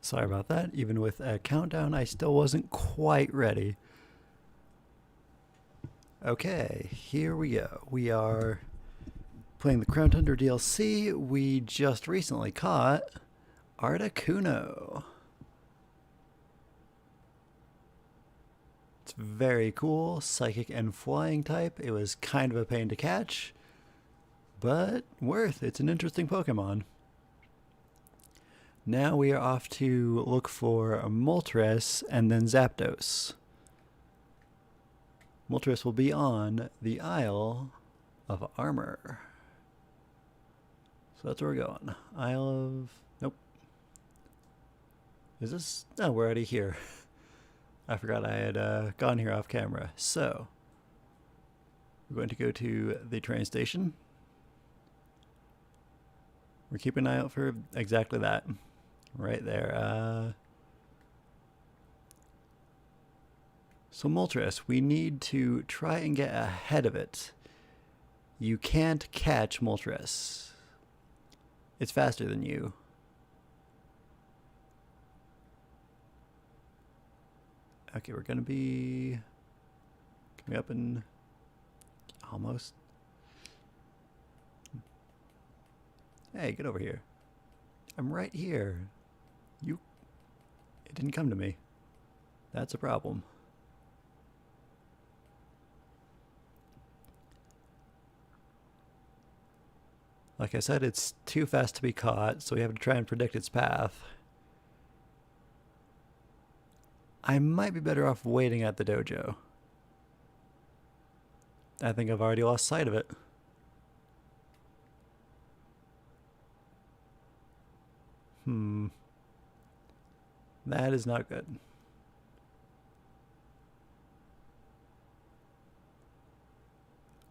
Sorry about that. Even with a countdown, I still wasn't quite ready. Okay, here we go. We are playing the Crown Tundra DLC. We just recently caught Articuno. It's very cool, psychic and flying type. It was kind of a pain to catch, but worth. It's an interesting Pokemon. Now we are off to look for Moltres and then Zapdos. Moltres will be on the Isle of Armor. So that's where we're going. Isle of... Nope. Is this... No, we're already here. I forgot I had gone here off camera. So, we're going to go to the train station. We're keeping an eye out for exactly that. Right there. So Moltres, we need to try and get ahead of it. You can't catch Moltres. It's faster than you. Okay, we're gonna be coming up in almost. Hey, get over here. I'm right here. It didn't come to me. That's a problem. Like I said, it's too fast to be caught, so we have to try and predict its path. I might be better off waiting at the dojo. I think I've already lost sight of it. That is not good.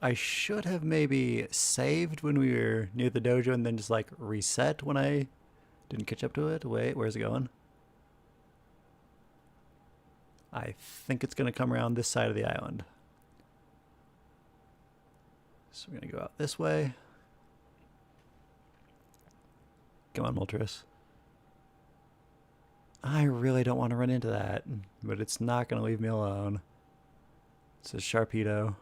I should have maybe saved when we were near the dojo and then just like reset when I didn't catch up to it. Wait, where's it going? I think it's going to come around this side of the island. So we're going to go out this way. Come on, Moltres. I really don't want to run into that, but it's not going to leave me alone. It's a Sharpedo.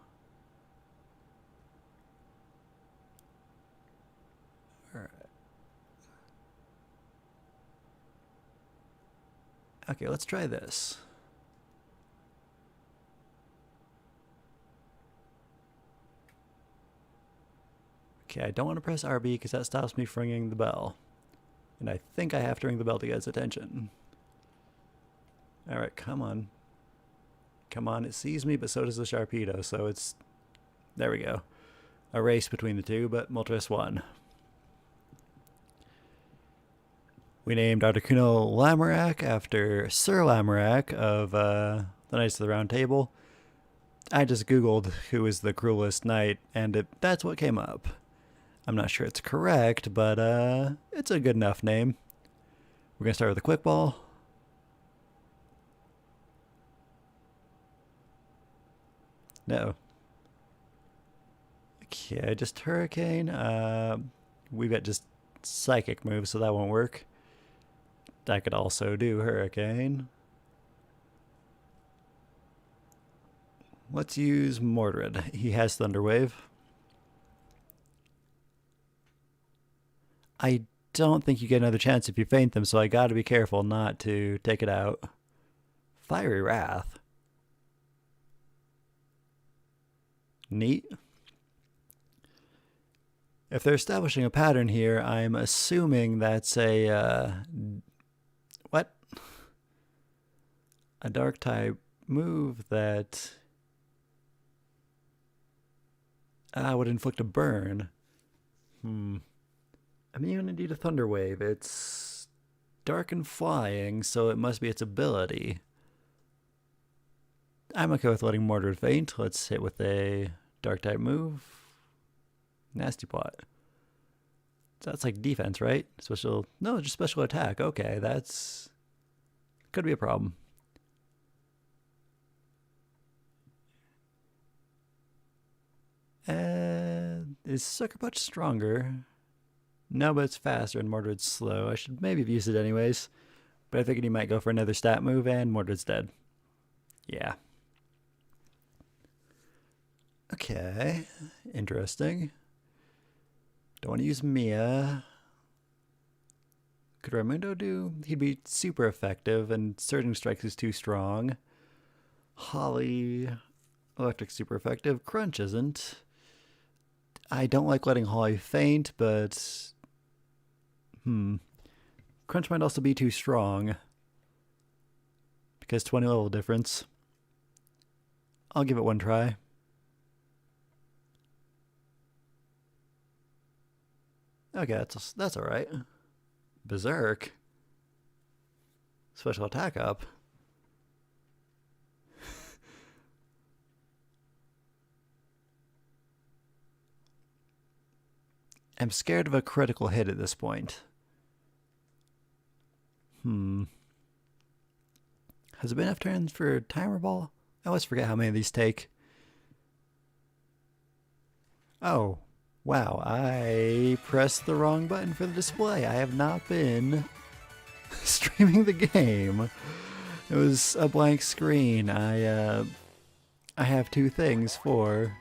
Alright. Okay, let's try this. Okay, I don't want to press RB because that stops me from ringing the bell. And I think I have to ring the bell to get its attention. Alright, come on. Come on, it sees me, but so does the Sharpedo, so it's... There we go. A race between the two, but Moltres won. We named Articuno Lamorak after Sir Lamorak of the Knights of the Round Table. I just googled who is the cruelest knight, and that's what came up. I'm not sure it's correct, but it's a good enough name. We're going to start with a quick ball. No. Okay, just Hurricane. We've got just Psychic moves, so that won't work. I could also do Hurricane. Let's use Mordred. He has Thunder Wave. I don't think you get another chance if you feint them, so I gotta be careful not to take it out. Fiery Wrath. Neat. If they're establishing a pattern here, I'm assuming that's a, what? A dark type move that would inflict a burn. I mean, you're gonna need a Thunder Wave. It's dark and flying, so it must be its ability. I'm okay with letting Mordred feint. Let's hit with a dark type move. Nasty Plot. So that's like defense, right? Special... No, just special attack. Okay, that's... Could be a problem. And is Sucker Punch stronger? No, but it's faster and Mordred's slow. I should maybe have used it anyways. But I figured he might go for another stat move, and Mordred's dead. Yeah. Okay. Interesting. Don't want to use Mia. Could Raimundo do? He'd be super effective, and Surging Strikes is too strong. Holly. Electric super effective. Crunch isn't. I don't like letting Holly faint, but... Crunch might also be too strong. Because 20 level difference. I'll give it one try. Okay, that's alright. Berserk. Special attack up. I'm scared of a critical hit at this point. Has it been enough turns for timer ball? I always forget how many of these take. Oh, wow, I pressed the wrong button for the display. I have not been streaming the game. It was a blank screen. I have two things for...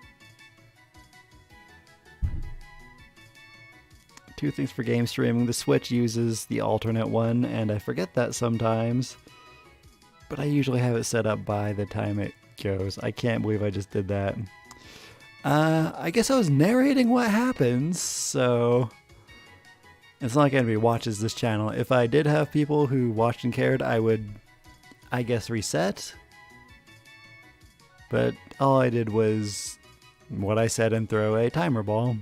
Two things for game streaming. The Switch uses the alternate one, and I forget that sometimes. But I usually have it set up by the time it goes. I can't believe I just did that. I guess I was narrating what happens, so... It's not like anybody watches this channel. If I did have people who watched and cared, I would, I guess, reset. But all I did was what I said and throw a timer ball.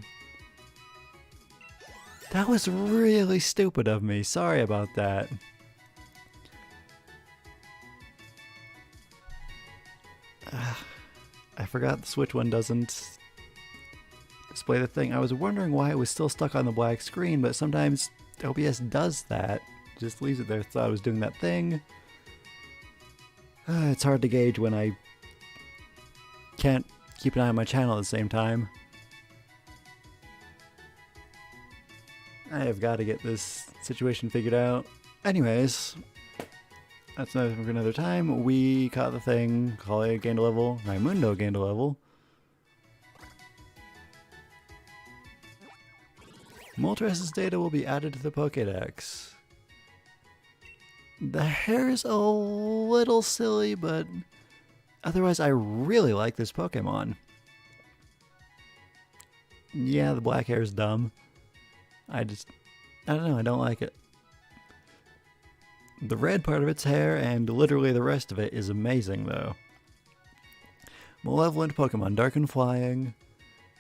That was really stupid of me. Sorry about that. I forgot the Switch one doesn't display the thing. I was wondering why it was still stuck on the black screen, but sometimes OBS does that. Just leaves it there. Thought I was doing that thing. It's hard to gauge when I can't keep an eye on my channel at the same time. I have got to get this situation figured out. Anyways, that's another thing for another time. We caught the thing. Holly gained a level. Raimundo gained a level. Moltres' data will be added to the Pokédex. The hair is a little silly, but otherwise I really like this Pokemon. Yeah, the black hair is dumb. I don't know, I don't like it. The red part of its hair and literally the rest of it is amazing, though. Malevolent Pokemon, dark and flying,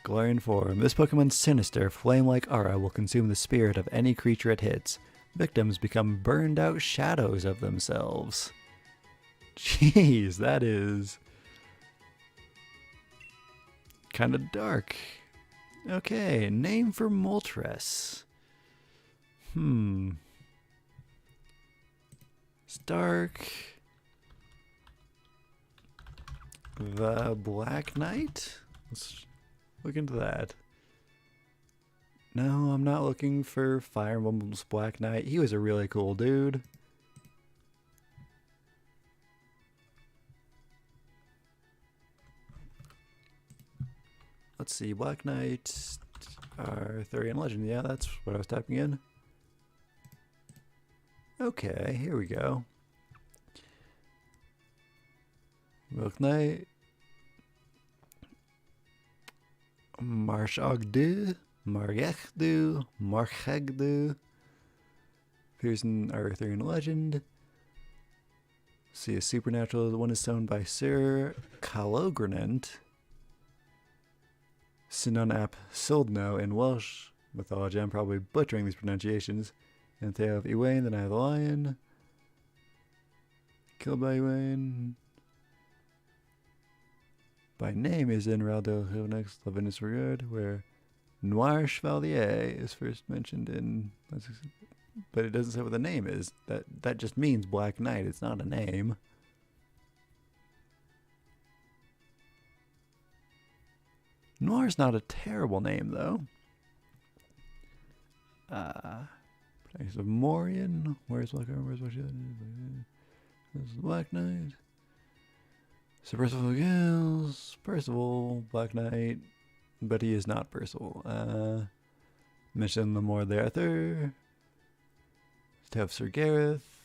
glowing form. This Pokemon's sinister, flame-like aura will consume the spirit of any creature it hits. Victims become burned-out shadows of themselves. Jeez, that is kind of dark. Okay, name for Moltres. Stark. The Black Knight? Let's look into that. No, I'm not looking for Fire Emblem's Black Knight. He was a really cool dude. Let's see, Black Knight, Arthurian Legend. Yeah, that's what I was typing in. Okay, here we go. Black Knight. Marshagdu, Margechdu, Marchegdu. Appears in Arthurian Legend. See, a supernatural one is sown by Sir Calogrenant. Sinon ap Sildno in Welsh mythology. I'm probably butchering these pronunciations. And the tale of Iwain, the Night of the Lion. Killed by Iwain. By name is in Raldel Hillnex Levinus Regard, where Noir Chevalier is first mentioned in. But it doesn't say what the name is. That just means Black Knight. It's not a name. Noir's not a terrible name, though. Knights of Morian. Where's Black Armor? Where's Black Shield? This is the Black Knight. So Percival Gales. Percival, Black Knight. But he is not Percival. Mission the More the Arthur. To have Sir Gareth.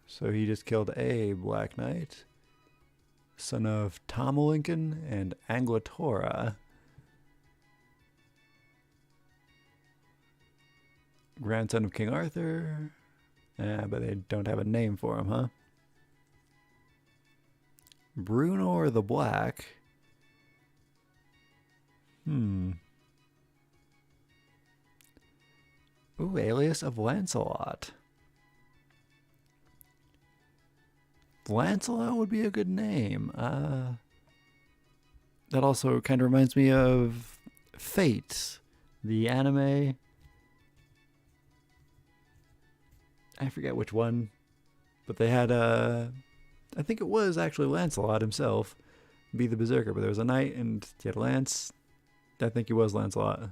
So he just killed a Black Knight. Son of Tom Lincoln and Anglatora. Grandson of King Arthur. But they don't have a name for him, huh? Bruno the Black. Ooh, alias of Lancelot. Lancelot would be a good name. That also kind of reminds me of Fate, the anime. I forget which one, but they had I think it was actually Lancelot himself be the berserker, but there was a knight and he had a lance. I think he was Lancelot.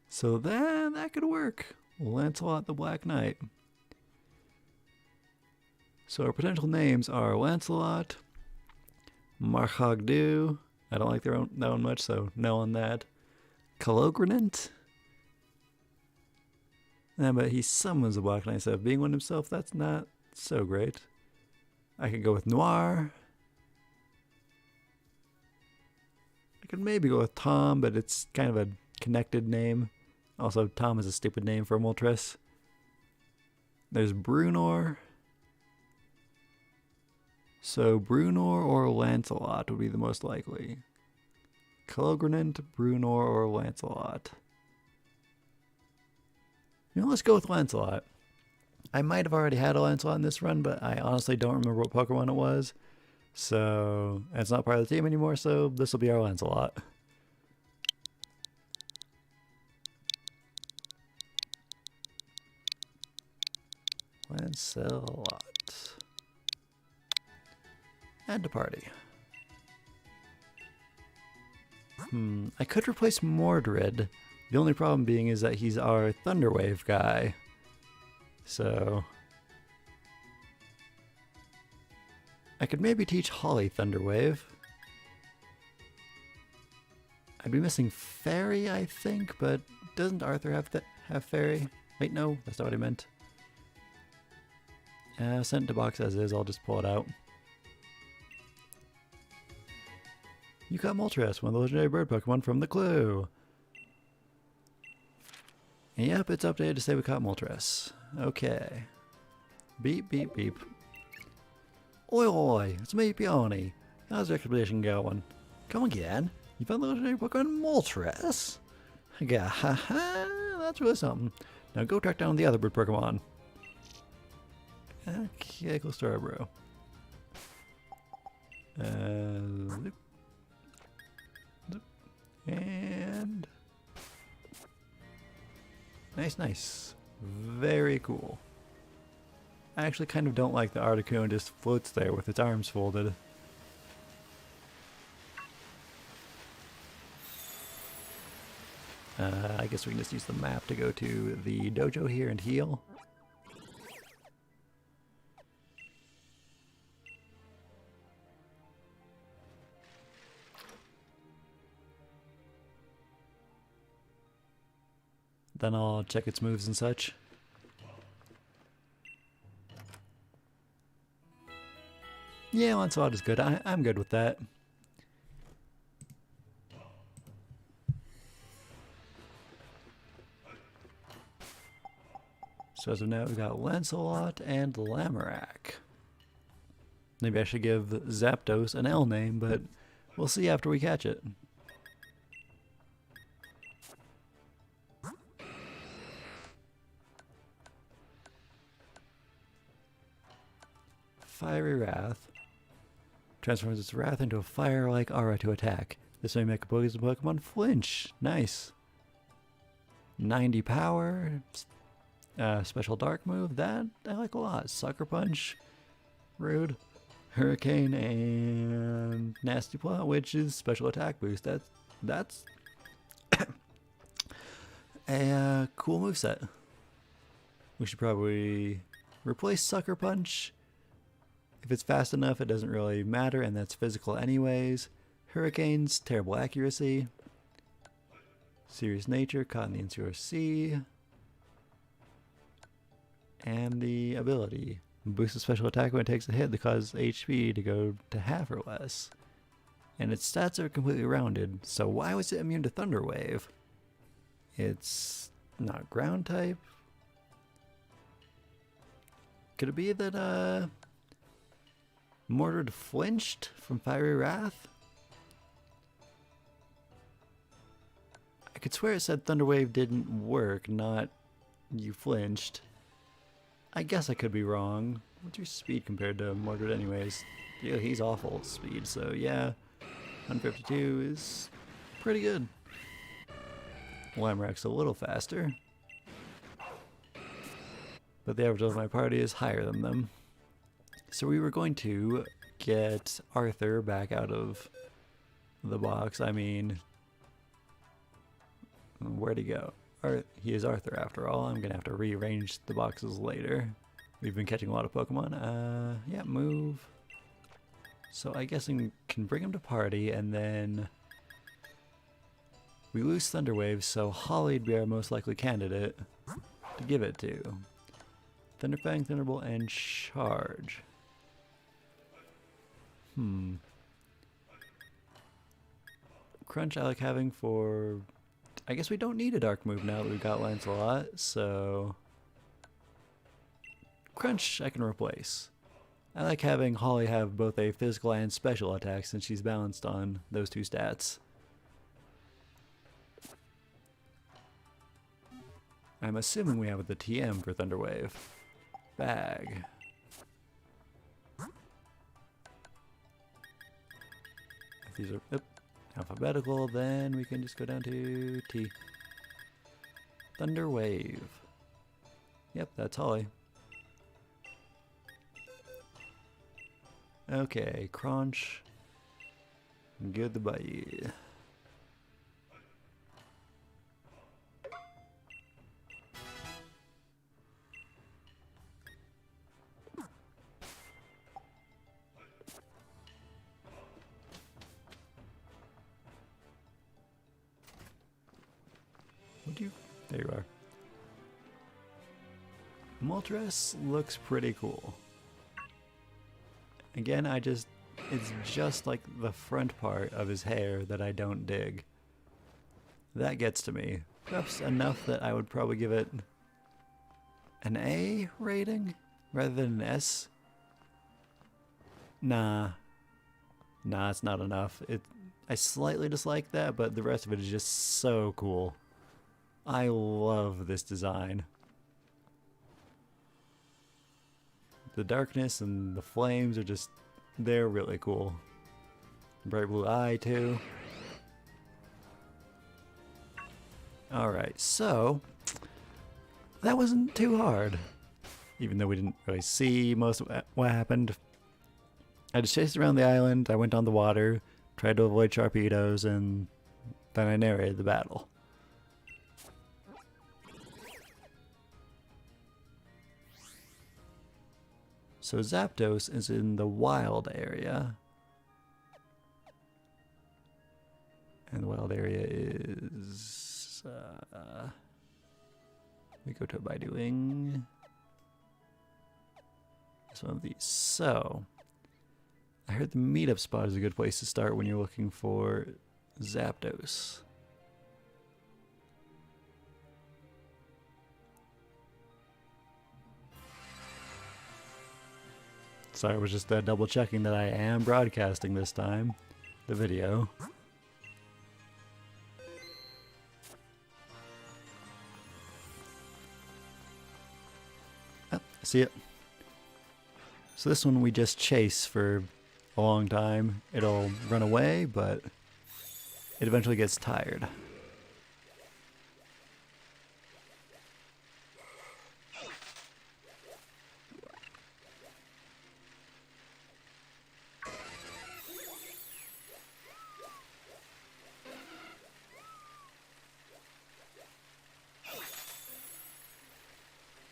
So that could work. Lancelot the Black Knight. So our potential names are Lancelot, Marhagdu. I don't like that one much, so no on that. Calogrenant. But he summons the Black Knight, so being one himself, that's not so great. I could go with Noir. I could maybe go with Tom, but it's kind of a connected name. Also, Tom is a stupid name for a Moltres. There's Brunor. So Brunor or Lancelot would be the most likely. Calogrenant, Brunor, or Lancelot. Let's go with Lancelot. I might have already had a Lancelot in this run, but I honestly don't remember what Pokemon it was. So, it's not part of the team anymore, so this will be our Lancelot. Lancelot. Add to party. I could replace Mordred. The only problem being is that he's our Thunderwave guy. So I could maybe teach Holly Thunderwave. I'd be missing Fairy, I think, but doesn't Arthur have Fairy? Wait, no, that's not what I meant. Sent to box as is, I'll just pull it out. You got Moltres, one of the legendary bird Pokemon from the clue. Yep, it's updated to say we caught Moltres. Okay. Beep, beep, beep. Oi, oi, it's me, Peony. How's the expedition going? Come again? You found the legendary Pokemon Moltres? Yeah, haha, that's really something. Now go track down the other bird Pokemon. Okay, close to our bro. Zoop. Zoop. And... Nice, nice. Very cool. I actually kind of don't like the Articuno just floats there with its arms folded. I guess we can just use the map to go to the dojo here and heal. Then I'll check its moves and such. Yeah, Lancelot is good. I'm good with that. So as of now, we've got Lancelot and Lamorak. Maybe I should give Zapdos an L name, but we'll see after we catch it. Fiery Wrath. Transforms its wrath into a fire-like aura to attack. This may make a poison Pokemon flinch. Nice. 90 power. Special dark move. That I like a lot. Sucker Punch. Rude. Hurricane and Nasty Plot, which is special attack boost. That's a cool moveset. We should probably replace Sucker Punch. If it's fast enough, it doesn't really matter, and that's physical anyways. Hurricanes, terrible accuracy. Serious nature, caught in the interior sea. And the ability. Boosts the special attack when it takes a hit that causes HP to go to half or less. And its stats are completely rounded, so why was it immune to Thunder Wave? It's not ground type. Could it be that Mordred flinched from Fiery Wrath? I could swear it said Thunder Wave didn't work, not you flinched. I guess I could be wrong. What's your speed compared to Mordred anyways? Yeah, he's awful at speed, so yeah. 152 is pretty good. Lamorak's a little faster. But the average of my party is higher than them. So we were going to get Arthur back out of the box. I mean, where'd he go? He is Arthur after all. I'm gonna have to rearrange the boxes later. We've been catching a lot of Pokemon. Yeah, move. So I guess I can bring him to party, and then we lose Thunder Wave, so Holly'd be our most likely candidate to give it to. Thunderfang, Thunderbolt, and Charge. Crunch I like having for... I guess we don't need a dark move now that we've got Lancelot, so... Crunch I can replace. I like having Holly have both a physical and special attack since she's balanced on those two stats. I'm assuming we have the TM for Thunder Wave. Bag. If these are alphabetical, then we can just go down to T. Thunder Wave. Yep, that's Holly. Okay, Crunch. Goodbye. There you are. Moltres looks pretty cool. Again, it's just like the front part of his hair that I don't dig. That gets to me. Perhaps enough that I would probably give it an A rating rather than an S. Nah, it's not enough. I slightly dislike that, but the rest of it is just so cool. I love this design. The darkness and the flames are just, they're really cool. Bright blue eye too. Alright, so that wasn't too hard. Even though we didn't really see most of what happened. I just chased around the island, I went on the water, tried to avoid Sharpedos, and then I narrated the battle. So Zapdos is in the wild area. And the wild area is... we go to it by doing... some of these. So, I heard the meetup spot is a good place to start when you're looking for Zapdos. Sorry, I was just double checking that I am broadcasting this time, the video. Oh, I see it. So this one we just chase for a long time. It'll run away, but it eventually gets tired.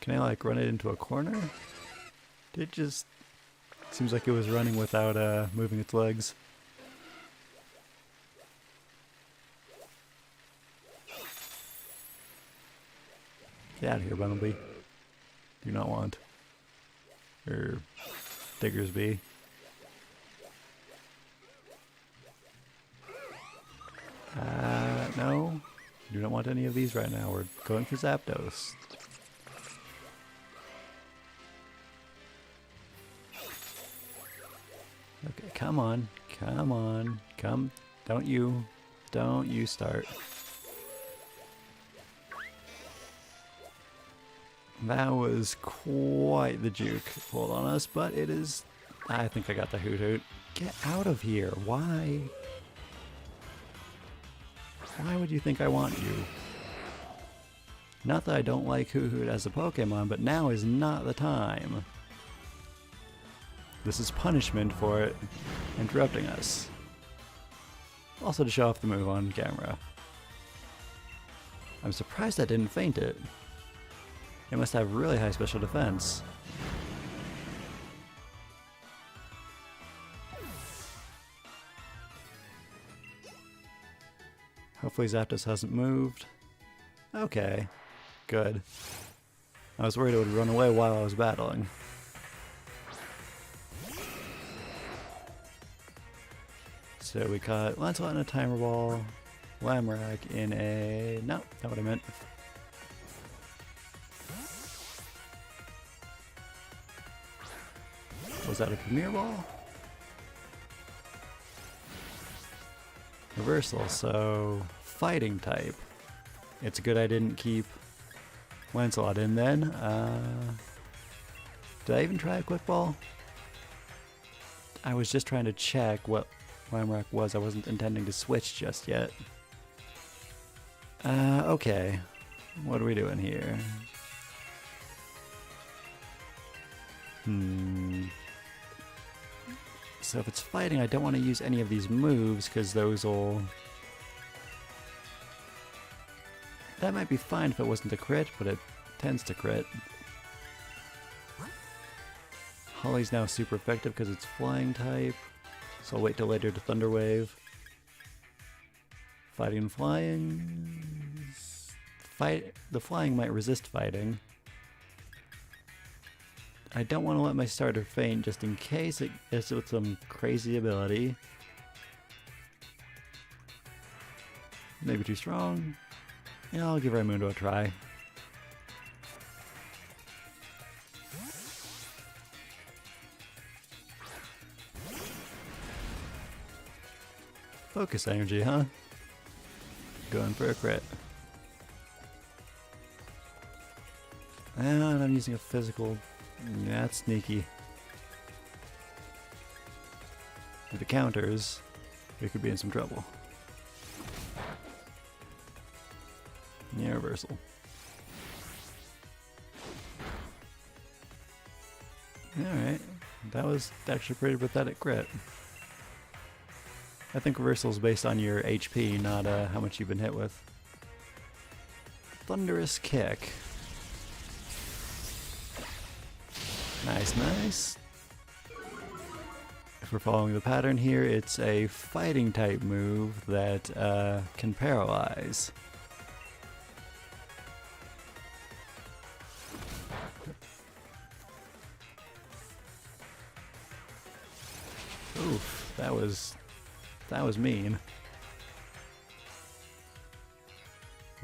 Can I like run it into a corner? It just seems like it was running without moving its legs. Get out of here, Bumblebee. Do not want. Or Diggersby. No. Do not want any of these right now. We're going for Zapdos. Okay, come on. Come on. Come. Don't you start. That was quite the juke pulled on us, but it is... I think I got the hoot hoot. Get out of here. Why? Why would you think I want you? Not that I don't like Hoot Hoot as a Pokemon, but now is not the time. This is punishment for it interrupting us. Also to show off the move on camera. I'm surprised I didn't faint it. It must have really high special defense. Hopefully Zapdos hasn't moved. Okay, good. I was worried it would run away while I was battling. So we caught Lancelot in a Timer Ball, Lamorak in a... no, not what I meant. Was that a Premier Ball? Reversal, so fighting type. It's good I didn't keep Lancelot in then. Did I even try a Quick Ball? I was just trying to check what Lamorak was. I wasn't intending to switch just yet. Okay. What are we doing here? So if it's fighting, I don't want to use any of these moves, because those will... That might be fine if it wasn't a crit, but it tends to crit. Holly's now super effective because it's flying type, so I'll wait till later to Thunder Wave. Fighting and flying... The flying might resist fighting. I don't want to let my starter faint just in case it gets with some crazy ability. Maybe too strong. Yeah, I'll give Raimundo a try. Focus energy, huh? Going for a crit. And I'm using a physical. That's sneaky. With the counters, we could be in some trouble. Yeah, reversal. Alright, that was actually pretty pathetic crit. I think reversal is based on your HP, not how much you've been hit with. Thunderous Kick. Nice, nice. If we're following the pattern here, it's a fighting type move that can paralyze. Oof, that was mean.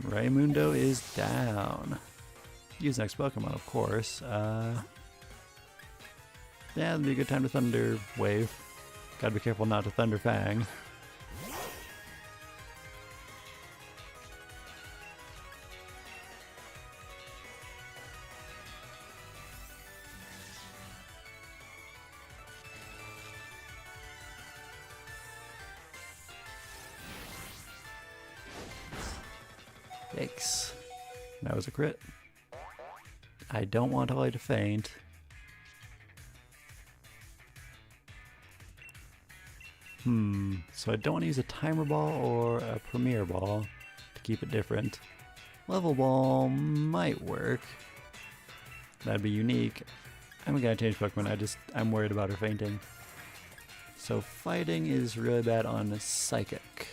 Raimundo is down. Use next Pokemon, of course. Yeah, it'd be a good time to Thunder Wave. Gotta be careful not to Thunder Fang. Yikes. That was a crit. I don't want Holly to faint. So I don't want to use a Timer Ball or a Premier Ball to keep it different. Level Ball might work. That'd be unique. I'm gonna change Pokemon. I'm worried about her fainting. So fighting is really bad on Psychic.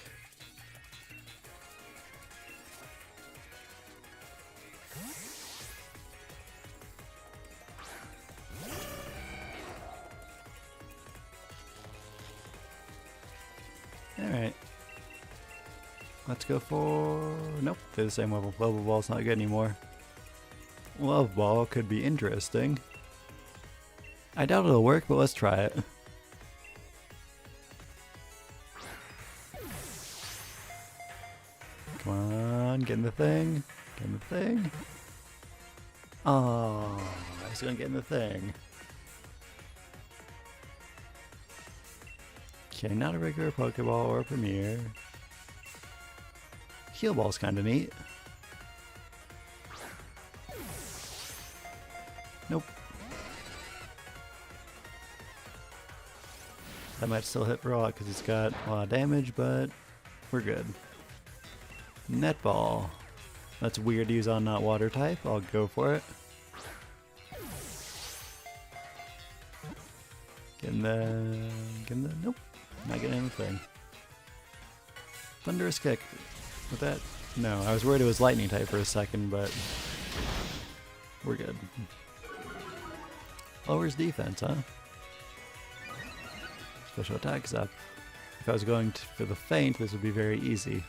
Alright. Let's go for... Nope, they're the same level. Level Ball's not good anymore. Love Ball could be interesting. I doubt it'll work, but let's try it. Come on, get in the thing. Get in the thing. Oh, I was gonna get in the thing. Okay, not a regular Pokeball or a Premier. Heal Ball's kinda neat. Nope. That might still hit for a lot because it's got a lot of damage, but we're good. Net Ball. That's weird to use on not water type. I'll go for it. Get in the... Nope. Not getting anything. Thunderous Kick. With that? No, I was worried it was Lightning type for a second, but we're good. Lowers defense, huh? Special attack is up. If I was going for the feint, this would be very easy.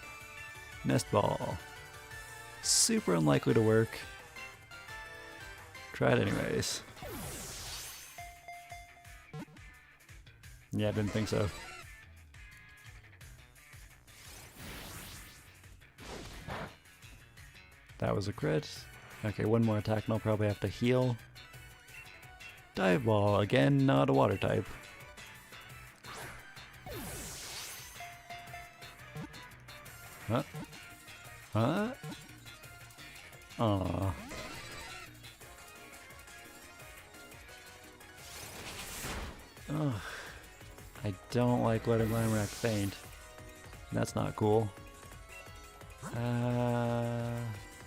Nest Ball. Super unlikely to work. Try it anyways. Yeah, I didn't think so. That was a crit. Okay, one more attack and I'll probably have to heal. Dive Ball, again, not a water type. Huh? Huh? Aww. Ugh. I don't like letting Lamorak faint. That's not cool.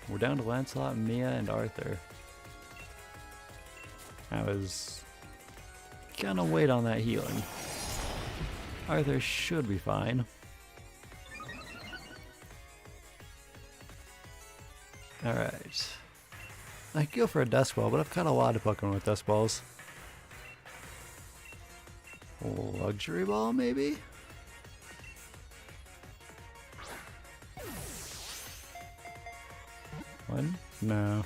We're down to Lancelot, Mia, and Arthur. I was gonna wait on that healing. Arthur should be fine. Alright. I could go for a Dust Ball, but I've caught a lot of Pokemon with Dust Balls. Luxury Ball, maybe? One? No.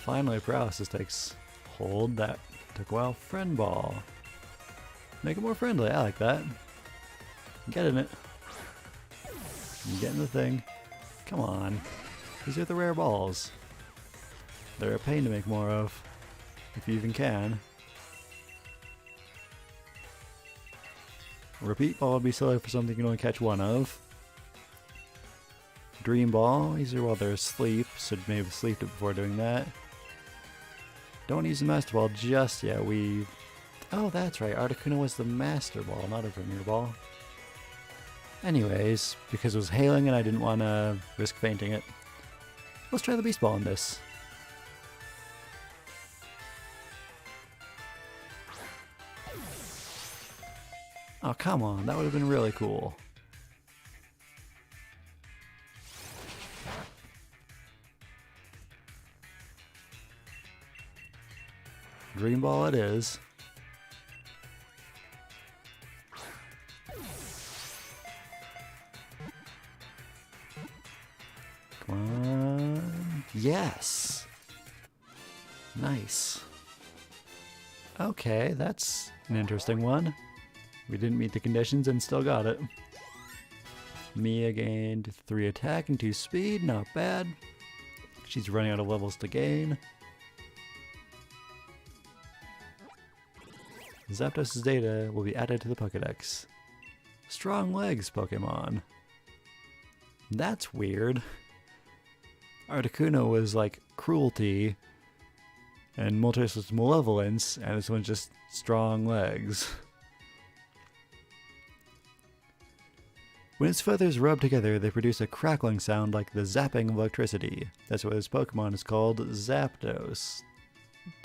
Finally, Paralysis takes hold. That took a while. Friend Ball. Make it more friendly. I like that. Get in it. Get in the thing. Come on. These are the rare balls. They're a pain to make more of. If you even can. Repeat Ball would be silly for something you can only catch one of. Dream Ball, easier while they're asleep, so maybe sleep it before doing that. Don't use the Master Ball just yet, Oh, that's right, Articuno was the Master Ball, not a Premier Ball. Anyways, because it was hailing and I didn't want to risk fainting it, let's try the Beast Ball in this. Oh, come on, that would have been really cool. Dream Ball it is. Come on. Yes! Nice. Okay, that's an interesting one. We didn't meet the conditions and still got it. Mia gained 3 attack and 2 speed, not bad. She's running out of levels to gain. Zapdos' data will be added to the Pokédex. Strong legs Pokemon. That's weird. Articuno was like cruelty, and Moltres was malevolence, and this one's just strong legs. When its feathers rub together, they produce a crackling sound like the zapping of electricity. That's why this Pokemon is called Zapdos.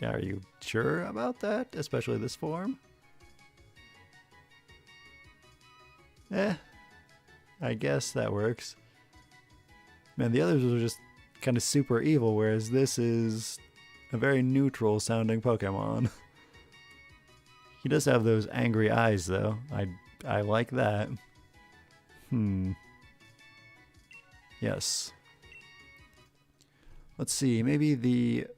Are you sure about that? Especially this form? I guess that works. Man, the others were just kind of super evil, whereas this is a very neutral sounding Pokemon. He does have those angry eyes, though. I like that. Yes. Let's see, maybe the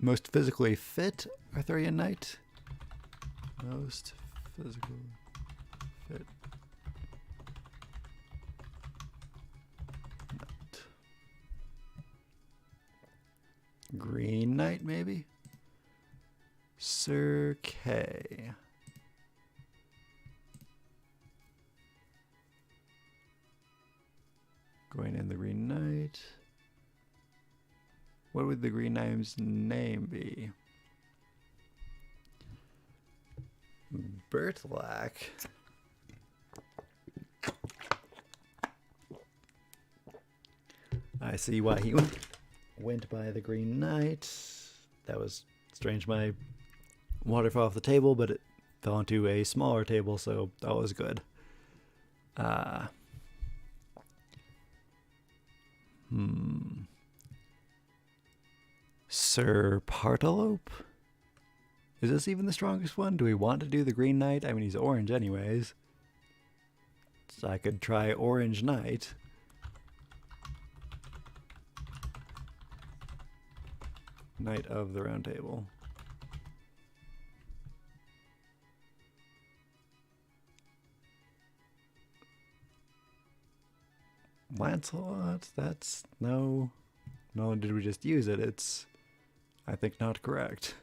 most physically fit Arthurian Knight? Most physically fit Knight. Green Knight, maybe? Sir K. Going in the Green Knight. What would the Green Knight's name be? Bertlack. I see why he went by the Green Knight. That was strange. My water fell off the table, but it fell onto a smaller table, so that was good. Sir Partalope? Is this even the strongest one? Do we want to do the Green Knight? I mean, he's orange anyways. So I could try Orange Knight. Knight of the Round Table. Lancelot? That's no. No, did we just use it? It's, I think, not correct.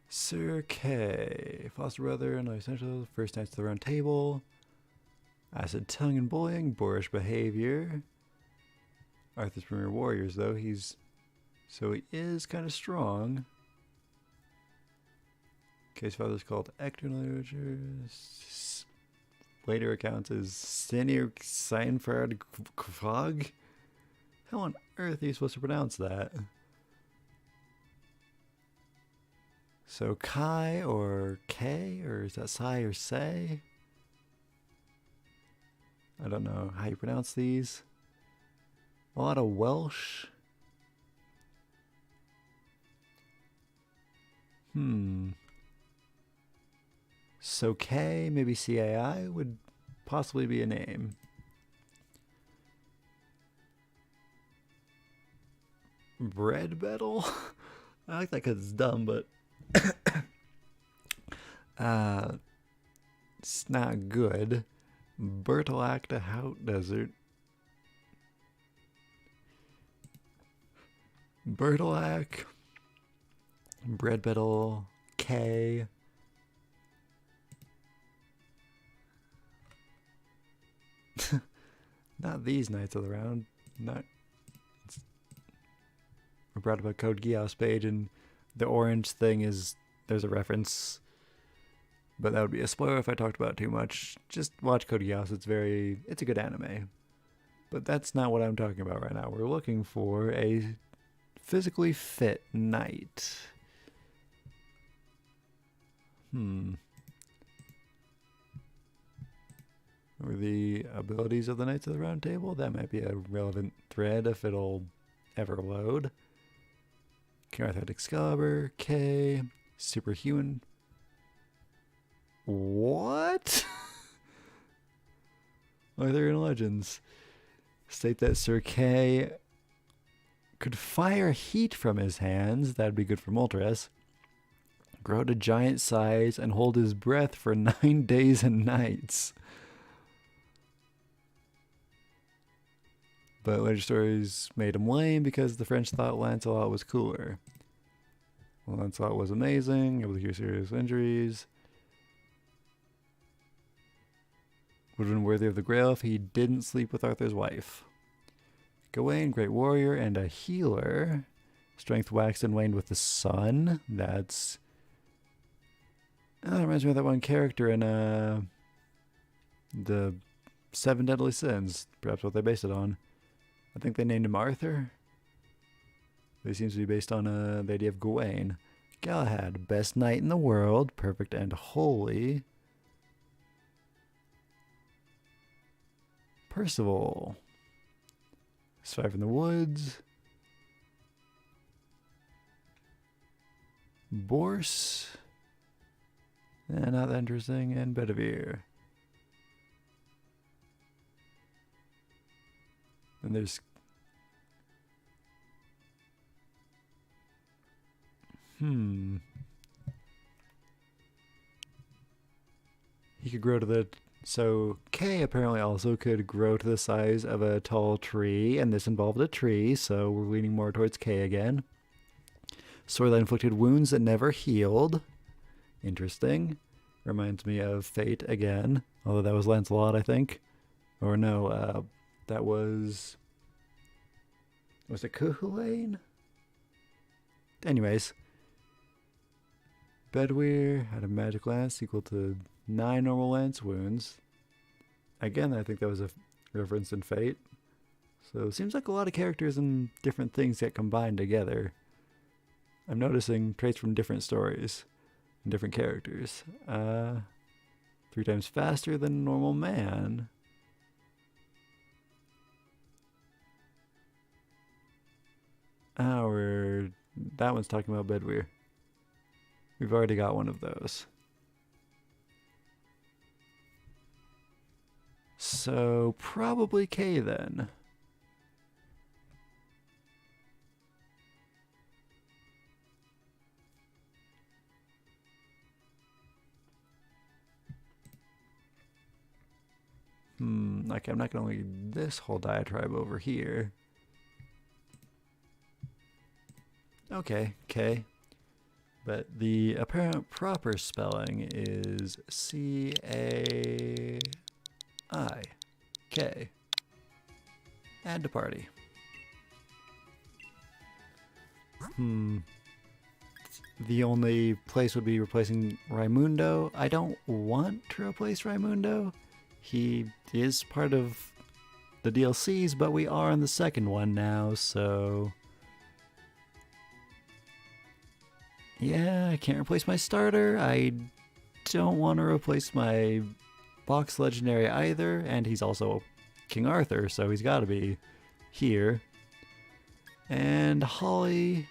Sir K. Foster brother and essential. First Knights of the Round Table. Acid tongue and bullying. Boorish behavior. Arthur's premier warriors, though. So he is kind of strong. K's father's called Ector literature. Later accounts as Sinir Seinfeld Krog. How on earth are you supposed to pronounce that? So Kai or K, or is that Sai or Say? I don't know how you pronounce these. A lot of Welsh. So K, maybe CAI would possibly be a name. Bread Battle? I like that because it's dumb, but it's not good. Bertolac to Hout Desert. Bertolac. Bread Battle. K. Not these Knights of the Round. Not. I brought up a Code Geass page, and the orange thing is, there's a reference, but that would be a spoiler if I talked about it too much. Just watch Code Geass. It's a good anime, but that's not what I'm talking about right now. We're looking for a physically fit knight. Or the abilities of the Knights of the Round Table? That might be a relevant thread if it'll ever load. King Arthur Excalibur, K, Superhuman. What? Arthurian Legends state that Sir K could fire heat from his hands. That'd be good for Moltres. Grow to giant size and hold his breath for 9 days and nights. But later stories made him lame because the French thought Lancelot was cooler. Well, Lancelot was amazing, able to cure serious injuries. Would have been worthy of the Grail if he didn't sleep with Arthur's wife. Gawain, great warrior and a healer. Strength waxed and waned with the sun. That reminds me of that one character in The Seven Deadly Sins, perhaps what they based it on. I think they named him Arthur. They seems to be based on the idea of Gawain. Galahad, best knight in the world, perfect and holy. Percival, survive in the woods. Borse, not that interesting. And Bedivere. And there's he could grow to the so K apparently also could grow to the size of a tall tree, and this involved a tree, so we're leaning more towards K again. Sword that inflicted wounds that never healed. Interesting. Reminds me of Fate again, although that was Lancelot, I think. Or no, that was it Cuchulainn? Anyways, Bedwyr had a magic lance equal to 9 normal lance wounds. Again, I think that was a reference in Fate. So it seems like a lot of characters and different things get combined together. I'm noticing traits from different stories and different characters. 3 times faster than a normal man. That one's talking about Bedwyr. We've already got one of those. So probably K then. Okay, I'm not gonna lead this whole diatribe over here. Okay, K. But the apparent proper spelling is C-A-I-K. Add to party. The only place would be replacing Raimundo. I don't want to replace Raimundo. He is part of the DLCs, but we are on the second one now, so... yeah, I can't replace my starter. I don't want to replace my box legendary either, and he's also King Arthur, so he's got to be here. And Holly,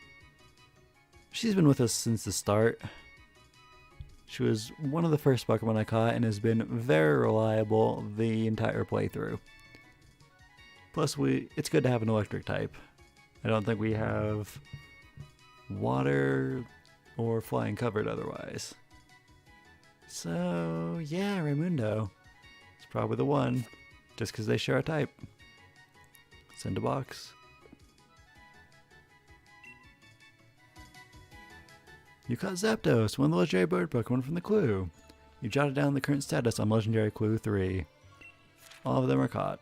she's been with us since the start. She was one of the first Pokemon I caught and has been very reliable the entire playthrough. Plus, it's good to have an electric type. I don't think we have water or flying covered otherwise. So, yeah, Raimundo. It's probably the one, just because they share a type. Send a box. You caught Zapdos, one of the legendary bird Pokemon from the clue. You jotted down the current status on legendary clue 3. All of them are caught.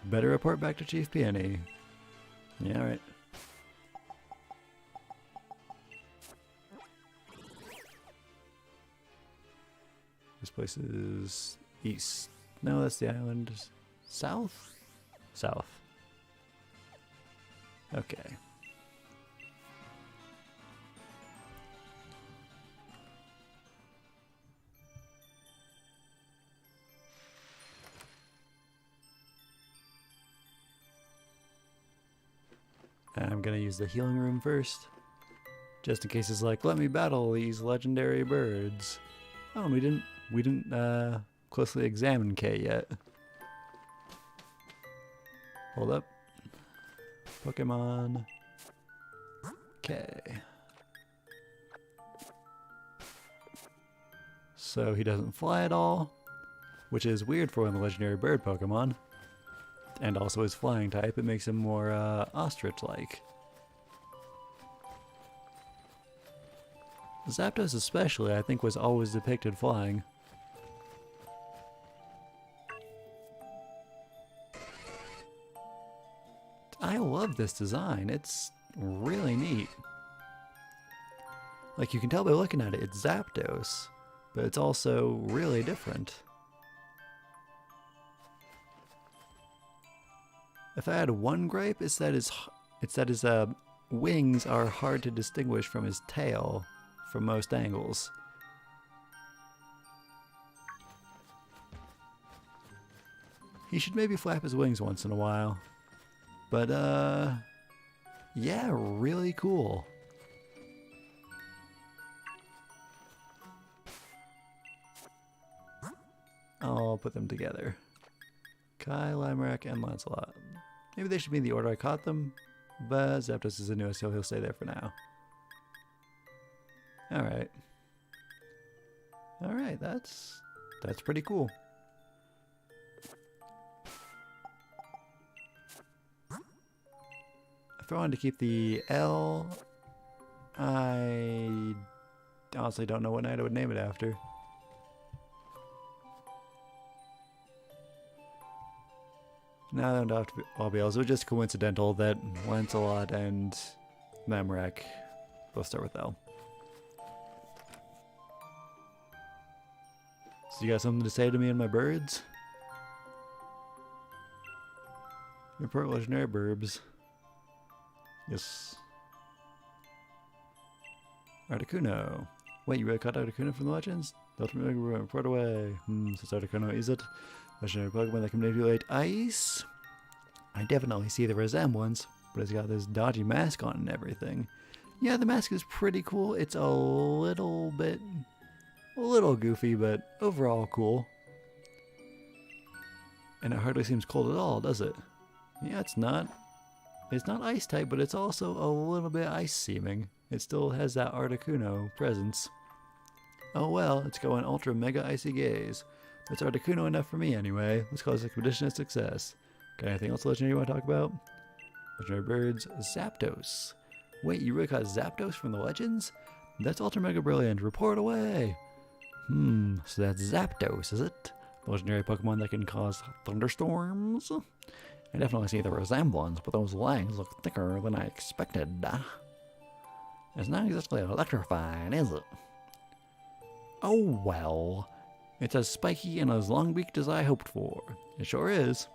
Better report back to Chief Peony. Yeah, alright. This place is east. No, that's the island. South? South. Okay. I'm gonna use the healing room first. Just in case it's like, let me battle these legendary birds. Oh, we didn't closely examine K yet. Hold up. Pokemon K. So he doesn't fly at all, which is weird for one of the legendary bird Pokemon. And also his flying type, it makes him more ostrich-like. Zapdos especially, I think, was always depicted flying. I love this design. It's really neat. Like, you can tell by looking at it, it's Zapdos, but it's also really different. If I had one gripe, it's that his wings are hard to distinguish from his tail from most angles. He should maybe flap his wings once in a while. But, yeah, really cool. I'll put them together. Kai, Limerak, and Lancelot. Maybe they should be in the order I caught them, but Zapdos is the newest, so he'll stay there for now. Alright. Alright, that's pretty cool. If I wanted to keep the L, I honestly don't know what knight I would name it after. Now that I'll all be able. It was just coincidental that Lancelot and Limerak both start with L. So you got something to say to me and my birds? Report legendary burbs. Yes. Articuno. Wait, you really caught Articuno from the legends? Ultimate Mega report away. Since Articuno is it? Legendary Pokemon that can manipulate ice? I definitely see the resemblance, but it's got this dodgy mask on and everything. Yeah, the mask is pretty cool. It's a little goofy, but overall cool. And it hardly seems cold at all, does it? Yeah, it's not ice type, but it's also a little bit ice seeming. It still has that Articuno presence. Oh well, it's going Ultra Mega Icy Gaze. That's Articuno enough for me anyway. Let's call this expedition a success. Got anything else legendary you want to talk about? Legendary birds, Zapdos. Wait, you really caught Zapdos from the legends? That's Ultra Mega Brilliant. Report away! So that's Zapdos, is it? The legendary Pokemon that can cause thunderstorms? I definitely see the resemblance, but those legs look thicker than I expected. It's not exactly electrifying, is it? Oh well. It's as spiky and as long-beaked as I hoped for. It sure is.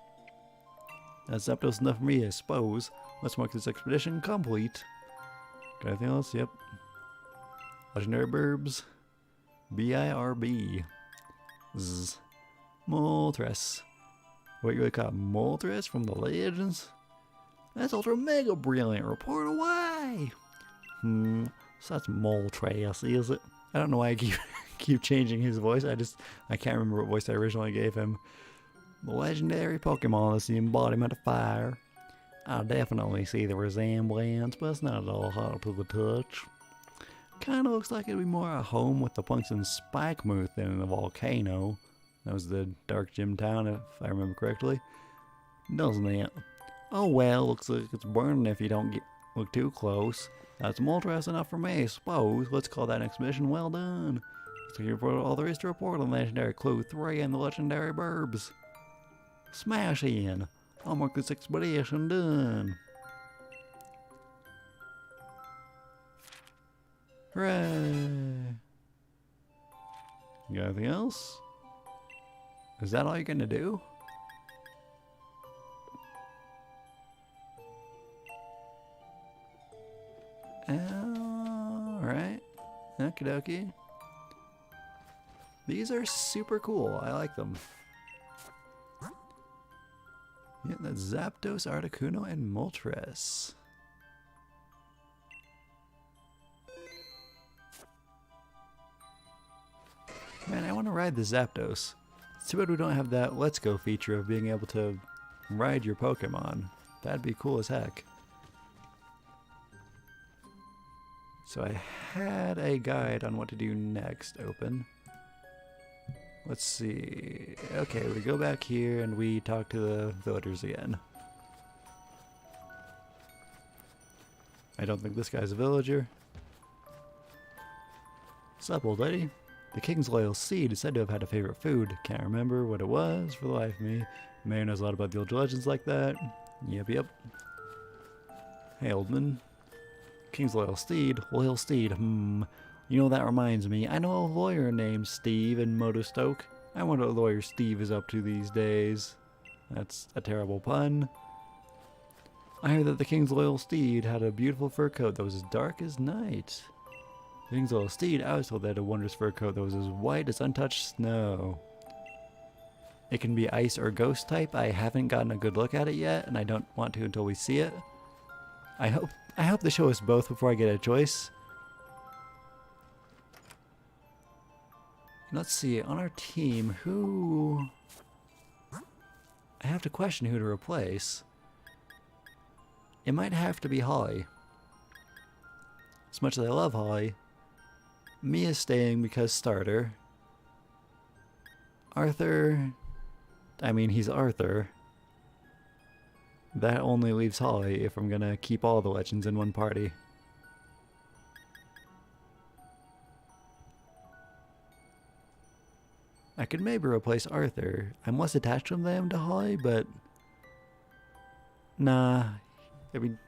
That's Zapdos enough for me, I suppose. Let's mark this expedition complete. Got anything else? Yep. Legendary Burbs. B-I-R-B. Zzz. Moltres. What, you really caught Moltres from the legends? That's Ultra Mega Brilliant. Report away! So that's Moltres, is it? I don't know why I keep changing his voice. I can't remember what voice I originally gave him. The legendary Pokemon is the embodiment of fire. I definitely see the resemblance, but it's not at all hard to the touch. Kinda looks like it'd be more a home with the Punks Spike Mooth than a volcano. That was the Dark Gym town, if I remember correctly. Doesn't it? Oh well, looks like it's burning if you don't look too close. That's Moltres enough for me, I suppose. Let's call that expedition well done. So you report all there is to report on Legendary Clue 3 and the Legendary Burbs. Smash in. I'll mark this expedition done. Hooray! You got anything else? Is that all you're gonna do? Alright. Okie dokie. These are super cool. I like them. Yeah, that's Zapdos, Articuno, and Moltres. Man, I want to ride the Zapdos. It's too bad we don't have that Let's Go feature of being able to ride your Pokemon. That'd be cool as heck. So I had a guide on what to do next open. Let's see. Okay, we go back here and we talk to the villagers again. I don't think this guy's a villager. Sup, old lady? The king's loyal seed is said to have had a favorite food. Can't remember what it was for the life of me. Mayor knows a lot about the old legends like that. Yep. Hey, old man. King's loyal steed. Loyal steed. You know, that reminds me. I know a lawyer named Steve in Motostoke. I wonder what lawyer Steve is up to these days. That's a terrible pun. I heard that the king's loyal steed had a beautiful fur coat that was as dark as night. The king's loyal steed, I was told, that had a wondrous fur coat that was as white as untouched snow. It can be ice or ghost type. I haven't gotten a good look at it yet, and I don't want to until we see it. I hope they show us both before I get a choice. Let's see, on our team, who... I have to question who to replace. It might have to be Holly. As much as I love Holly, Mia's staying because starter. Arthur... I mean, he's Arthur. That only leaves Holly if I'm gonna keep all the legends in one party. I could maybe replace Arthur. I'm less attached to him to Holly, but... Nah. I mean...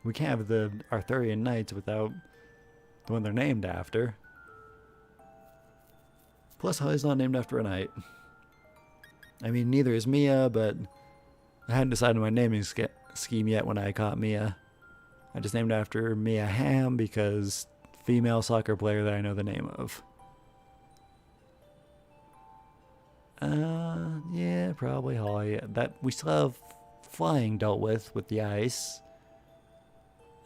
We can't have the Arthurian Knights without the one they're named after. Plus, Holly's not named after a knight. I mean, neither is Mia, but I hadn't decided my naming scheme yet when I caught Mia. I just named after Mia Hamm because female soccer player that I know the name of. Yeah, probably Holly. That we still have flying dealt with the ice.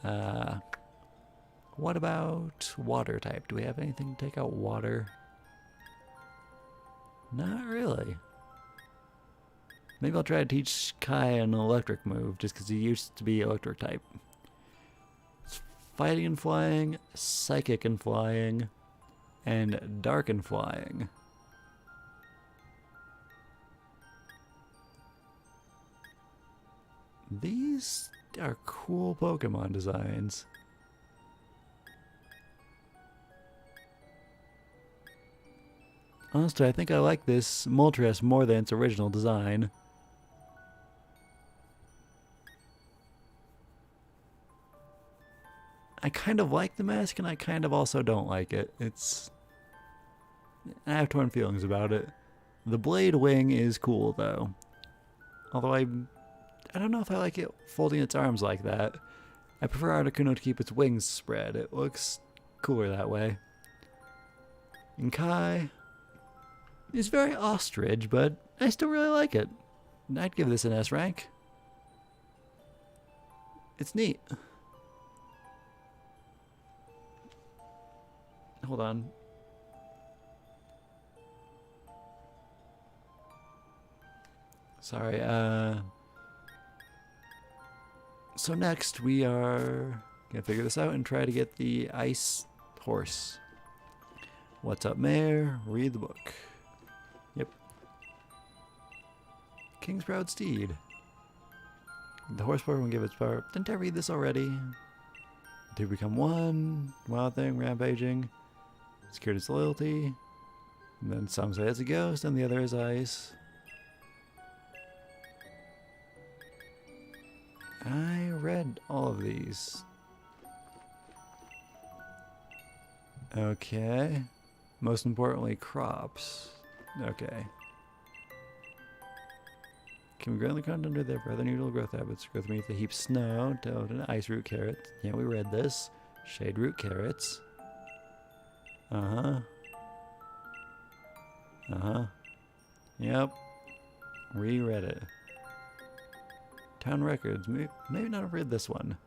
What about water type? Do we have anything to take out water? Not really. Maybe I'll try to teach Kai an electric move, just because he used to be electric type. It's fighting and flying, psychic and flying, and dark and flying. These are cool Pokemon designs. Honestly, I think I like this Moltres more than its original design. I kind of like the mask, and I kind of also don't like it. I have torn feelings about it. The blade wing is cool, though. Although I don't know if I like it folding its arms like that. I prefer Articuno to keep its wings spread. It looks cooler that way. And Kai is very ostrich, but I still really like it. I'd give this an S rank. It's neat. Hold on. Sorry, so next we are gonna figure this out and try to get the ice horse. What's up, Mayor? Read the book. Yep. King's Proud Steed. The horsepower will give its power. Didn't I read this already? To become one. Wild thing, rampaging. Secured its loyalty. And then some say it's a ghost, and the other is ice. I read all of these. Okay. Most importantly, crops. Okay. Can we grow the ground under their rather unusual growth habits? Growth beneath a heap of snow, toad, and ice root carrots. Yeah, we read this. Shade root carrots. Uh-huh. Uh-huh. Yep. Reread it. Town records. Maybe not have read this one.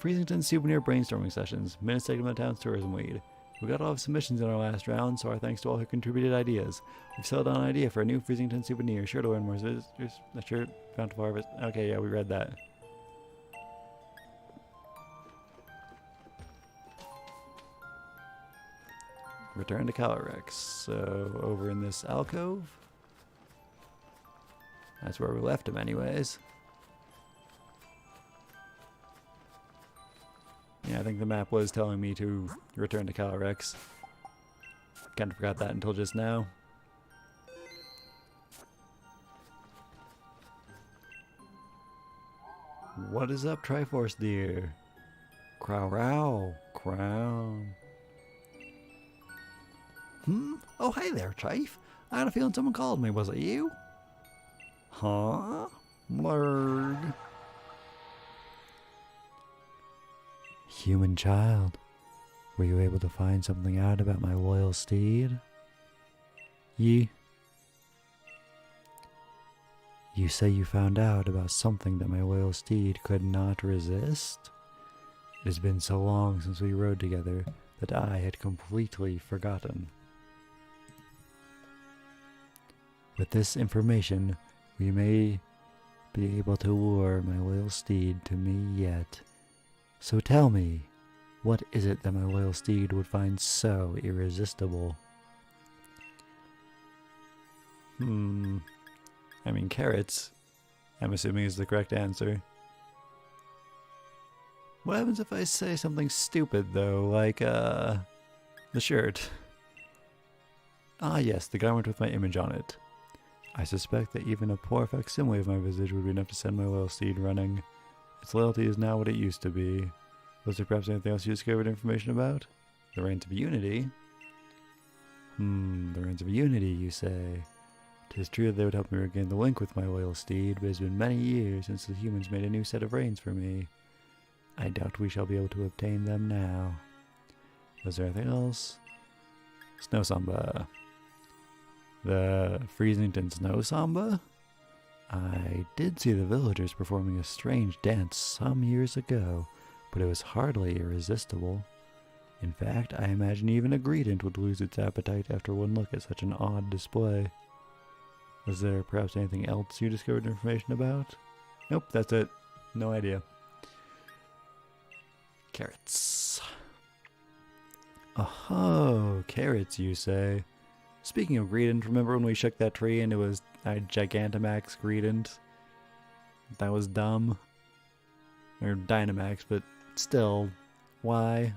Freezington souvenir brainstorming sessions. Minutes taken by the town's tourism lead. We got a lot of submissions in our last round, so our thanks to all who contributed ideas. We've settled on an idea for a new Freezington souvenir. Sure to learn more. Sure, bountiful harvest. Okay, yeah, we read that. Return to Calyrex. So, over in this alcove. That's where we left him anyways. Yeah, I think the map was telling me to return to Calyrex. Kind of forgot that until just now. What is up, Triforce Deer? Crow. Crown. Oh, hey there, Chief. I had a feeling someone called me. Was it you? Huh? Blurg. Human child, were you able to find something out about my loyal steed? You say you found out about something that my loyal steed could not resist? It has been so long since we rode together that I had completely forgotten. With this information, we may be able to lure my loyal steed to me yet. So tell me, what is it that my loyal steed would find so irresistible? I mean, carrots, I'm assuming, is the correct answer. What happens if I say something stupid, though, like, the shirt? Ah, yes, the garment with my image on it. I suspect that even a poor facsimile of my visage would be enough to send my loyal steed running. Its loyalty is not what it used to be. Was there perhaps anything else you discovered information about? The Reigns of Unity? The Reigns of Unity, you say? 'Tis true that they would help me regain the link with my loyal steed, but it has been many years since the humans made a new set of reins for me. I doubt we shall be able to obtain them now. Was there anything else? Snow Samba. The Freezington Snow Samba? I did see the villagers performing a strange dance some years ago, but it was hardly irresistible. In fact, I imagine even a greetant would lose its appetite after one look at such an odd display. Was there perhaps anything else you discovered information about? Nope, that's it. No idea. Carrots. Oh, carrots, you say? Speaking of Greedent, remember when we shook that tree and it was a Gigantamax Greedent? That was dumb. Or Dynamax, but still, why?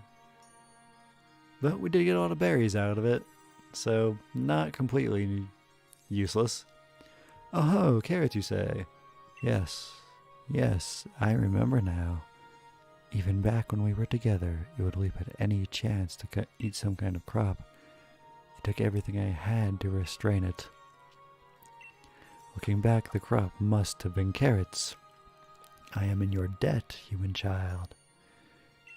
But we did get a lot of berries out of it, so not completely useless. Oh, carrots, you say? Yes, I remember now. Even back when we were together, it would leap at any chance to eat some kind of crop. It took everything I had to restrain it. Looking back, the crop must have been carrots. I am in your debt, human child.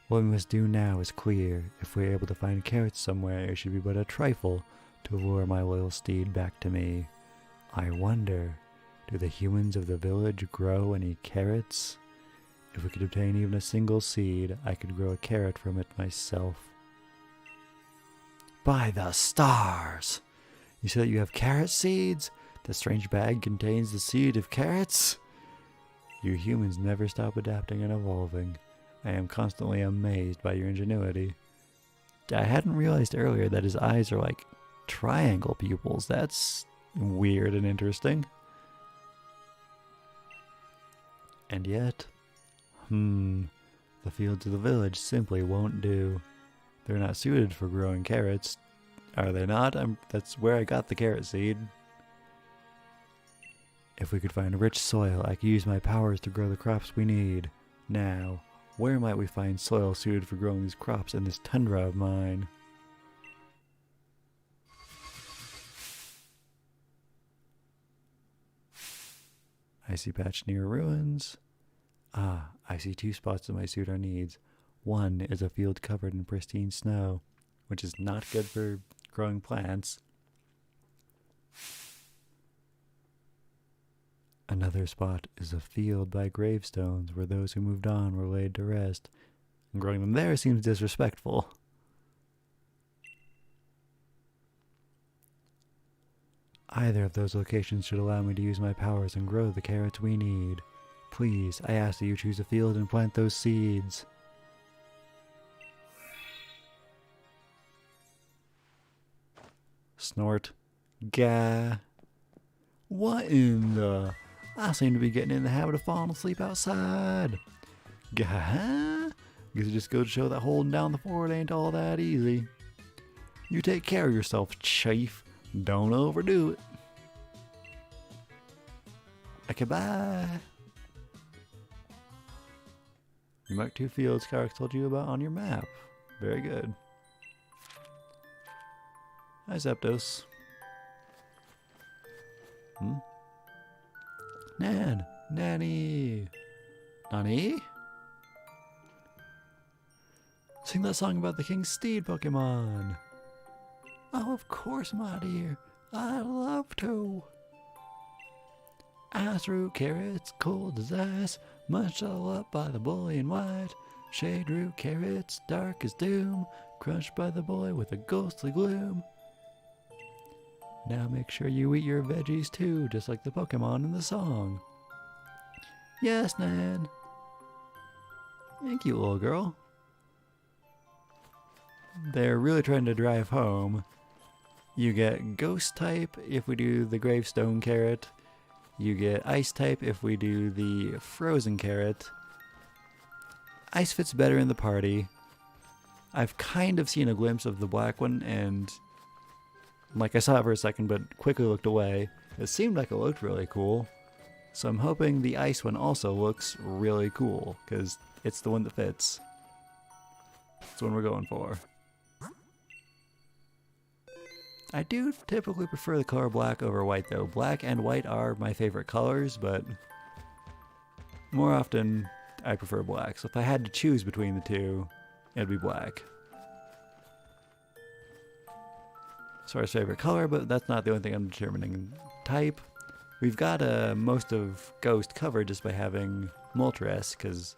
What we must do now is clear. If we are able to find carrots somewhere, it should be but a trifle to lure my loyal steed back to me. I wonder, do the humans of the village grow any carrots? If we could obtain even a single seed, I could grow a carrot from it myself. By the stars! You say that you have carrot seeds? The strange bag contains the seed of carrots? You humans never stop adapting and evolving. I am constantly amazed by your ingenuity. I hadn't realized earlier that his eyes are like triangle pupils. That's weird and interesting. And yet, the fields of the village simply won't do. They're not suited for growing carrots. Are they not? That's where I got the carrot seed. If we could find rich soil, I could use my powers to grow the crops we need. Now, where might we find soil suited for growing these crops in this tundra of mine? Icy patch near ruins. Ah, I see two spots that might suit our needs. One is a field covered in pristine snow, which is not good for growing plants. Another spot is a field by gravestones where those who moved on were laid to rest. And growing them there seems disrespectful. Either of those locations should allow me to use my powers and grow the carrots we need. Please, I ask that you choose a field and plant those seeds. Snort. Gah. What in the... I seem to be getting in the habit of falling asleep outside. Gah. Guess it just goes to show that holding down the fort ain't all that easy. You take care of yourself, Chief. Don't overdo it. Okay, bye. You marked two fields Karak told you about on your map. Very good. Hi, Zapdos. Nanny. Nani? Sing that song about the King Steed Pokemon. Oh, of course, my dear. I'd love to. I threw carrots cold as ice, munched all up by the boy in white. Shade root carrots, dark as doom, crunched by the boy with a ghostly gloom. Now make sure you eat your veggies too, just like the Pokemon in the song. Yes, Nan. Thank you, little girl. They're really trying to drive home. You get Ghost type if we do the Gravestone Carrot. You get Ice type if we do the Frozen Carrot. Ice fits better in the party. I've kind of seen a glimpse of the black one, and like I saw it for a second but quickly looked away. It seemed like it looked really cool. So I'm hoping the ice one also looks really cool, because it's the one that fits. That's the one we're going for. I do typically prefer the color black over white though. Black and white are my favorite colors, but more often I prefer black. So if I had to choose between the two, it'd be black. As far as favorite color, but that's not the only thing I'm determining. Type. We've got most of Ghost covered just by having Moltres, because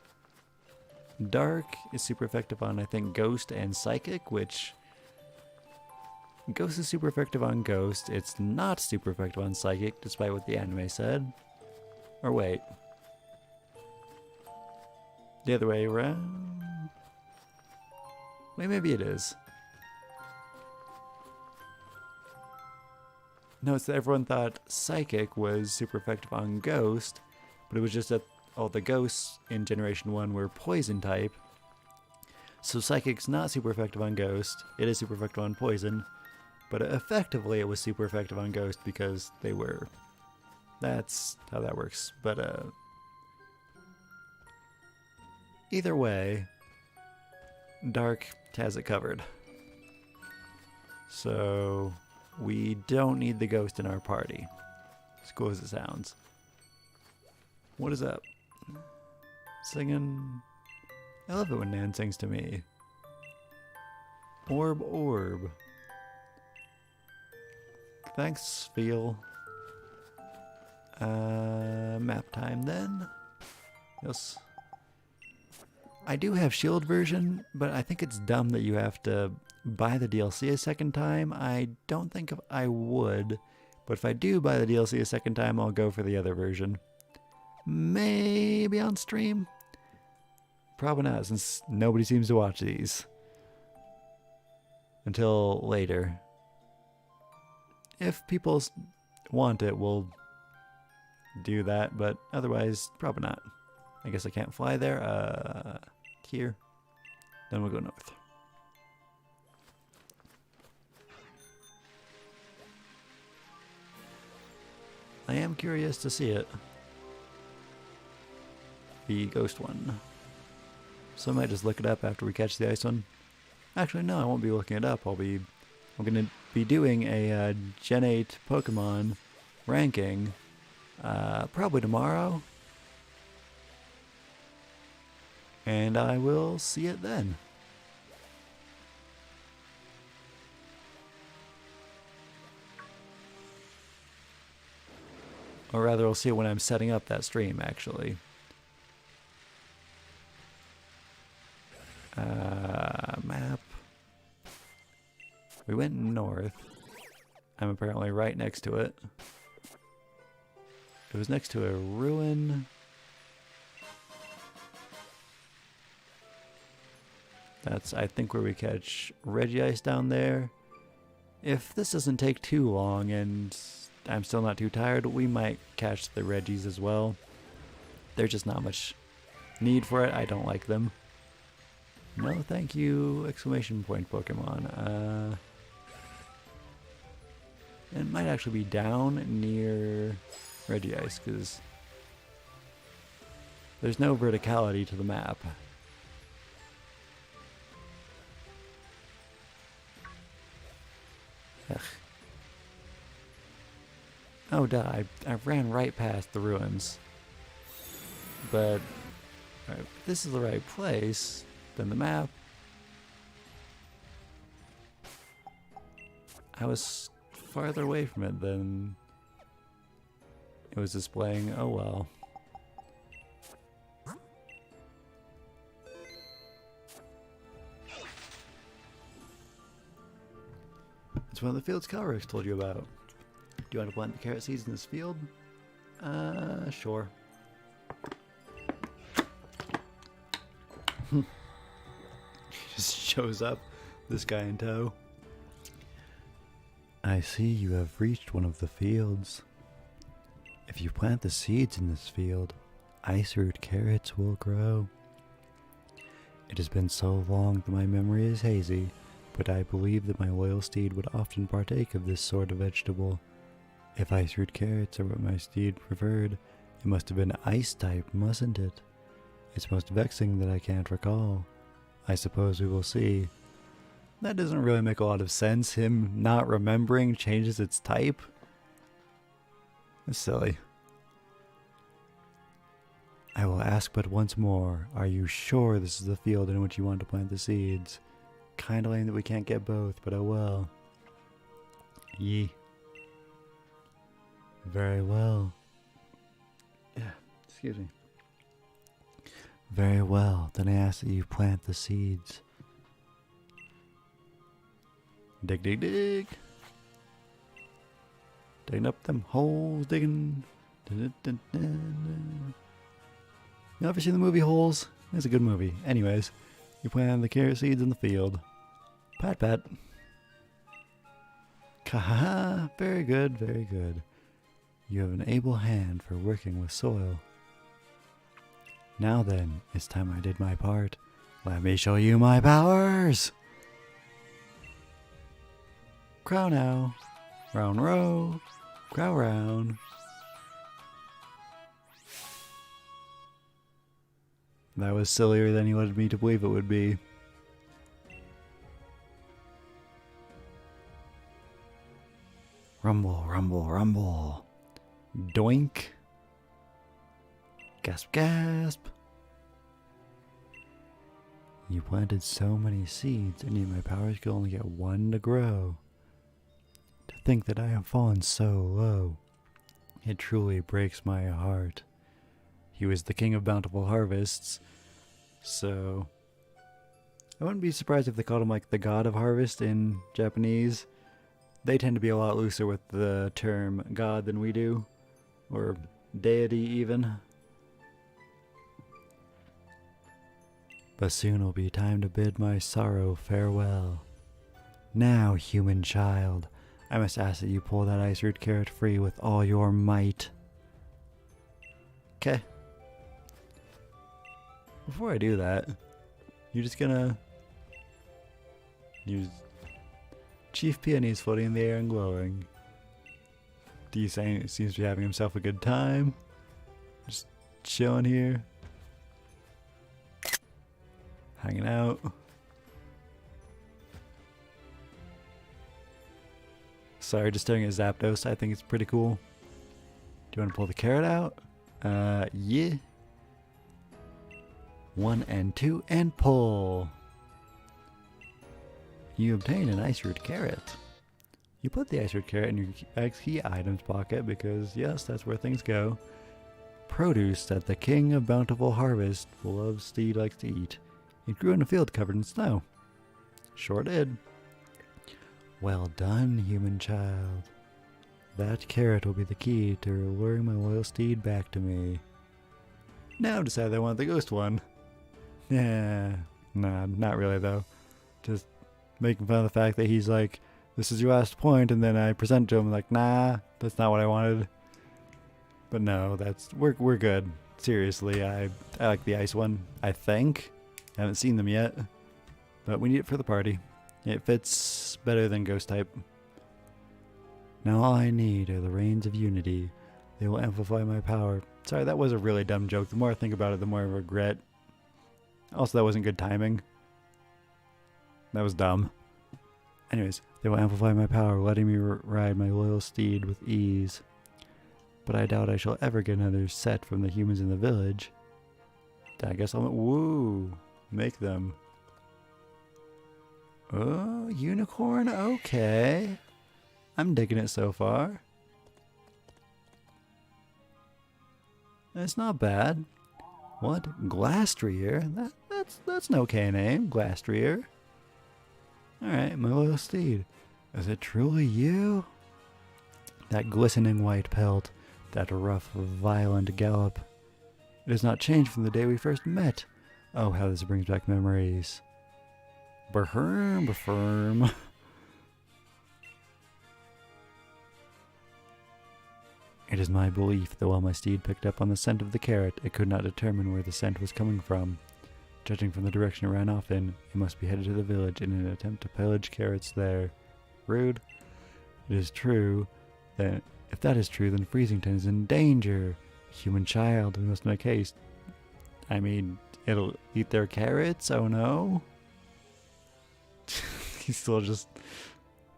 Dark is super effective on, I think, Ghost and Psychic, which Ghost is super effective on Ghost. It's not super effective on Psychic, despite what the anime said. Or wait. The other way around? Wait, maybe it is. No, it's that everyone thought Psychic was super effective on Ghost, but it was just that all the Ghosts in Generation 1 were Poison type. So Psychic's not super effective on Ghost. It is super effective on Poison. But effectively it was super effective on Ghost because they were. That's how that works. But either way, Dark has it covered. So we don't need the Ghost in our party. As cool as it sounds. What is up? Singing. I love it when Nan sings to me. Orb, orb. Thanks, Feel. Map time then. Yes. I do have Shield version, but I think it's dumb that you have to buy the DLC a second time. I don't think I would, but if I do buy the DLC a second time, I'll go for the other version. Maybe on stream? Probably not, since nobody seems to watch these. Until later. If people want it, we'll do that, but otherwise, probably not. I guess I can't fly there. Here. Then we'll go north. I am curious to see it. The Ghost one. So I might just look it up after we catch the ice one. Actually, no, I won't be looking it up. I'm going to be doing a Gen 8 Pokemon ranking probably tomorrow. And I will see it then. Or rather, I'll see it when I'm setting up that stream, actually. Map. We went north. I'm apparently right next to it. It was next to a ruin. That's, I think, where we catch Regice down there. If this doesn't take too long and I'm still not too tired, we might catch the Regis as well. There's just not much need for it. I don't like them. No, thank you! Exclamation point Pokemon. It might actually be down near Regice, because there's no verticality to the map. Ugh. Oh, duh, I ran right past the ruins. But if this is the right place, then the map I was farther away from it than it was displaying. Oh well. It's one of the fields Calrex told you about. Do you want to plant the carrot seeds in this field? Sure. He just shows up, this guy in tow. I see you have reached one of the fields. If you plant the seeds in this field, ice root carrots will grow. It has been so long that my memory is hazy, but I believe that my loyal steed would often partake of this sort of vegetable. If ice root carrots are what my steed preferred, it must have been ice type, mustn't it? It's most vexing that I can't recall. I suppose we will see. That doesn't really make a lot of sense. Him not remembering changes its type. That's silly. I will ask but once more. Are you sure this is the field in which you want to plant the seeds? Kinda lame that we can't get both, but oh well. Yee. Very well. Yeah, excuse me. Very well, then I ask that you plant the seeds. Dig, dig, dig. Digging up them holes, digging. Dun, dun, dun, dun. You ever seen the movie Holes? It's a good movie. Anyways, you plant the carrot seeds in the field. Pat, pat. Kaha, very good, very good. You have an able hand for working with soil. Now then, it's time I did my part. Let me show you my powers! Crow now. Round row. Crow round. That was sillier than he wanted me to believe it would be. Rumble, rumble, rumble. Doink. Gasp, gasp. You planted so many seeds, and yet my powers could only get one to grow. To think that I have fallen so low, it truly breaks my heart. He was the king of bountiful harvests, so I wouldn't be surprised if they called him like the god of harvest in Japanese. They tend to be a lot looser with the term god than we do, or deity even. But soon will be time to bid my sorrow farewell. Now, human child, I must ask that you pull that ice root carrot free with all your might. Okay. Before I do that, you're just gonna use Chief Peonies floating in the air and glowing. D seems to be having himself a good time. Just chilling here. Hanging out. Sorry, just staring at Zapdos. I think it's pretty cool. Do you want to pull the carrot out? Yeah. 1 and 2 and pull. You obtain an ice root carrot. You put the ice root carrot in your key items pocket because, yes, that's where things go. Produce that the king of bountiful harvest, beloved steed likes to eat. It grew in a field covered in snow. Sure did. Well done, human child. That carrot will be the key to luring my loyal steed back to me. Now I've decided I want the ghost one. Yeah, nah, not really though. Just making fun of the fact that he's like, this is your last point, and then I present to him like, nah, that's not what I wanted. But no, we're good. Seriously, I like the ice one, I think. I haven't seen them yet, but we need it for the party. It fits better than ghost type. Now all I need are the reins of unity. They will amplify my power. Sorry, that was a really dumb joke. The more I think about it, the more I regret. Also, that wasn't good timing. That was dumb. Anyways, they will amplify my power, letting me ride my loyal steed with ease. But I doubt I shall ever get another set from the humans in the village. I guess I'll... Woo! Make them. Oh, unicorn? Okay. I'm digging it so far. It's not bad. What? Glastrier? That's an okay name, Glastrier. Alright, my little steed. Is it truly you? That glistening white pelt, that rough, violent gallop. It has not changed from the day we first met. Oh, how this brings back memories. Befirm. It is my belief that while my steed picked up on the scent of the carrot, it could not determine where the scent was coming from. Judging from the direction it ran off in, it must be headed to the village in an attempt to pillage carrots there. Rude. It is true that if that is true, then Freezington is in danger. Human child, we must make haste. I mean, it'll eat their carrots? Oh no. He's still just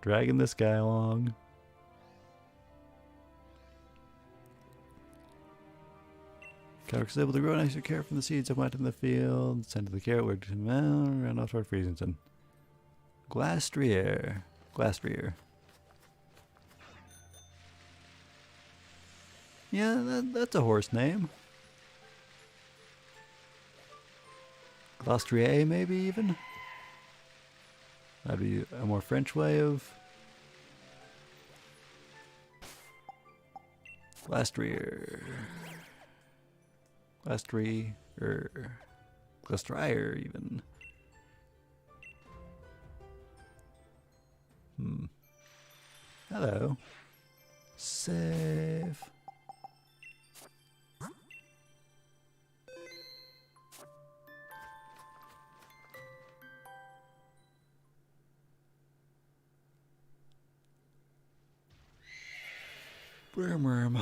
dragging this guy along. Carrot was able to grow an extra carrot from the seeds that went in the field. Sent to the carrot worked ran off toward Freezington. Glastrier. Glastrier. Yeah, that's a horse name. Glastrier, maybe even? That'd be a more French way of... Glastrier. Glastrier, even. Hello. Save. Worm.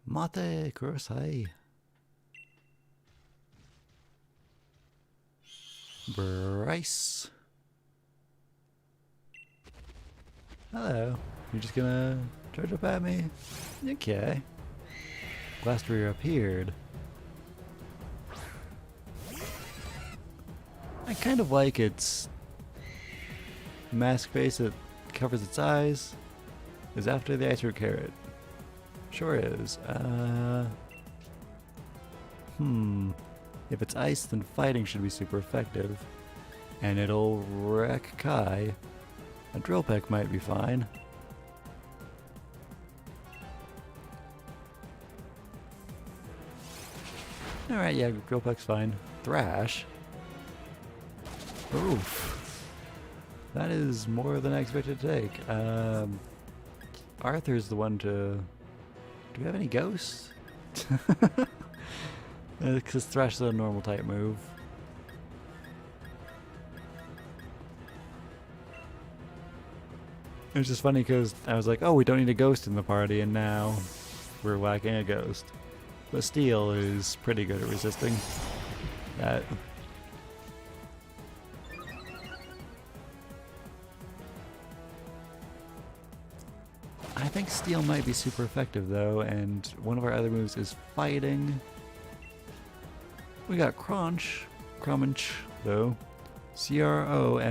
Mate kurosai. Bryce. Hello. You're just gonna charge up at me? Okay. Glastrier appeared. I kind of like its mask face that covers its eyes. Is after the ice root carrot. Sure is. If it's ice, then fighting should be super effective. And it'll wreck Kai. A drill peck might be fine. Alright, yeah, drill peck's fine. Thrash. Oof. That is more than I expected to take. Arthur's the one to... Do we have any ghosts? Because Thrash is a normal type move. It was just funny because I was like, oh, we don't need a ghost in the party, and now we're lacking a ghost. But Steel is pretty good at resisting that. I think Steel might be super effective though, and one of our other moves is fighting. We got Crunch, though. C-R-O-M-N-C-H.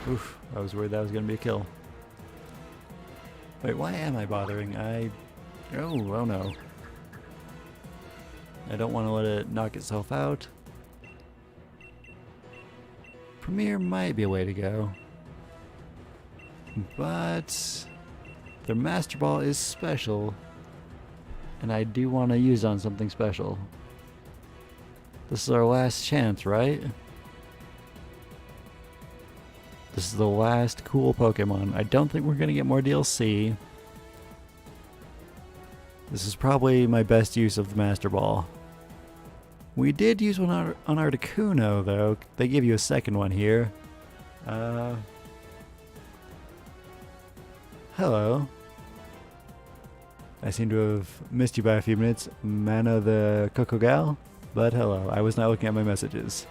Oof, I was worried that was gonna be a kill. Wait, why am I bothering? Oh no. I don't want to let it knock itself out. Premier might be a way to go. But their Master Ball is special, and I do want to use on something special. This is our last chance, right? This is the last cool Pokemon. I don't think we're going to get more DLC. This is probably my best use of the Master Ball. We did use one on Articuno, though. They give you a second one here. Hello. I seem to have missed you by a few minutes, Mana the Coco Gal, but hello, I was not looking at my messages.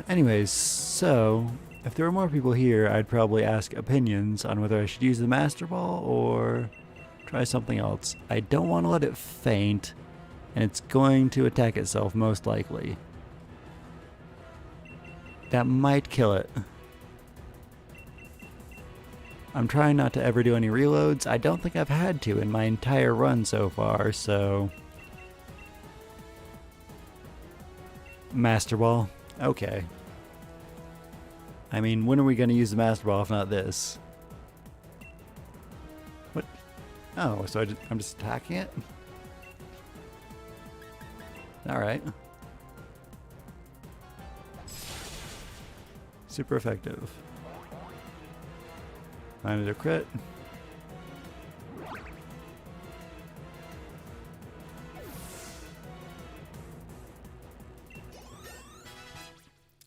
Anyways, so, if there were more people here, I'd probably ask opinions on whether I should use the Master Ball or try something else. I don't want to let it faint, And it's going to attack itself, most likely. That might kill it. I'm trying not to ever do any reloads. I don't think I've had to in my entire run so far, so... Master Ball? Okay. I mean, when are we going to use the Master Ball if not this? What? Oh, so I'm just attacking it? Alright. Super effective. Landed a crit.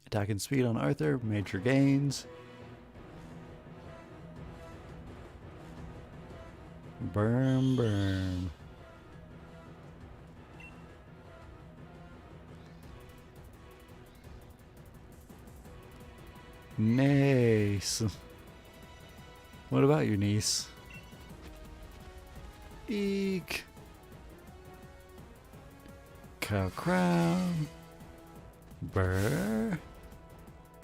Attack and speed on Arthur, major gains. Burn, burn. Nice. What about you, niece? Eek. Cow crown. Brr.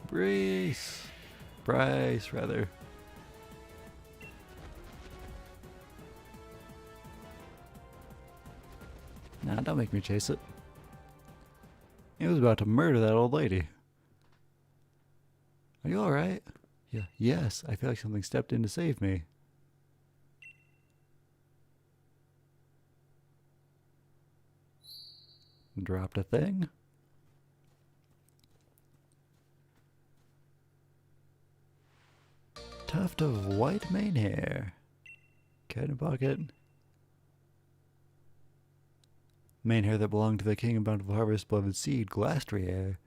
Bryce, rather. Nah, don't make me chase it. It was about to murder that old lady. Are you alright? Yeah. Yes, I feel like something stepped in to save me. Dropped a thing. Tuft of white mane hair. Cat in pocket. Mane hair that belonged to the king of bountiful harvest, beloved seed, Glastrier.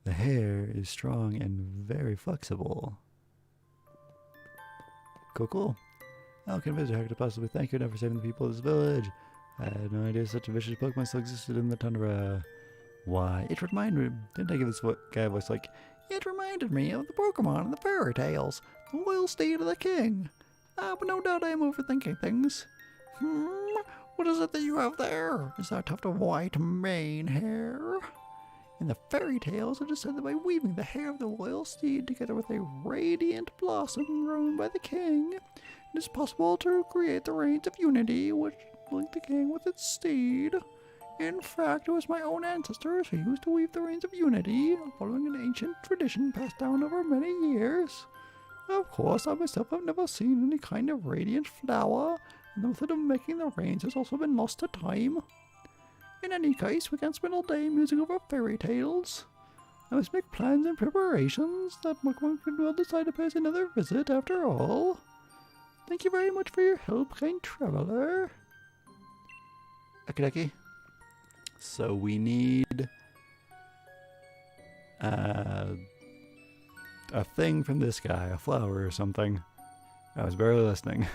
The hair is strong and very flexible. Cool, cool. How can a visitor to possibly thank you enough for saving the people of this village? I had no idea such a vicious Pokemon still existed in the Tundra. Why, it reminded me. Didn't I give this guy a voice like, it reminded me of the Pokemon in the fairy tales, the loyal steed of the king. But no doubt I am overthinking things. What is it that you have there? Is that a tuft of white mane hair? In the fairy tales, it is said that by weaving the hair of the loyal steed together with a radiant blossom grown by the king, it is possible to create the reigns of unity which link the king with its steed. In fact, it was my own ancestors who used to weave the reins of unity, following an ancient tradition passed down over many years. Of course, I myself have never seen any kind of radiant flower, and the method of making the reins has also been lost to time. In any case, we can't spend all day musing over fairy tales. I must make plans and preparations that Pokemon could well decide to pay us another visit after all. Thank you very much for your help, kind traveler. Okie. So we need a thing from this guy, a flower or something. I was barely listening.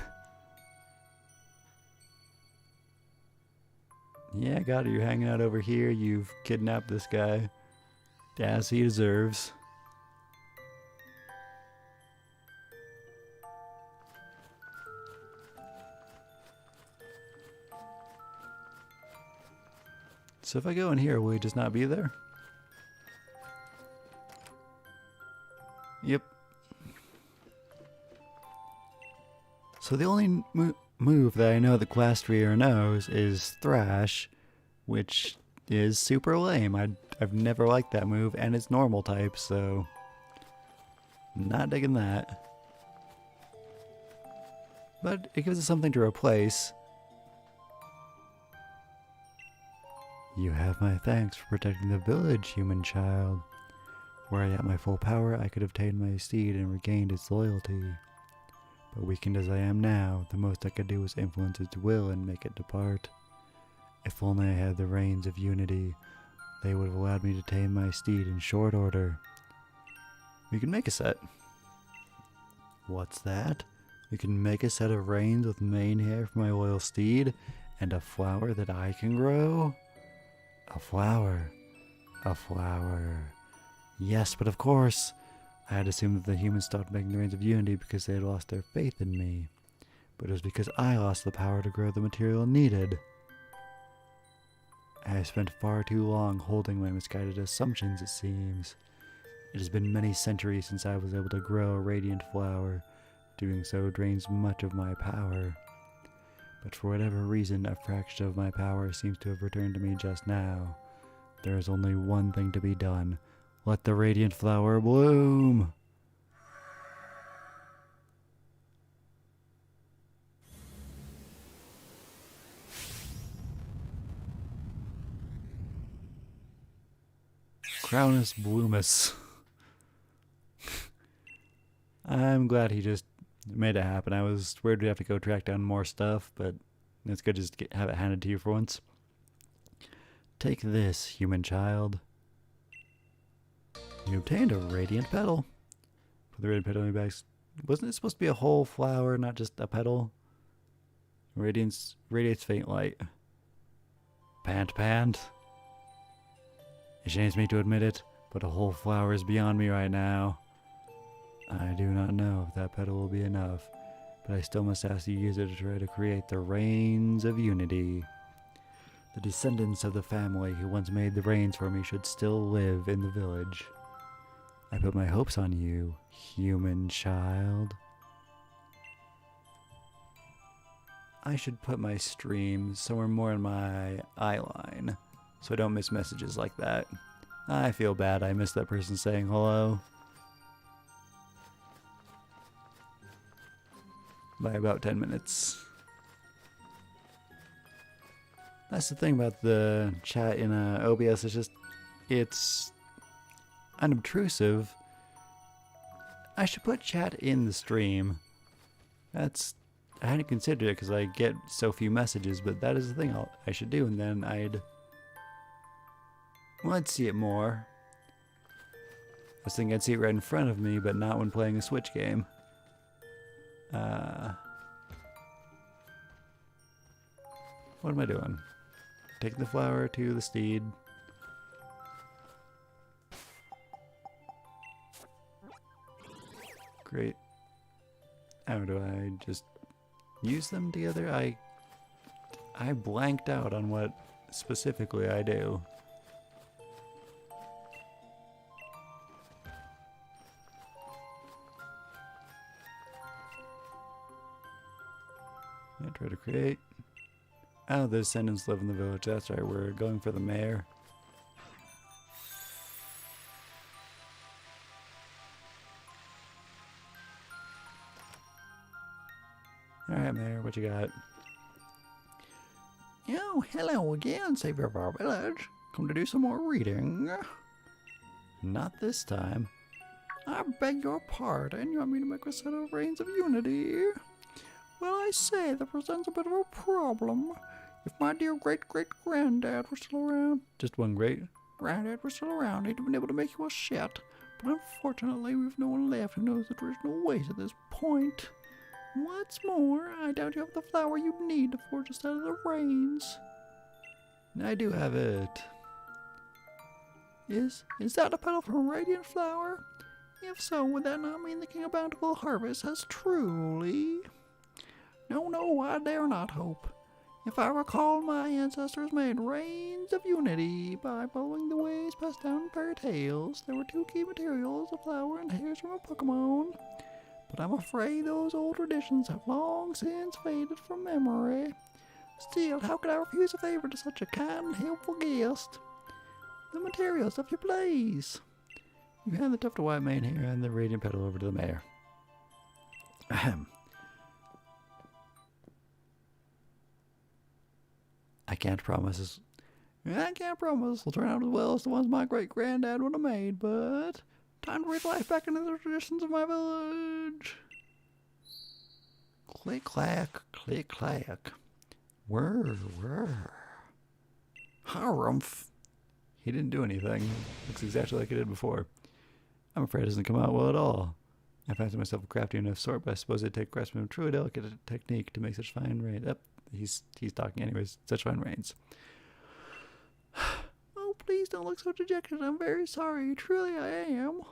Yeah, got it. You're hanging out over here. You've kidnapped this guy, as he deserves. So if I go in here, will he just not be there? Yep. So the only move that I know that Glastrier knows is Thrash, which is super lame. I've never liked that move, and it's normal type, so not digging that. But it gives us something to replace. You have my thanks for protecting the village, human child. Were I at my full power, I could have tamed my steed and regained its loyalty. But weakened as I am now, the most I could do was influence its will and make it depart. If only I had the reins of unity, they would have allowed me to tame my steed in short order. We can make a set. What's that? We can make a set of reins with mane hair for my loyal steed, and a flower that I can grow? A flower. A flower. Yes, but of course. I had assumed that the humans stopped making the reins of unity because they had lost their faith in me. But it was because I lost the power to grow the material needed. I have spent far too long holding my misguided assumptions, it seems. It has been many centuries since I was able to grow a radiant flower. Doing so drains much of my power. But for whatever reason, a fraction of my power seems to have returned to me just now. There is only one thing to be done. Let the radiant flower bloom! Crownus Bloomus. I'm glad he just made it happen. I was worried we'd have to go track down more stuff, but it's good to just have it handed to you for once. Take this, human child. You obtained a radiant petal. Put the radiant petal in your bags. Wasn't it supposed to be a whole flower, not just a petal? Radiates faint light. Pant. It shames me to admit it, but a whole flower is beyond me right now. I do not know if that petal will be enough, but I still must ask you to use it to try to create the Rains of Unity. The descendants of the family who once made the rains for me should still live in the village. I put my hopes on you, human child. I should put my stream somewhere more in my eye line, so I don't miss messages like that. I feel bad I missed that person saying hello. By about 10 minutes. That's the thing about the chat in OBS, it's unobtrusive. I should put chat in the stream. I hadn't considered it because I get so few messages, but that is the thing I should do, and then I'd see it more. I was thinking I'd see it right in front of me, but not when playing a Switch game. What am I doing? Taking the flower to the steed. Great. How do I just use them together? I blanked out on what specifically I do. I try to create. Oh, the descendants live in the village. That's right, we're going for the mayor. Alright, mayor, what you got? Oh, hello again, savior of our village. Come to do some more reading. Not this time. I beg your pardon. You want me to make a set of Rains of Unity? Well, I say, that presents a bit of a problem. If my dear great-great-granddad were still around, just one great-granddad were still around, he'd have been able to make you a set. But unfortunately, we've no one left who knows the traditional ways at this point. What's more, I doubt you have the flower you need to forge a set of the rains. I do have it. Is that a petal from a radiant flower? If so, would that not mean the King of Bountiful Harvest has truly... No, I dare not hope. If I recall, my ancestors made Rains of Unity by following the ways passed down in fairy tales. There were two key materials, a flower and hairs from a Pokemon. But I'm afraid those old traditions have long since faded from memory. Still, how could I refuse a favor to such a kind and helpful guest? The materials, if you please. You hand the tuft of white mane hair and the radiant petal over to the mayor. Ahem. I can't promise they'll turn out as well as the ones my great-granddad would have made, but time to breathe life back into the traditions of my village. Click-clack, click-clack. Whir. Harumph. He didn't do anything. Looks exactly like he did before. I'm afraid it doesn't come out well at all. I fancy myself a crafty enough sort, but I suppose it'd take craftsmen of true delicate technique to make such fine rains. Yep, he's talking anyways. Such fine rains. Oh, please don't look so dejected. I'm very sorry. Truly I am.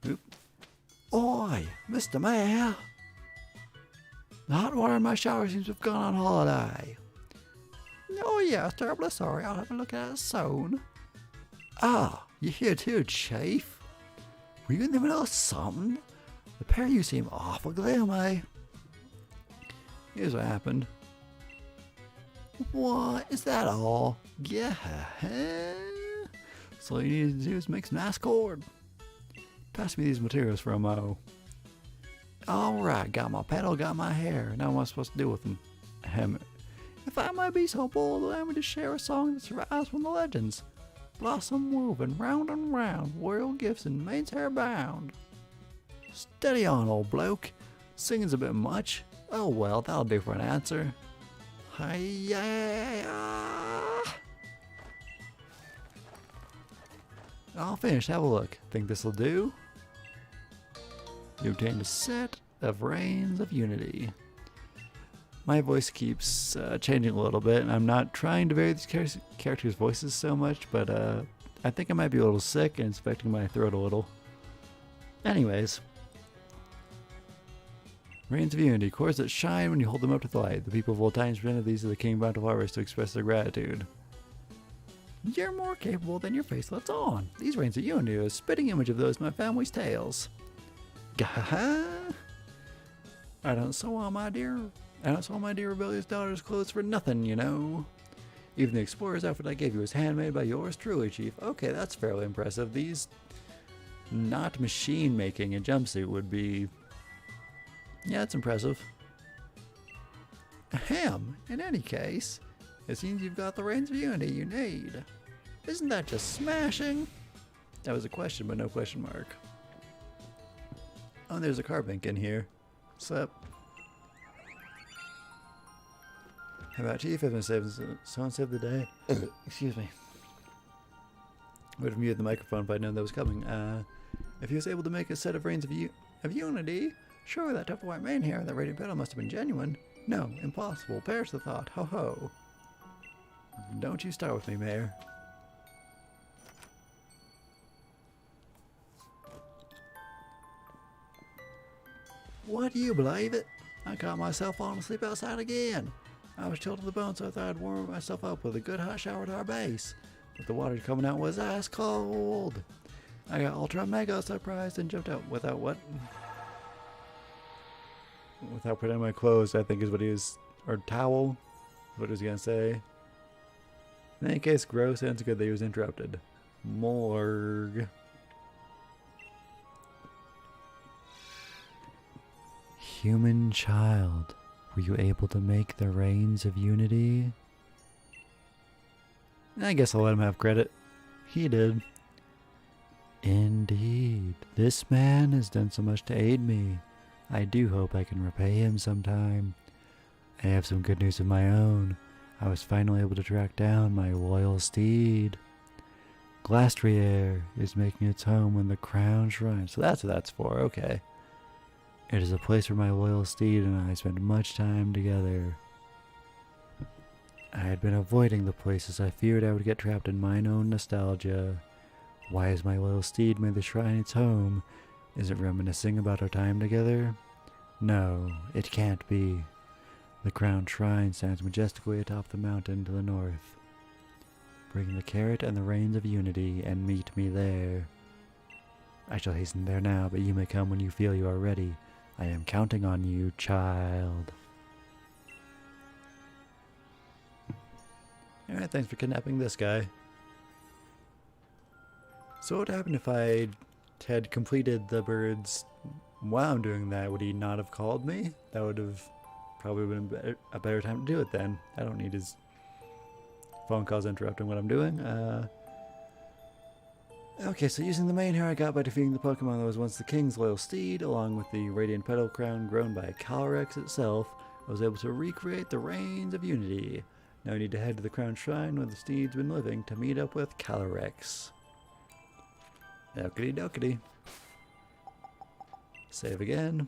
Oop. Oi, Mr. Mayor. The hot water in my shower seems to have gone on holiday. Oh yeah, terribly sorry. I'll have a look at it soon. Ah, you here too, Chief? Were you in the middle of something? The pair of you seem awful gloomy. Here's what happened. What? Is that all? Yeah. So all you need to do is make some nice cord. Pass me these materials for a mo. Alright, got my pedal, got my hair. Now what am I supposed to do with them? If I might be so bold, allow me to share a song that survives from the legends. Blossom woven round and round, royal gifts in maid's hair bound. Steady on, old bloke. Singing's a bit much. Oh well, that'll do for an answer. Hi-ya! All finished, have a look. Think this'll do? You obtained a set of Reigns of Unity. My voice keeps changing a little bit, and I'm not trying to vary these characters' voices so much, but I think I might be a little sick and it's affecting my throat a little. Anyways. Reigns of Unity, cores that shine when you hold them up to the light. The people of old times presented these to the King Bountiful Harvest to express their gratitude. You're more capable than your face lets on. These Reigns of Unity are a spitting image of those my family's tales. Gah-ha! I don't sew on my dear rebellious daughter's clothes for nothing, you know. Even the explorer's outfit I gave you was handmade by yours truly, Chief. Okay, that's fairly impressive. These not machine making a jumpsuit would be... Yeah, it's impressive. Ahem, in any case, it seems you've got the Reigns of Unity you need. Isn't that just smashing? That was a question, but no question mark. Oh, there's a carbink in here. What's up? How about Chief? I've been saving someone saved the day. Excuse me. Would have muted the microphone if I'd known that was coming. If he was able to make a set of Reigns of Unity, surely that tough white mane hair and that radiant petal must have been genuine. No, impossible. Perish the thought. Ho ho. Don't you start with me, Mayor. What, do you believe it? I caught myself falling asleep outside again. I was chilled to the bone, so I thought I'd warm myself up with a good hot shower at our base. But the water coming out was ice cold. I got ultra mega surprised and jumped out without what? Without putting on my clothes, I think is what he was, or towel, what he was gonna say. In any case, gross, and it's good that he was interrupted. Morgue. Human child, were you able to make the Reigns of Unity? I guess I'll let him have credit. He did. Indeed, this man has done so much to aid me. I do hope I can repay him sometime. I have some good news of my own. I was finally able to track down my loyal steed. Glastrier is making its home in the Crown Shrine. So that's what that's for, okay. It is a place where my loyal steed and I spend much time together. I had been avoiding the place as I feared I would get trapped in mine own nostalgia. Why has my loyal steed made the shrine its home? Is it reminiscing about our time together? No, it can't be. The crowned shrine stands majestically atop the mountain to the north. Bring the carrot and the Reigns of Unity and meet me there. I shall hasten there now, but you may come when you feel you are ready. I am counting on you, child. Alright, thanks for kidnapping this guy. So what would happen if I had completed the birds while I'm doing that? Would he not have called me? That would have probably been a better time to do it then. I don't need his phone calls interrupting what I'm doing. Okay, so using the main hair I got by defeating the Pokemon that was once the King's loyal steed, along with the Radiant Petal Crown grown by Calyrex itself, I was able to recreate the Reigns of Unity. Now I need to head to the Crown Shrine where the steed's been living to meet up with Calyrex. Okie dokie. Save again.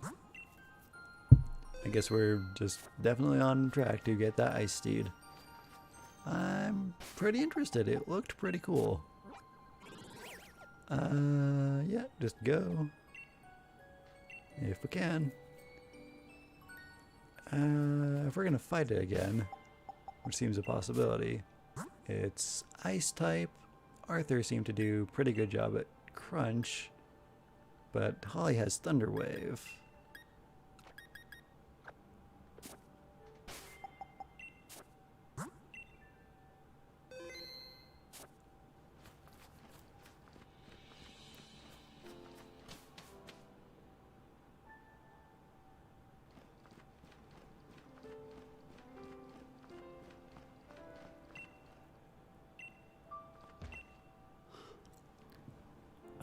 I guess we're just definitely on track to get that Ice Steed. I'm pretty interested. It looked pretty cool. Yeah, just go. If we can. If we're gonna fight it again, which seems a possibility. It's ice type. Arthur seemed to do pretty good job at crunch, but Holly has thunder wave.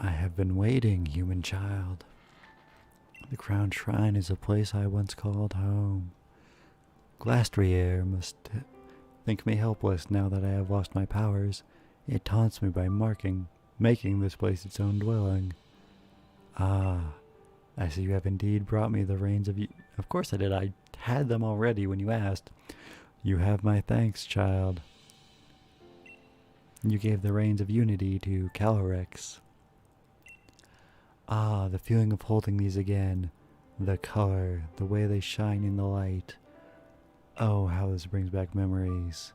I have been waiting, human child. The crowned shrine is a place I once called home. Glastrier must think me helpless now that I have lost my powers. It taunts me by making this place its own dwelling. Ah, I see you have indeed brought me the reins of you. Of course I did. I had them already when you asked. You have my thanks, child. You gave the reins of unity to Calyrex. Ah, the feeling of holding these again. The color, the way they shine in the light. Oh, how this brings back memories.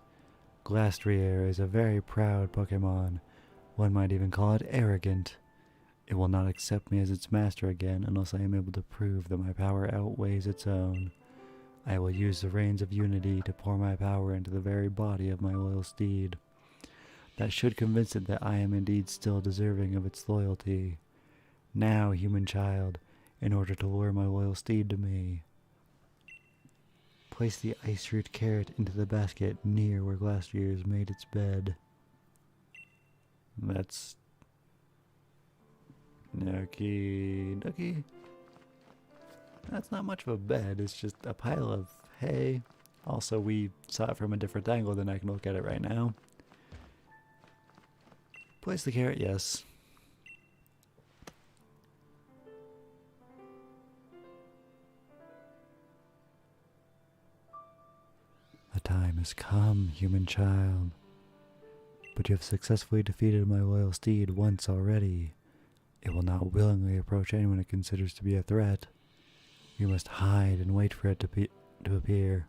Glastrier is a very proud Pokemon. One might even call it arrogant. It will not accept me as its master again unless I am able to prove that my power outweighs its own. I will use the reins of unity to pour my power into the very body of my loyal steed. That should convince it that I am indeed still deserving of its loyalty. Now, human child, in order to lure my loyal steed to me, place the ice root carrot into the basket near where Glastrier's made its bed. That's Nucky Ducky. That's not much of a bed, it's just a pile of hay. Also, we saw it from a different angle than I can look at it right now. Place the carrot, yes. The time has come, human child. But you have successfully defeated my loyal steed once already. It will not willingly approach anyone it considers to be a threat. You must hide and wait for it to appear.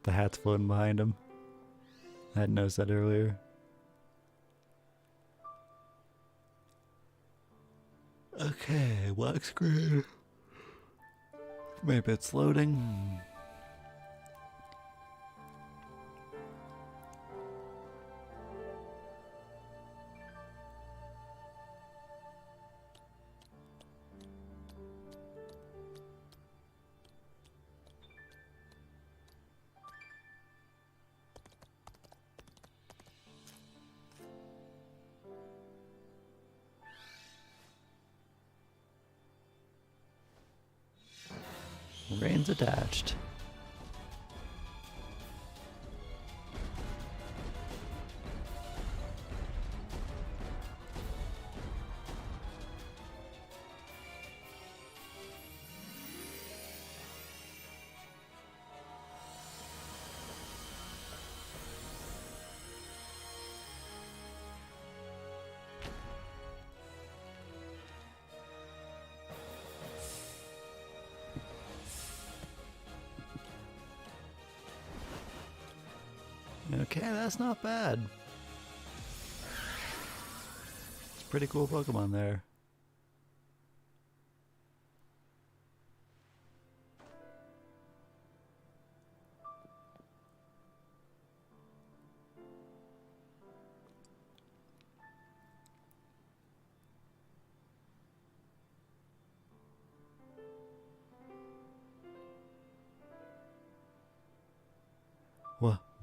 The hat's floating behind him. I hadn't noticed that earlier. Okay, black screen. Maybe it's loading. Reins attached. Okay, that's not bad. It's a pretty cool Pokemon there.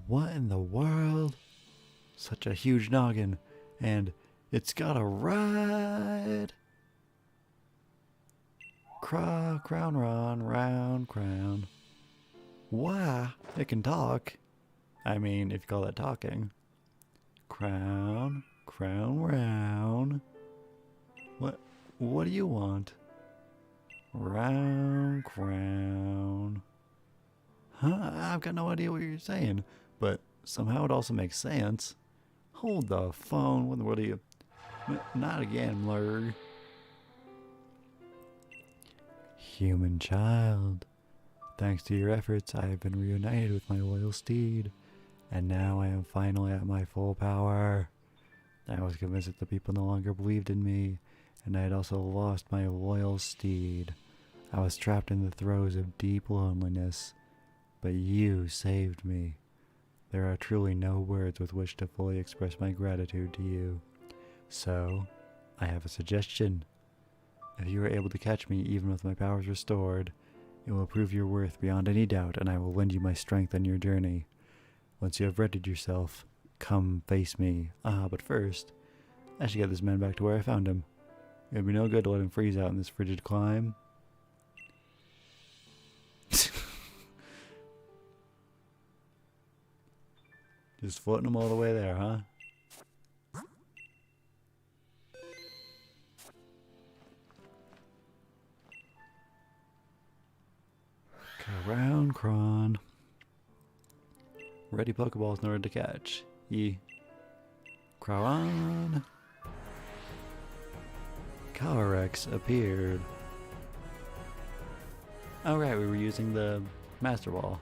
What in the world? Such a huge noggin. And it's got a ride. Crown run, round crown. Wow, it can talk. I mean, if you call that talking. Crown round. What do you want? Round crown. Huh? I've got no idea what you're saying, but somehow it also makes sense. Hold the phone. What are you? Not again, Blur. Human child, thanks to your efforts, I have been reunited with my loyal steed, and now I am finally at my full power. I was convinced that the people no longer believed in me, and I had also lost my loyal steed. I was trapped in the throes of deep loneliness, but you saved me. There are truly no words with which to fully express my gratitude to you. So, I have a suggestion. If you are able to catch me even with my powers restored, it will prove your worth beyond any doubt, and I will lend you my strength on your journey. Once you have readied yourself, come face me. But first, I should get this man back to where I found him. It would be no good to let him freeze out in this frigid climb. Just floating him all the way there, huh? Around Kron. Ready Pokeballs in order to catch. Kron. Calyrex appeared. Oh right, we were using the Master Ball.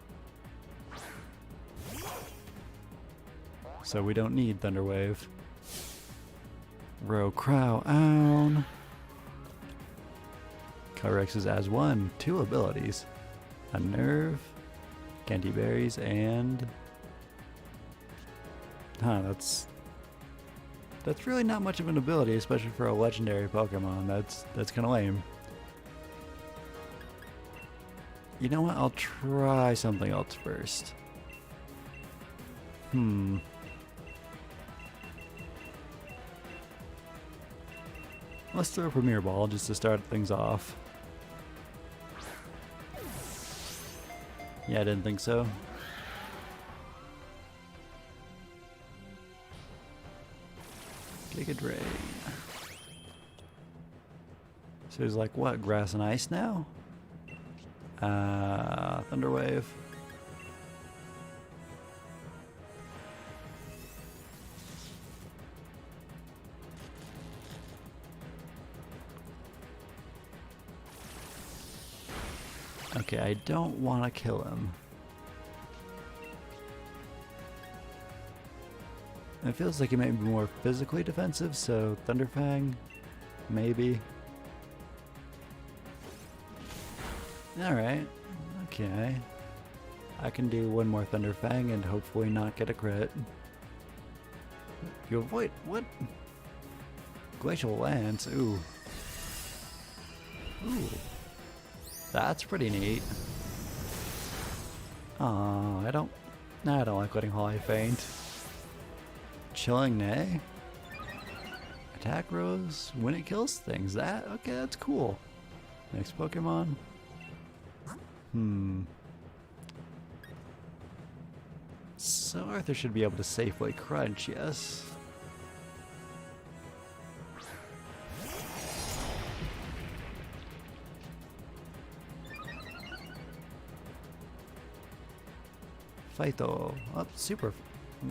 So we don't need Thunder Wave. Crown. Calyrex is as one, 2 abilities. A Nerve, Candy Berries, and... that's really not much of an ability, especially for a legendary Pokemon. That's kind of lame. You know what? I'll try something else first. Let's throw a Premier Ball just to start things off. Yeah, I didn't think so. Giga Drain. So he's like, what, grass and ice now? Thunder Wave. Okay, I don't want to kill him. It feels like he might be more physically defensive, so Thunderfang, maybe. Alright, okay. I can do one more Thunderfang and hopefully not get a crit. You avoid, what? Glacial Lance, ooh. Ooh. That's pretty neat. Oh, I don't like letting Holly faint. Chilling Neigh. Attack Rose when it kills things. Okay, that's cool. Next Pokemon. So Arthur should be able to safely crunch, yes. Phyto. Oh, super.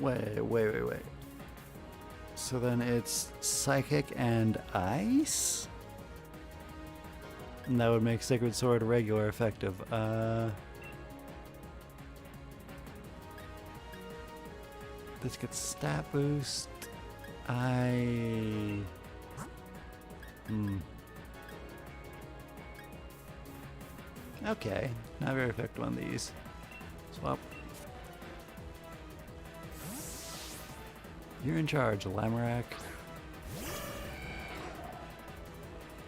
Wait. So then it's Psychic and Ice? And that would make Sacred Sword regular effective. This gets stat boost. Okay, not very effective on these. Swap. You're in charge, Lamorak.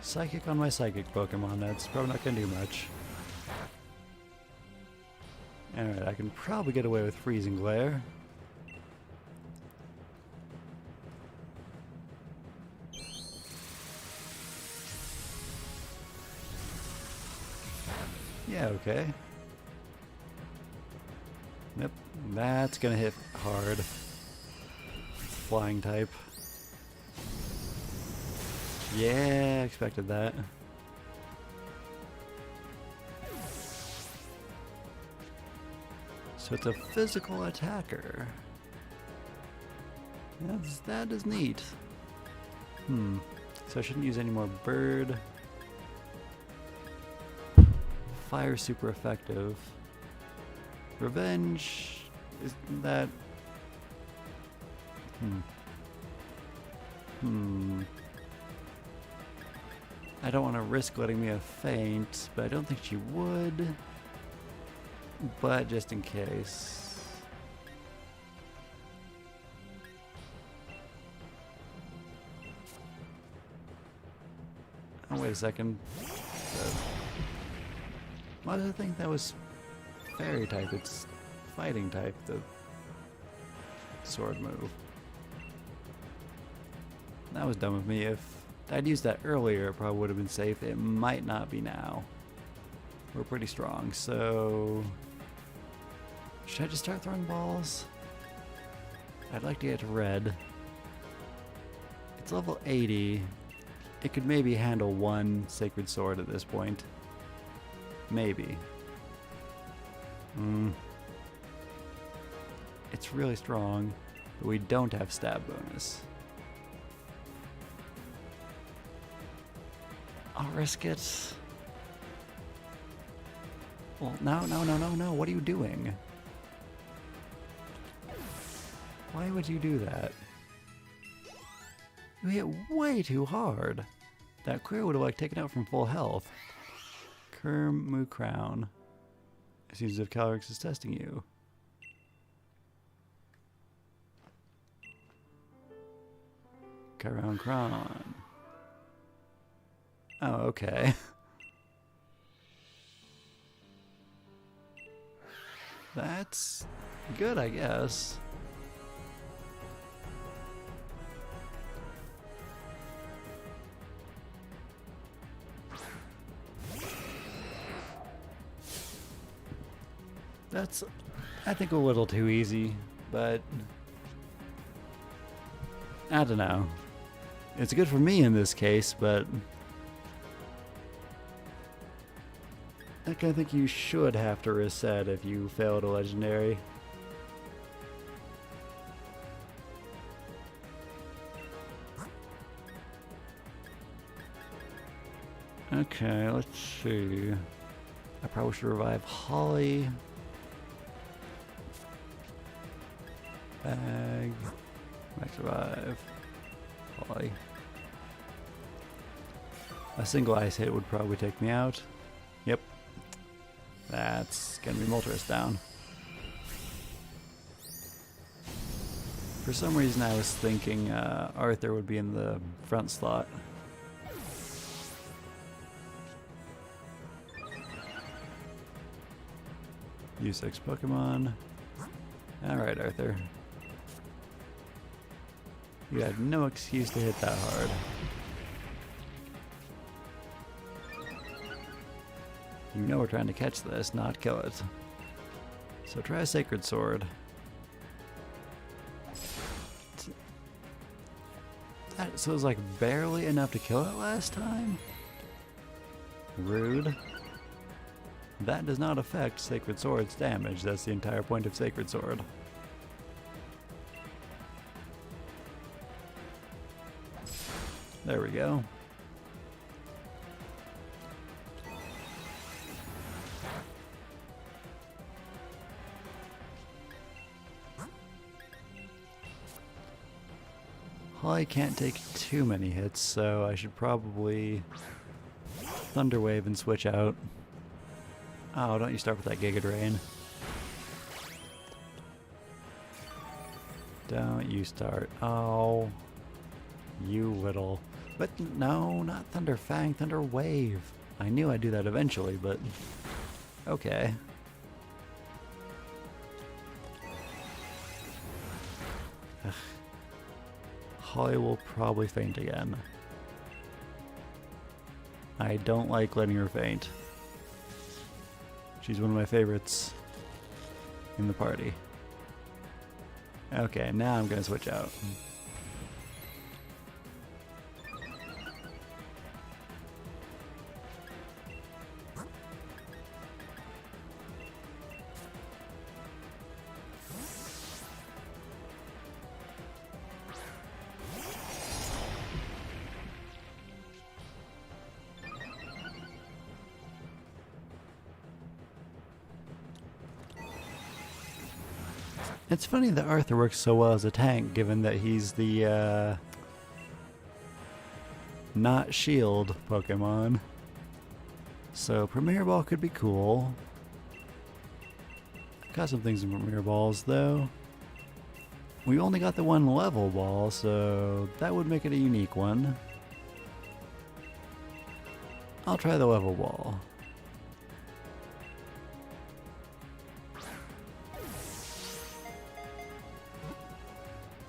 Psychic on my Psychic Pokemon, that's probably not gonna do much. Alright, I can probably get away with Freezing Glare. Yeah, okay. Yep, that's gonna hit hard. Flying type. Yeah, expected that. So it's a physical attacker. That is neat. So I shouldn't use any more bird. Fire super effective. Revenge, isn't that... I don't want to risk letting Mia faint, but I don't think she would. But just in case. Oh, wait a second. Why did I think that was fairy type? It's fighting type, the sword move. That was dumb of me. If I'd used that earlier, it probably would have been safe. It might not be now. We're pretty strong, so... Should I just start throwing balls? I'd like to get to red. It's level 80. It could maybe handle one sacred sword at this point. Maybe. It's really strong, but we don't have stab bonus. I'll risk it. Well, no, what are you doing? Why would you do that? You hit way too hard. That clear would have like taken out from full health. Kermu Crown. It seems as if Calyrex is testing you. Crown. Oh, okay. That's good, I guess. That's, I think, a little too easy, but I don't know. It's good for me in this case, but I kind of think you should have to reset if you failed a legendary. Okay, let's see. I probably should revive Holly. Bag. Max revive. Holly. A single ice hit would probably take me out. Yep. That's gonna be Moltres down. For some reason I was thinking Arthur would be in the front slot. U6 Pokemon. Alright, Arthur. You had no excuse to hit that hard. You know we're trying to catch this, not kill it. So try a Sacred Sword. So it was like barely enough to kill it last time? Rude. That does not affect Sacred Sword's damage. That's the entire point of Sacred Sword. There we go. Holly can't take too many hits, so I should probably Thunder Wave and switch out. Oh, don't you start with that Giga Drain. Don't you start. Oh, you little... But no, not Thunder Fang, Thunder Wave. I knew I'd do that eventually, but... Okay. Ugh. Holly will probably faint again. I don't like letting her faint. She's one of my favorites in the party. Okay, now I'm gonna switch out. It's funny that Arthur works so well as a tank, given that he's the not shield Pokemon. So Premier Ball could be cool. Got some things in Premier Balls though. We only got the one level ball, so that would make it a unique one. I'll try the level ball.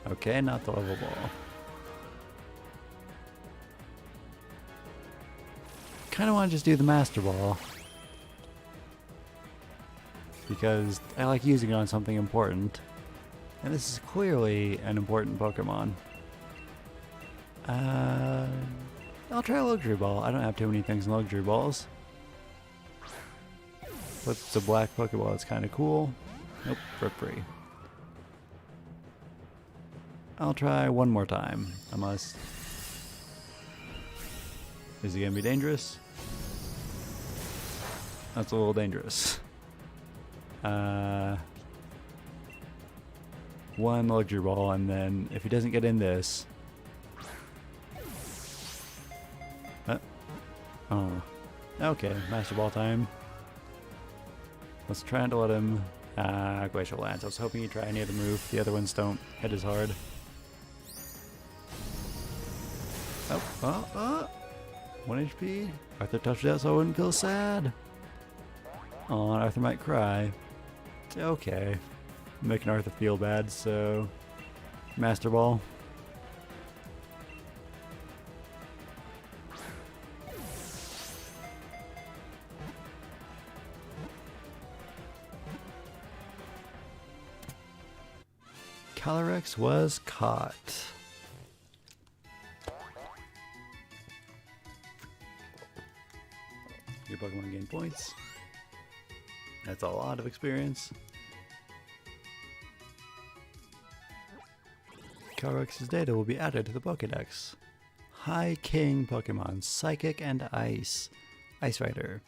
Okay, not the level ball. Kinda wanna just do the Master Ball. Because I like using it on something important. And this is clearly an important Pokemon. I'll try a Luxury Ball. I don't have too many things in Luxury Balls. But it's a black Pokeball, it's kinda cool. Nope, for free. I'll try one more time, unless... Is he gonna be dangerous? That's a little dangerous. One Luxury Ball, and then if he doesn't get in this... Oh. Okay, Master Ball time. Let's try not to let him... Glacial Lance. I was hoping he'd try any other move. The other ones don't hit as hard. Oh. 1 HP. Arthur touched out so I wouldn't feel sad. Oh, Arthur might cry. Okay. I'm making Arthur feel bad, so... Master Ball. Calyrex was caught. Your Pokemon gain points. That's a lot of experience. Calyrex's data will be added to the Pokédex. High King Pokemon, Psychic and Ice. Ice Rider.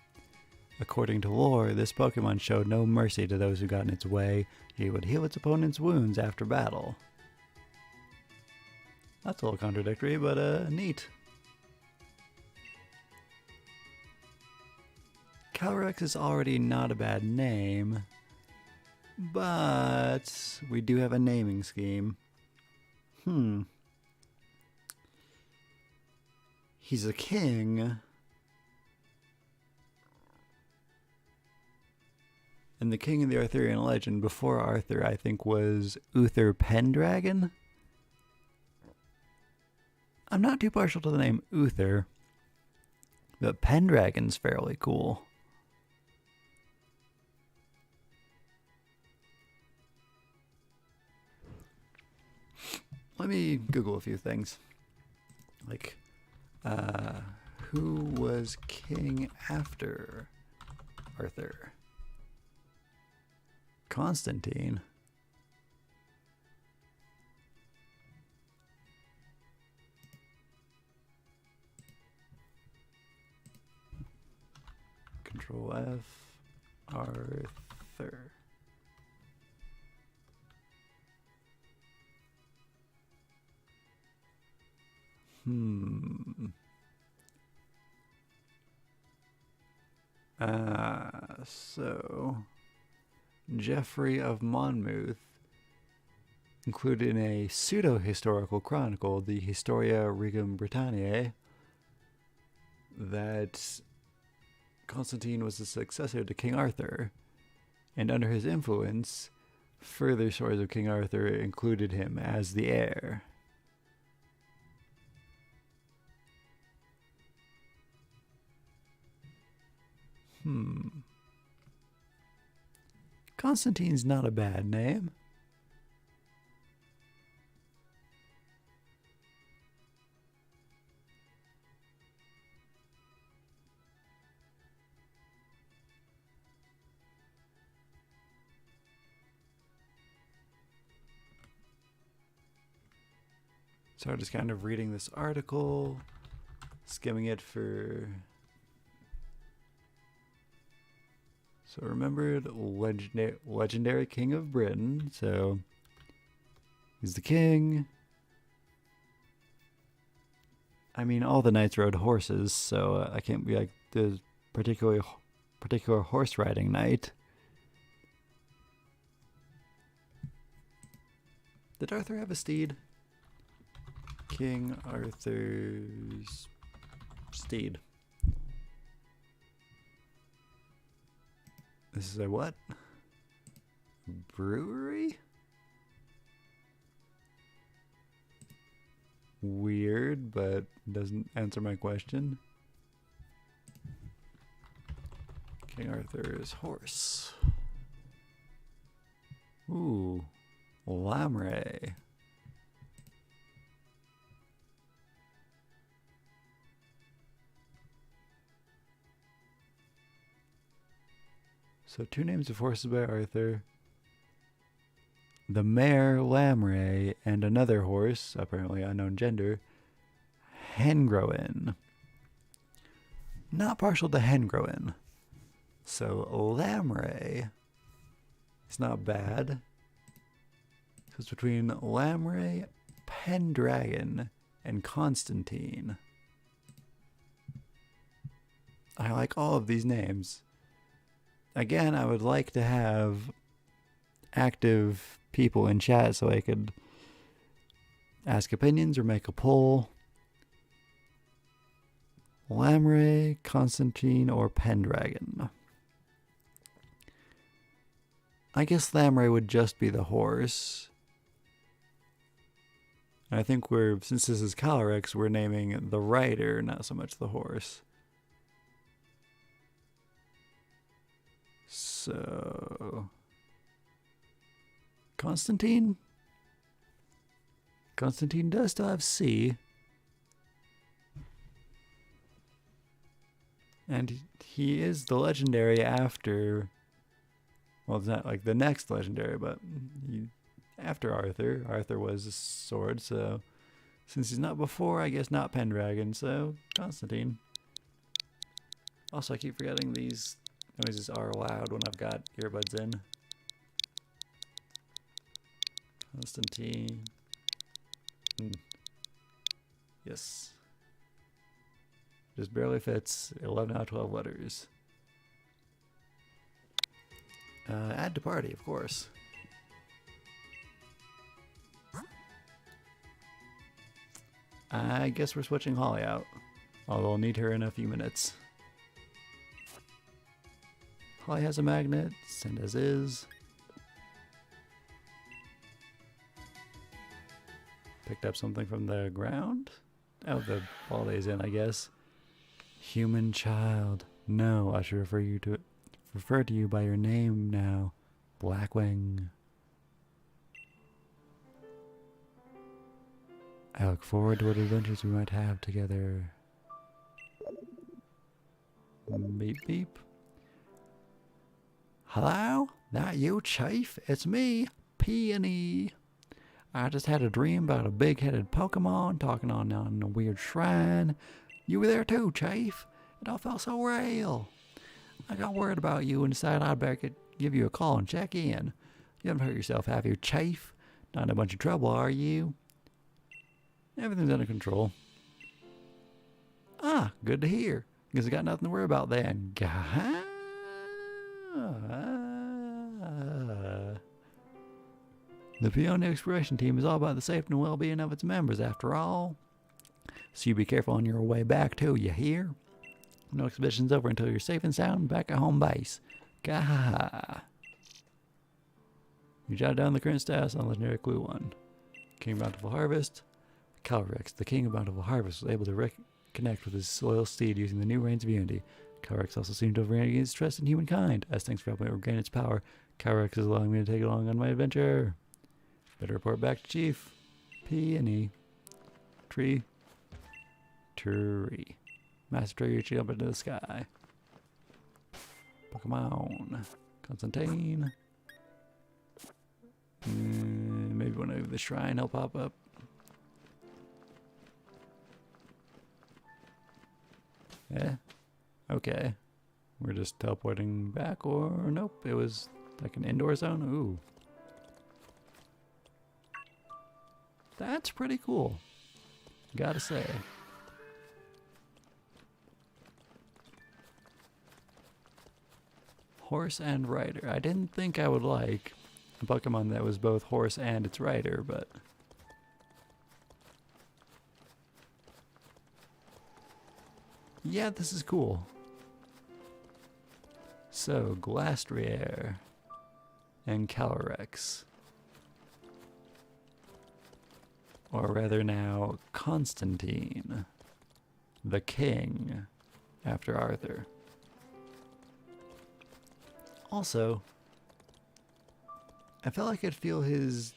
According to lore, this Pokemon showed no mercy to those who got in its way. It would heal its opponent's wounds after battle. That's a little contradictory, but neat. Calyrex is already not a bad name, but we do have a naming scheme. He's a king. And the king of the Arthurian legend before Arthur, I think, was Uther Pendragon. I'm not too partial to the name Uther, but Pendragon's fairly cool. Let me Google a few things. Like, who was king after Arthur? Constantine. Control F. Arthur. So Geoffrey of Monmouth included in a pseudo-historical chronicle, the Historia Regum Britanniae, that Constantine was the successor to King Arthur, and under his influence, further stories of King Arthur included him as the heir. Constantine's not a bad name. So I'm just kind of reading this article, skimming it for So remembered legendary king of Britain. So he's the king. I mean, all the knights rode horses, so I can't be like the particular horse riding knight. Did Arthur have a steed? King Arthur's steed. This is a what? Brewery? Weird, but doesn't answer my question. King Arthur's horse. Ooh, lamprey. So 2 names of horses by Arthur. The mare Lamray and another horse, apparently unknown gender, Hengroin. Not partial to Hengroin. So Lamray is not bad. So it's between Lamray, Pendragon, and Constantine. I like all of these names. Again, I would like to have active people in chat so I could ask opinions or make a poll. Lamray, Constantine, or Pendragon. I guess Lamray would just be the horse. I think since this is Calyrex, we're naming the rider, not so much the horse. So Constantine? Constantine does still have C. And he is the legendary after... Well, it's not like the next legendary, but after Arthur. Arthur was a sword, so... Since he's not before, I guess not Pendragon, so Constantine. Also, I keep forgetting these noises are loud when I've got earbuds in. Constantine. Yes. Just barely fits. 11 out of 12 letters. Add to party, of course. I guess we're switching Holly out. Although I'll need her in a few minutes. Holly has a magnet, send as is. Picked up something from the ground? Oh, the ball is in, I guess. Human child. No, I should refer to you by your name now. Blackwing. I look forward to what adventures we might have together. Beep beep. Hello? That you, Chief? It's me, Peony. I just had a dream about a big-headed Pokemon talking on a weird shrine. You were there too, Chief. It all felt so real. I got worried about you and decided I'd better give you a call and check in. You haven't hurt yourself, have you, Chief? Not in a bunch of trouble, are you? Everything's under control. Ah, good to hear. Guess I got nothing to worry about then. The Peony Exploration Team is all about the safety and well-being of its members, after all. So you be careful on your way back, too, you hear? No expedition's over until you're safe and sound back at home base. Gah! You jot down the current status on Legendary Clue 1. King of Bountiful Harvest. Calyrex, the King of Bountiful Harvest, was able to reconnect with his loyal steed using the new Reins of Unity. Calyrex also seemed to have regained its trust in humankind. As thanks for helping it regain its power, Calyrex is allowing me to take it along on my adventure. Better report back to Chief. Peony. Tree. Master tree reaching up into the sky. Pokemon. Constantine. Maybe when I leave the shrine, he'll pop up. Yeah. Okay. we're just teleporting back, or nope, it was like an indoor zone. Ooh. That's pretty cool, gotta say. Horse and rider. I didn't think I would like a Pokemon that was both horse and its rider, but... yeah, this is cool. So, Glastrier and Calyrex. Or rather now, Constantine, the king, after Arthur. Also, I felt like I'd feel his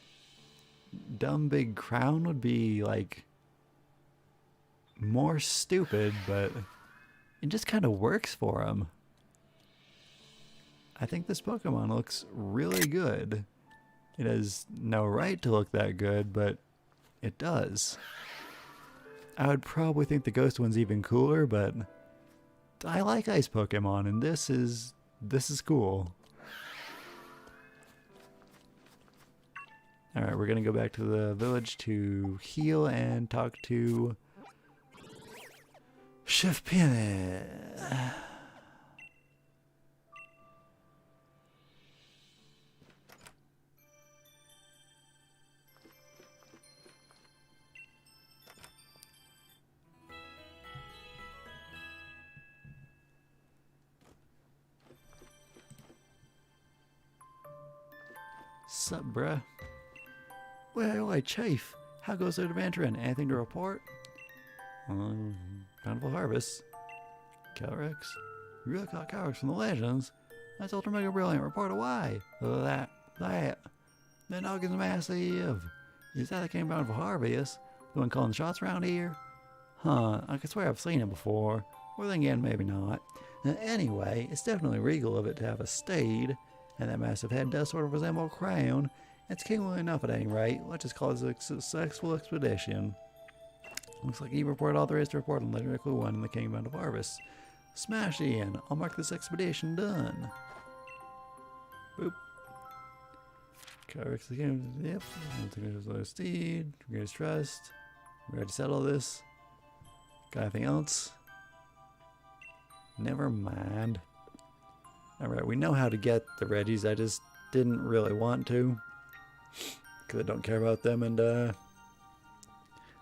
dumb big crown would be, like, more stupid, but it just kind of works for him. I think this Pokemon looks really good. It has no right to look that good, but it does. I would probably think the ghost one's even cooler, but I like ice Pokemon, and this is cool. Alright, we're gonna go back to the village to heal and talk to Chef Peanut. Sup, bruh? Well, Chief, how goes the adventuring? Anything to report? Bountiful harvest. Calyrex? You really caught Calyrex from the legends? That's ultra mega brilliant. Report away. That. That dog is massive. Is that the King Bountiful Harvest? The one calling the shots around here? Huh, I could swear I've seen it before. Or then again, maybe not. Anyway, it's definitely regal of it to have a steed. And that massive head does sort of resemble a crown. It's kingly enough at any rate. Let's just call it a successful expedition. Looks like you reported all there is to report on Legendary Clue 1 in the Kingdom of Harvest. Smash in. I'll mark this expedition done. Boop. Calyrex again. Yep. Low steed. Greatest trust. We already said all this. Got anything else? Never mind. Alright, we know how to get the Reggies. I just didn't really want to. Because I don't care about them, and the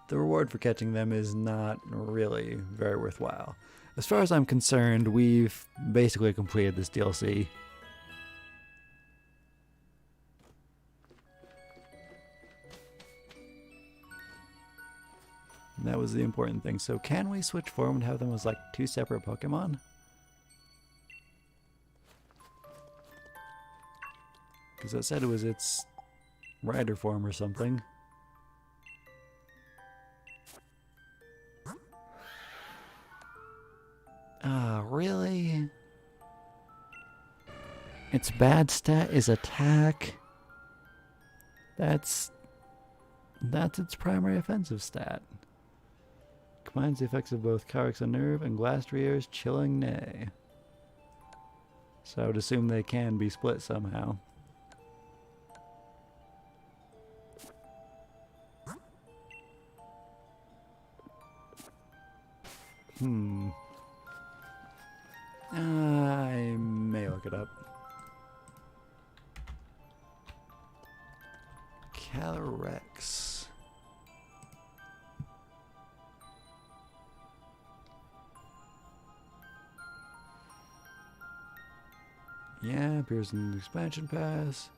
reward for catching them is not really very worthwhile. As far as I'm concerned, we've basically completed this DLC. And that was the important thing. So can we switch form and have them as like two separate Pokemon? Because it said it was its rider form or something. Ah, really? Its bad stat is attack. That's its primary offensive stat. Combines the effects of both Calyrex Unnerve and Glastrier's Chilling Neigh. So I would assume they can be split somehow. I may look it up. Calyrex. Yeah, appears in the expansion pass.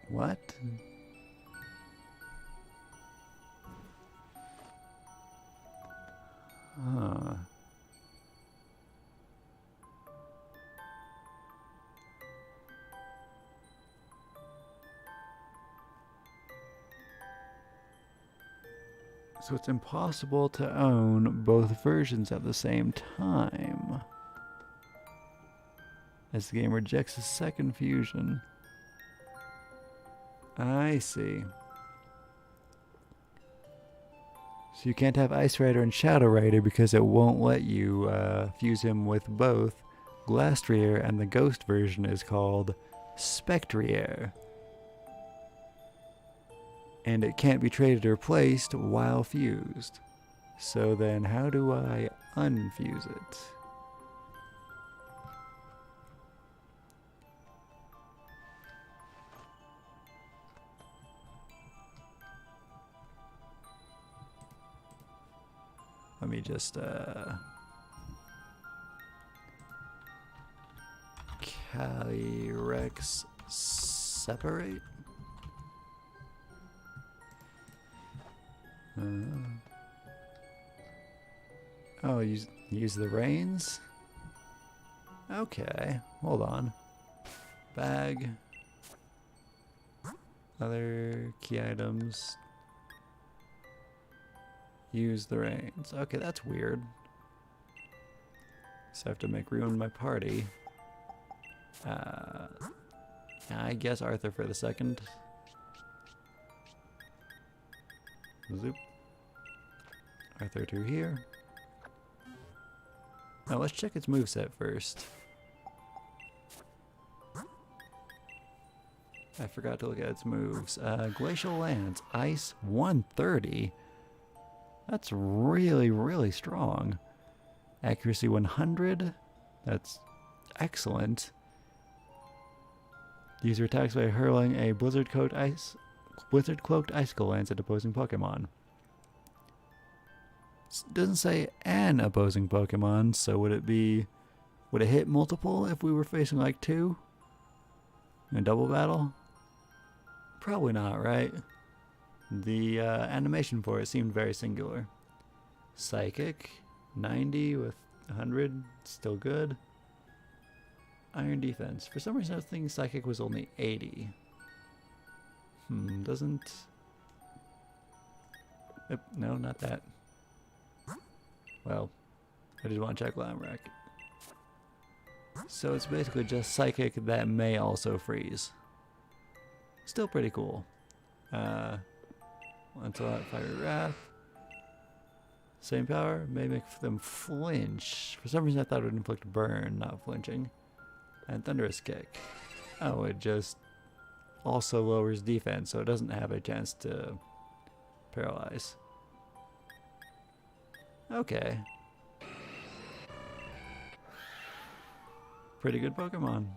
What? Huh. So it's impossible to own both versions at the same time, as the game rejects a second fusion. I see. So you can't have Ice Rider and Shadow Rider because it won't let you fuse him with both. Glastrier, and the ghost version is called Spectrier. And it can't be traded or replaced while fused. So then how do I unfuse it? Let me just Calyrex separate. Oh, use the reins? Okay, hold on. Bag. Other key items. Use the reins. Okay, that's weird. So I have to make room in my party. I guess Arthur for the second. Zoop. Arthur 2 here. Now let's check its moveset first. I forgot to look at its moves. Glacial Lance, Ice 130. That's really, really strong. Accuracy 100. That's excellent. User attacks by hurling a blizzard cloaked icicle lance at opposing Pokemon. It doesn't say an opposing Pokemon, so would it hit multiple if we were facing like two in a double battle? Probably not, right? The animation for it seemed very singular. Psychic, 90 with 100, still good. Iron Defense. For some reason I was thinking Psychic was only 80. Doesn't... no, not that. Well, I did want to check Lamrack. So it's basically just Psychic that may also freeze. Still pretty cool. Lancelot, Fiery Wrath. Same power, may make them flinch. For some reason I thought it would inflict burn, not flinching. And Thunderous Kick. Oh, it just also lowers defense, so it doesn't have a chance to paralyze. Okay. Pretty good Pokemon.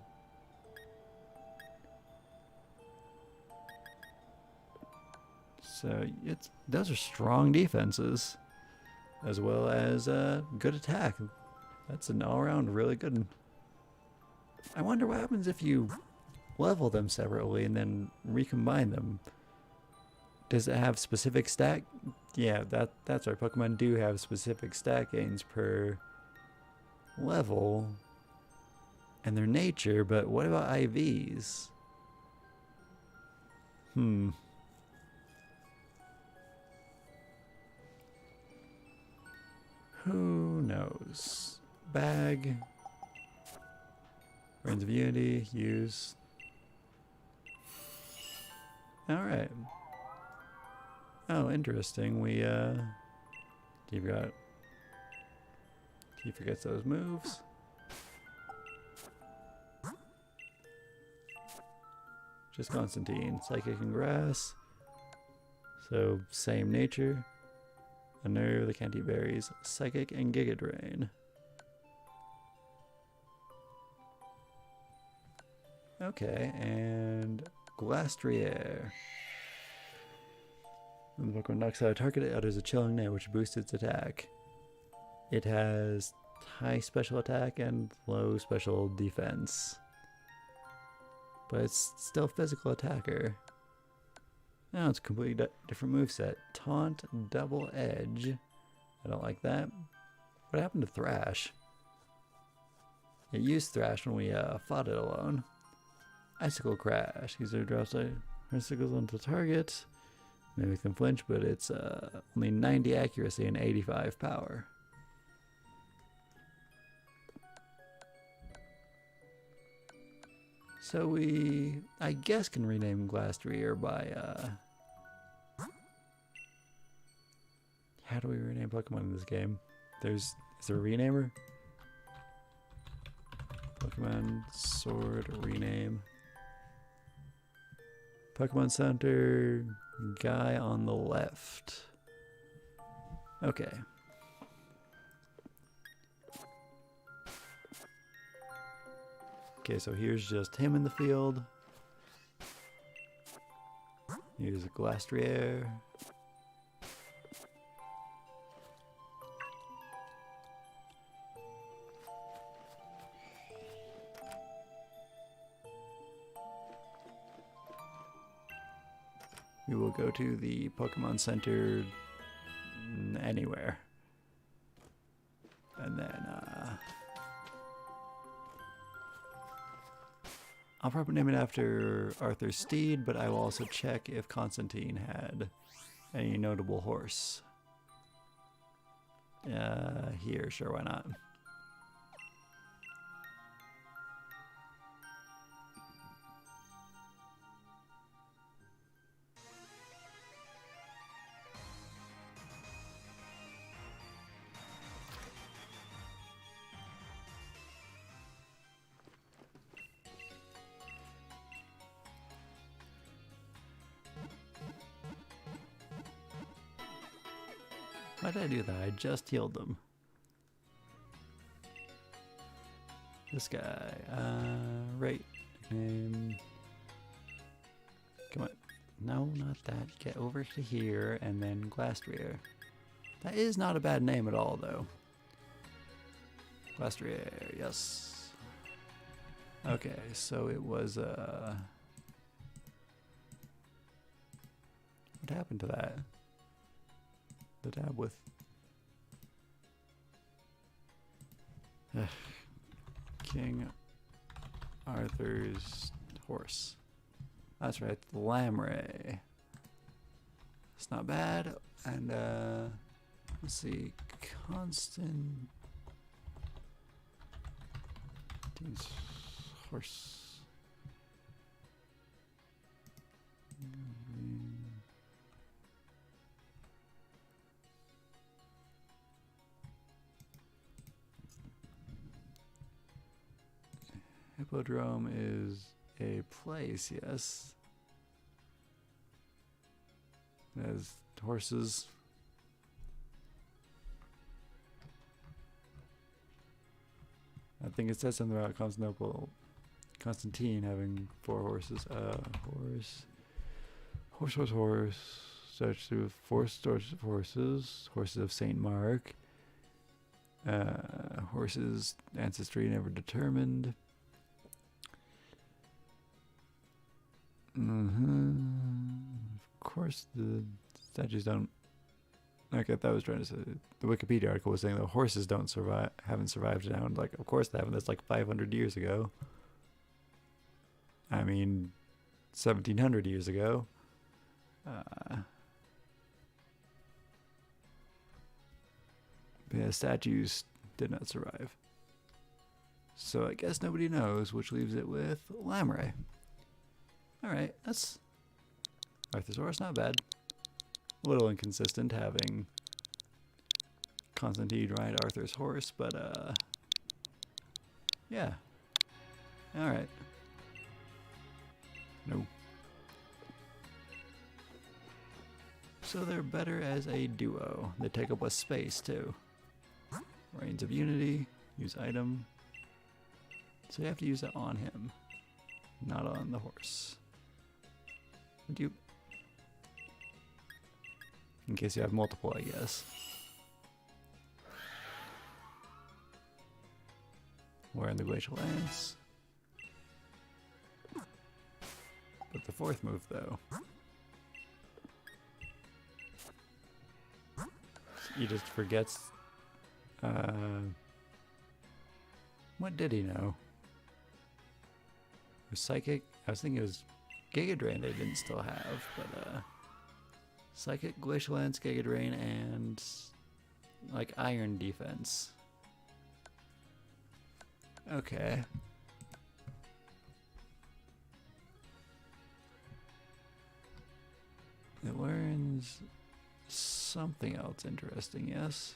So those are strong defenses, as well as good attack. That's an all-around really good one. I wonder what happens if you level them separately and then recombine them. Does it have specific stat? Yeah, that's right. Pokemon do have specific stat gains per level and their nature, but what about IVs? Who knows? Bag. Reigns of Unity, use. Alright. Oh, interesting. We, he forgets those moves. Just Constantine. Psychic and Grass. So, same nature. Unnerve, the Canty Berries. Psychic and Giga Drain. Okay, and Glastrier. When the Pokemon knocks out a target, it utters a chilling note which boosts its attack. It has high special attack and low special defense. But it's still physical attacker. Now it's a completely different moveset. Taunt, Double Edge. I don't like that. What happened to Thrash? It used Thrash when we fought it alone. Icicle Crash. User drops icicles onto the target. Maybe it can flinch, but it's only 90 accuracy and 85 power. So we, I guess, can rename Glastrier by, how how do we rename Pokemon in this game? Is there a renamer? Pokemon Sword rename. Pokemon Center guy on the left. Okay. Okay, so here's just him in the field. Here's a Glastrier. We will go to the Pokemon Center anywhere. And then, I'll probably name it after Arthur Steed, but I will also check if Constantine had any notable horse. Here, sure, why not? Why did I do that? I just healed them. This guy, right, name. Come on. No, not that. Get over to here, and then Glastrier. That is not a bad name at all, though. Glastrier, yes. Okay, so it was, what happened to that? The tab with... King Arthur's horse. That's right, Lamray. It's not bad. And let's see, Constantine's horse. Hippodrome is a place, yes. It has horses. I think it says something about Constantine having 4 horses. Horse. Statue of 4 stores of horses. Horses of St. Mark. Horses ancestry never determined. Of course, the statues don't. Okay, that was trying to say. The Wikipedia article was saying that horses haven't survived now. And like, of course they haven't. That's like 500 years ago. I mean, 1700 years ago. Yeah, statues did not survive. So I guess nobody knows, which leaves it with Lamray. Alright, that's Arthur's horse, not bad. A little inconsistent having Constantine ride Arthur's horse, but yeah. Alright. No. So they're better as a duo. They take up less space too. Reigns of Unity, use item. So you have to use that on him, not on the horse. In case you have multiple, I guess. Wearing the Glacial Lance. But the 4th move, though. He just forgets. What did he know? It was Psychic? I was thinking it was Giga Drain they didn't still have, but Psychic, Glacial Lance, Giga Drain, and like Iron Defense. Okay. It learns something something else interesting, yes?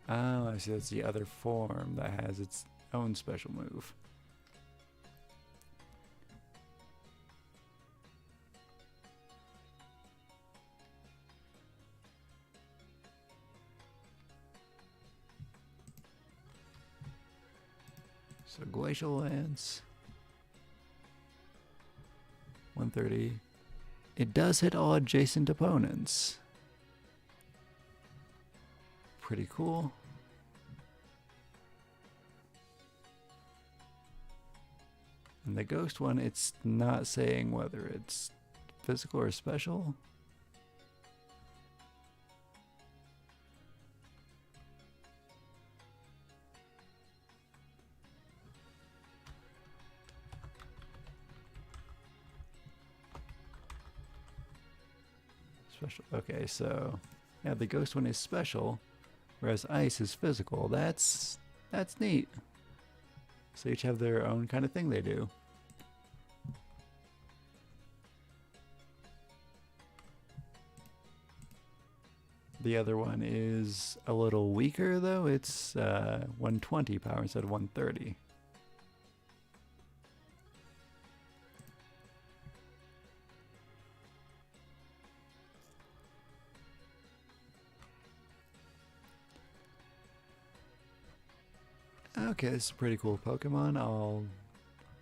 Oh, I see. That's the other form that has its own special move. So Glacial Lance. 130. It does hit all adjacent opponents. Pretty cool. And the ghost one, it's not saying whether it's physical or special. Special. Okay, so yeah, the ghost one is special, whereas ice is physical. That's neat. So each have their own kind of thing they do. The other one is a little weaker though. It's 120 power instead of 130. Okay, this is a pretty cool Pokemon. I'll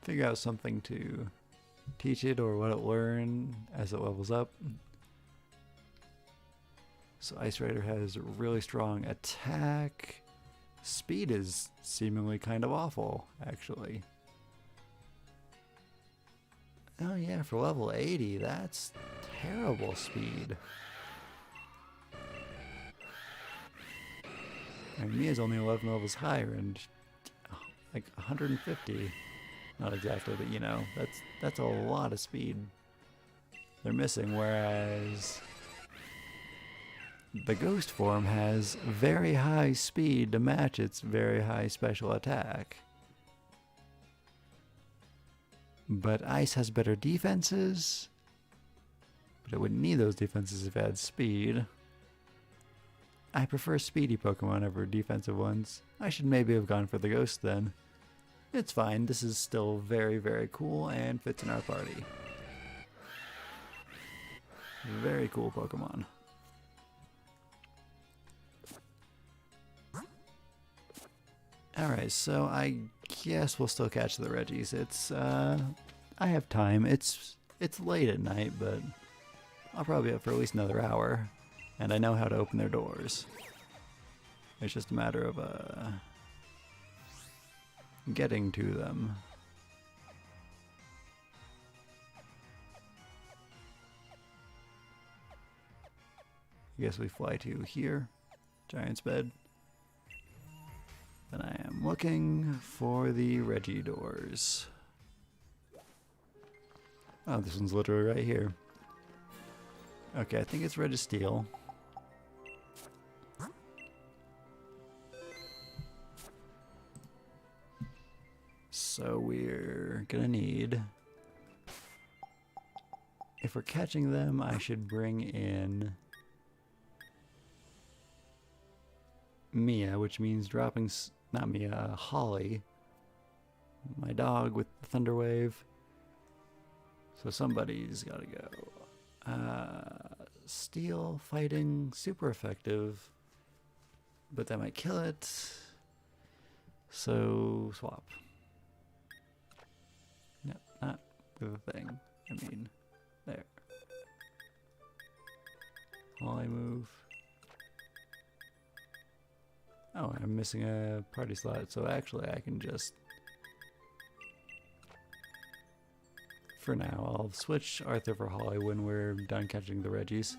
figure out something to teach it or what it learn as it levels up. So Ice Rider has really strong attack. Speed is seemingly kind of awful, actually. Oh yeah, for level 80, that's terrible speed. I mean, Mia's only 11 levels higher and like 150. Not exactly, but you know, that's a lot of speed they're missing, whereas the ghost form has very high speed to match its very high special attack. But ice has better defenses, but it wouldn't need those defenses if it had speed. I prefer speedy Pokemon over defensive ones. I should maybe have gone for the ghost then. It's fine, this is still very, very cool and fits in our party. Very cool Pokemon. Alright, so I guess we'll still catch the Reggies. It's, I have time. It's late at night, but I'll probably be up for at least another hour. And I know how to open their doors. It's just a matter of, getting to them. I guess we fly to here. Giant's bed. Then I am looking for the Reggie doors. Oh, this one's literally right here. Okay, I think it's Registeel. So we're gonna need... If we're catching them, I should bring in Mia, which means dropping... Not Mia, Holly. My dog with the Thunder Wave. So somebody's gotta go. Steel fighting, super effective. But that might kill it. So swap. No, not with the thing. I mean, there. Holly move. Oh, I'm missing a party slot, so actually I can just... For now, I'll switch Arthur for Holly when we're done catching the Reggies.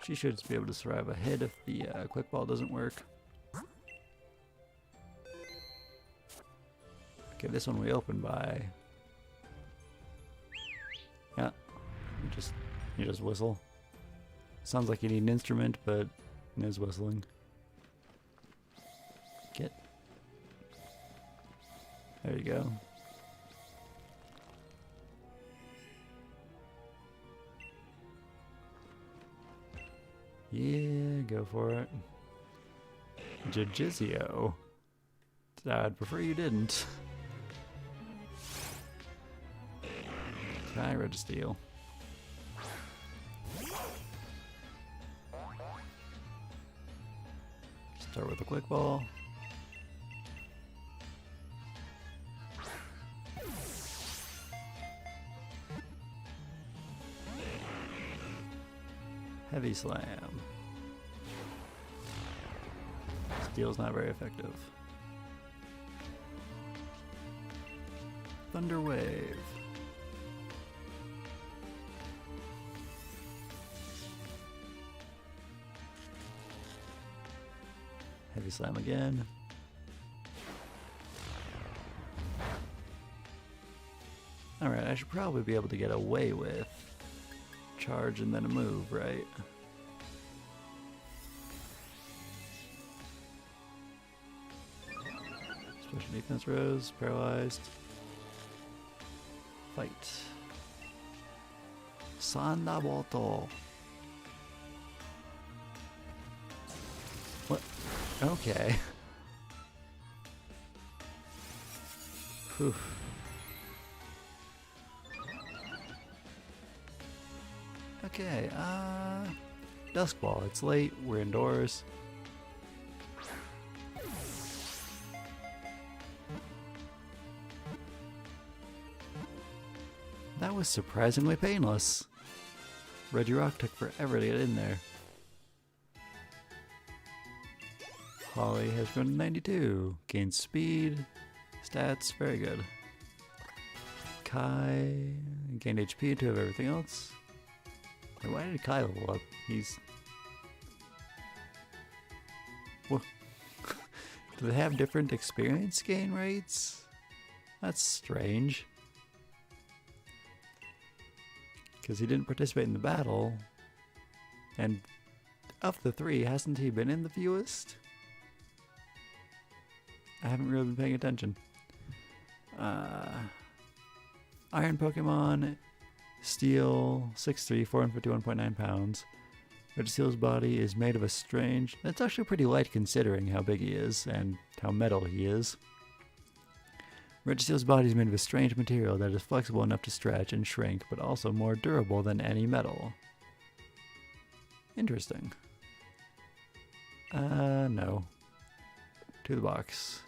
She should be able to survive a hit if the quick ball doesn't work. Okay, this one we open by... Yeah, you just whistle. Sounds like you need an instrument, but there's whistling. Get. There you go. Yeah, go for it. Jajizio. I'd prefer you didn't. Try Registeel. Start with a quick ball. Heavy Slam. Steel's not very effective. Thunder Wave. Heavy Slam again. Alright, I should probably be able to get away with charge and then a move, right? Special defense rose, paralyzed. Fight. Sandaboto. What? Okay. Whew. Okay, Dusk Ball. It's late, we're indoors. That was surprisingly painless. Regirock took forever to get in there. Holly has run 92. Gains speed. Stats, very good. Kai gained HP to have everything else. Wait, why did Kai level up? He's... What? Do they have different experience gain rates? That's strange. Because he didn't participate in the battle. And of the three, hasn't he been in the fewest? I haven't really been paying attention. Iron Pokemon, Steel, 6'3", 451.9 pounds. Registeel's body is made of a strange... That's actually pretty light considering how big he is and how metal he is. Registeel's body is made of a strange material that is flexible enough to stretch and shrink, but also more durable than any metal. Interesting. No. To the box.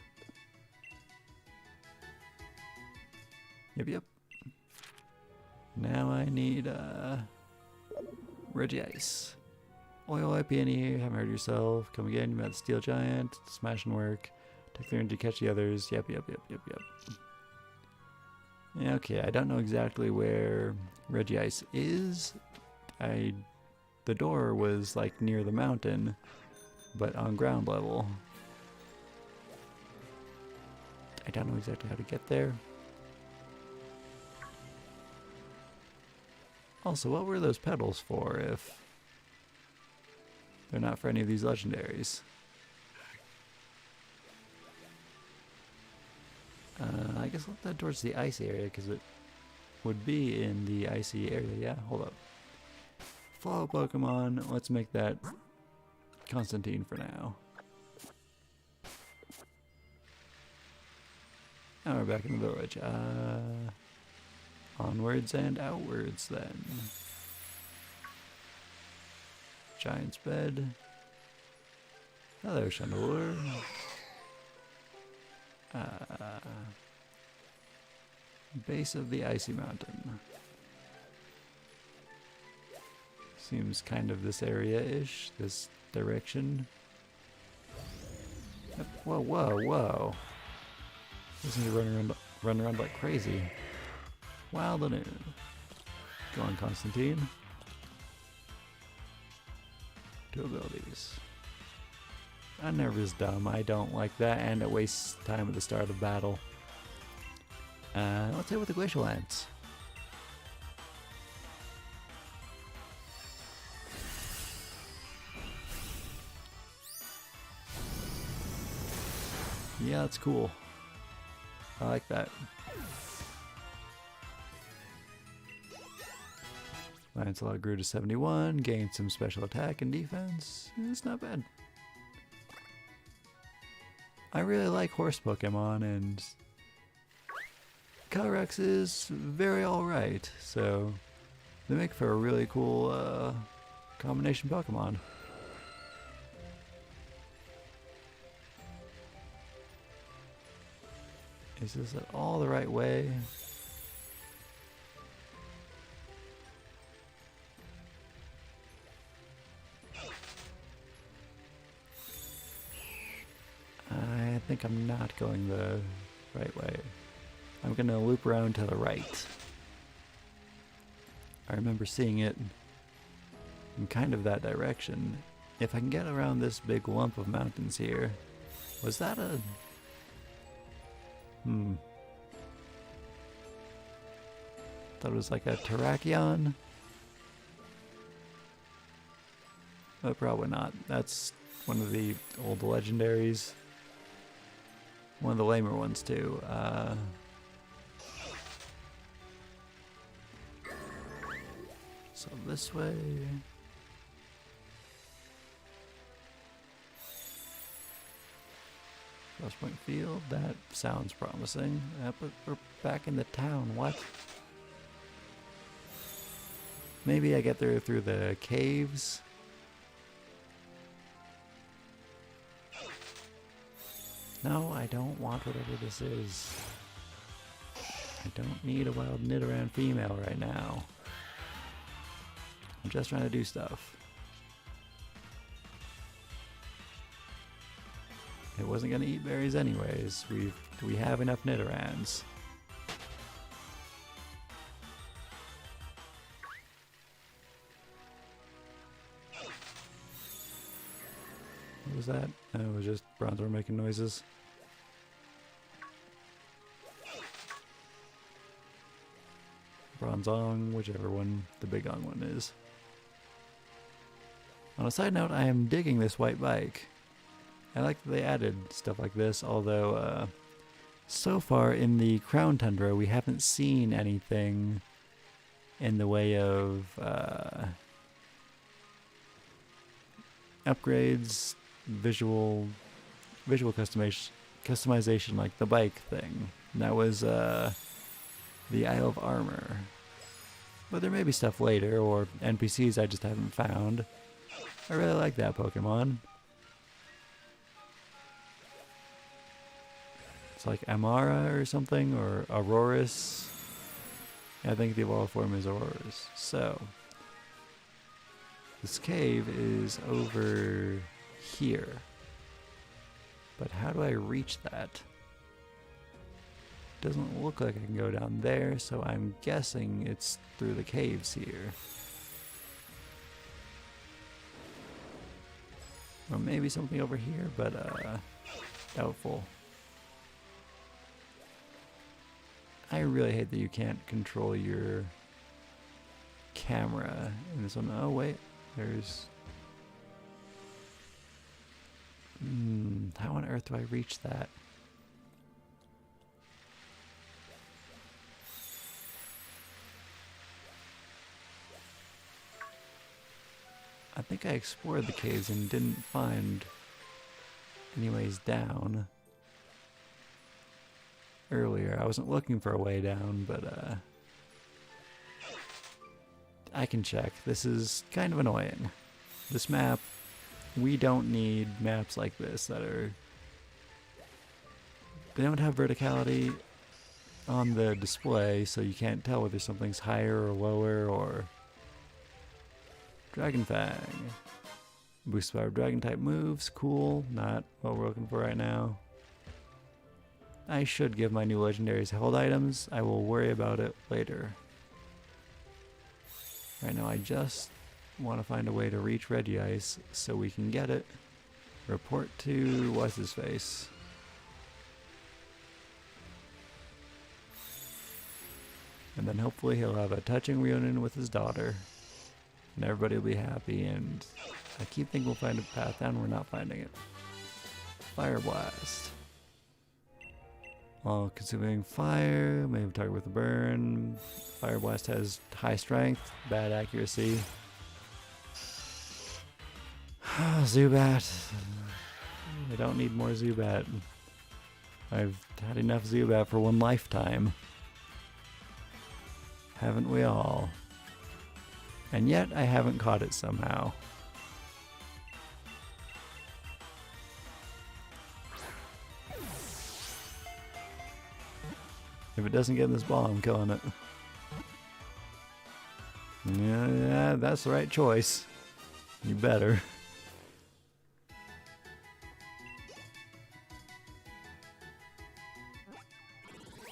Yep. Now I need, Regice. Oil IP in here, haven't hurt yourself. Come again, you met the Steel Giant. Smash and work. Take the turn to catch the others. Yep. Okay, I don't know exactly where Regice is. The door was like near the mountain, but on ground level. I don't know exactly how to get there. Also, what were those petals for if they're not for any of these legendaries? I guess let that towards the icy area because it would be in the icy area. Yeah, hold up. Follow Pokemon. Let's make that Constantine for now. Now we're back in the village. Onwards and outwards then. Giant's bed. Hello, Chandelure. Base of the icy mountain. Seems kind of this area-ish, this direction. Whoa. Listen to run around like crazy. Wild and in. Go on, Constantine. Two abilities. Unnerve is dumb. I don't like that, and it wastes time at the start of battle. Let's hit with the Glacial Lance. Yeah, that's cool. I like that. Lancelot grew to 71, gained some special attack and defense. It's not bad. I really like horse Pokemon, and Calyrex is very alright, so they make for a really cool combination Pokemon. Is this at all the right way? I think I'm not going the right way. I'm gonna loop around to the right. I remember seeing it in kind of that direction. If I can get around this big lump of mountains here. Was that a... Thought it was like a Terrakion? But probably not. That's one of the old legendaries. One of the lamer ones too. So this way. Crosspoint Field, that sounds promising. But we're back in the town, what? Maybe I get there through the caves? No, I don't want whatever this is. I don't need a wild Nidoran female right now. I'm just trying to do stuff. It wasn't gonna eat berries anyways. We have enough Nidorans. What was that? Oh, it was just Bronzor making noises. Bronzong, whichever one the big on one is. On a side note, I am digging this white bike. I like that they added stuff like this, although so far in the Crown Tundra we haven't seen anything in the way of upgrades, visual customization like the bike thing. That was the Isle of Armor. But there may be stuff later, or NPCs I just haven't found. I really like that Pokemon. It's like Amara or something, or Aurorus. I think the evolved form is Aurorus. So, this cave is over here. But how do I reach that? Doesn't look like I can go down there, so I'm guessing it's through the caves here. Or maybe something over here, but doubtful. I really hate that you can't control your camera in this one. Oh wait, there's... how on earth do I reach that? I think I explored the caves and didn't find any ways down earlier. I wasn't looking for a way down, but I can check. This is kind of annoying. This map, we don't need maps like this that are... They don't have verticality on the display, so you can't tell whether something's higher or lower or... Dragon Fang. Boost power dragon type moves, cool. Not what we're looking for right now. I should give my new legendaries held items. I will worry about it later. Right now I just want to find a way to reach Regice so we can get it. Report to what's his face. And then hopefully he'll have a touching reunion with his daughter. And everybody will be happy, and I keep thinking we'll find a path down, we're not finding it. Fire Blast. While consuming fire, may have target with a burn. Fire Blast has high strength, bad accuracy. Zubat. I don't need more Zubat. I've had enough Zubat for one lifetime. Haven't we all? And yet I haven't caught it somehow. If it doesn't get in this ball, I'm killing it. Yeah, that's the right choice. You better.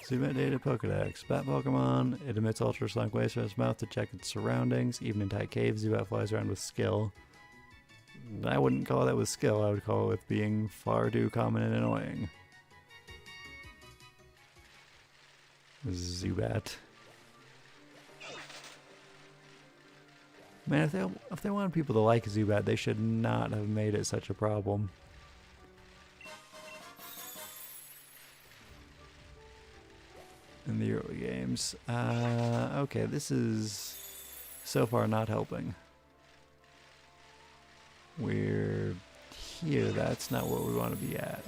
Zubat data Pokedex. Bat Pokemon. It emits ultrasonic waves from its mouth to check its surroundings. Even in tight caves, Zubat flies around with skill. I wouldn't call that with skill. I would call it with being far too common and annoying. Zubat. Man, if they wanted people to like Zubat, they should not have made it such a problem. In the early games. Okay, this is so far not helping. We're here, that's not where we want to be at.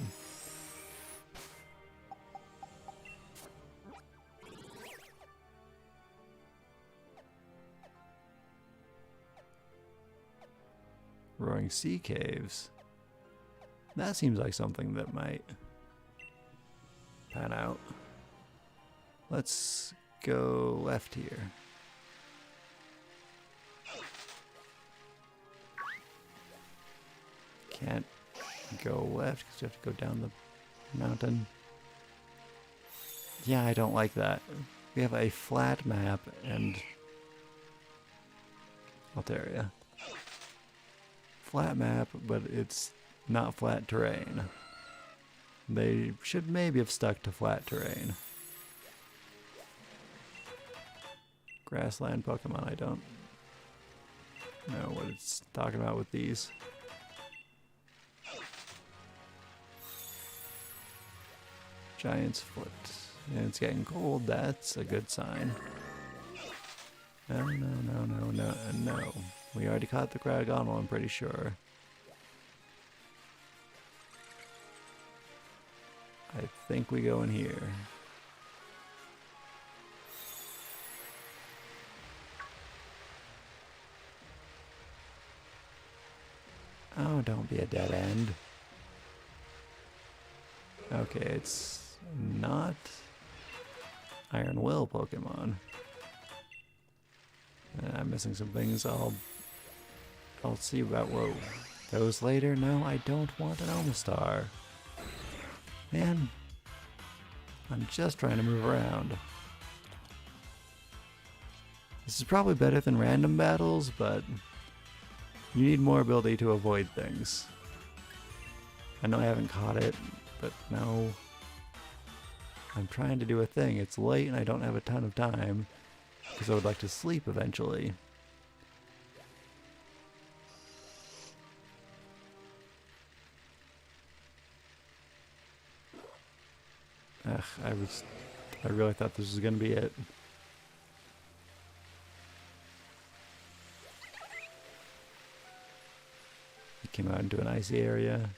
Roaring Sea Caves. That seems like something that might pan out. Let's go left here. Can't go left because you have to go down the mountain. Yeah, I don't like that. We have a flat map and Altaria. Flat map, but it's not flat terrain. They should maybe have stuck to flat terrain. Grassland Pokemon, I don't know what it's talking about with these. Giant's Foot. And it's getting cold, that's a good sign. No. We already caught the Cryogonal, I'm pretty sure. I think we go in here. Oh, don't be a dead end. Okay, it's not Iron Will Pokemon. I'm missing some things I'll see about. Whoa. Those later? No, I don't want an Omastar. Man, I'm just trying to move around. This is probably better than random battles, but you need more ability to avoid things. I know I haven't caught it, but no. I'm trying to do a thing. It's late and I don't have a ton of time because I would like to sleep eventually. Ugh, I really thought this was gonna be it. He came out into an icy area.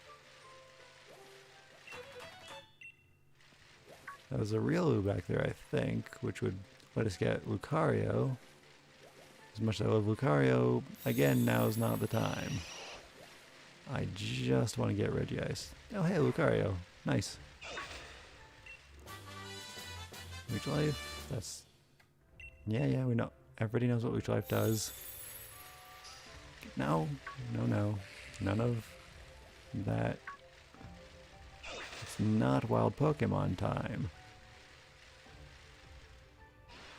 That was a Riolu back there, I think, which would let us get Lucario. As much as I love Lucario, again, now is not the time. I just want to get Regice. Oh, hey, Lucario. Nice. Leech Life? That's... Yeah, we know. Everybody knows what Leech Life does. No. None of that. It's not wild Pokemon time.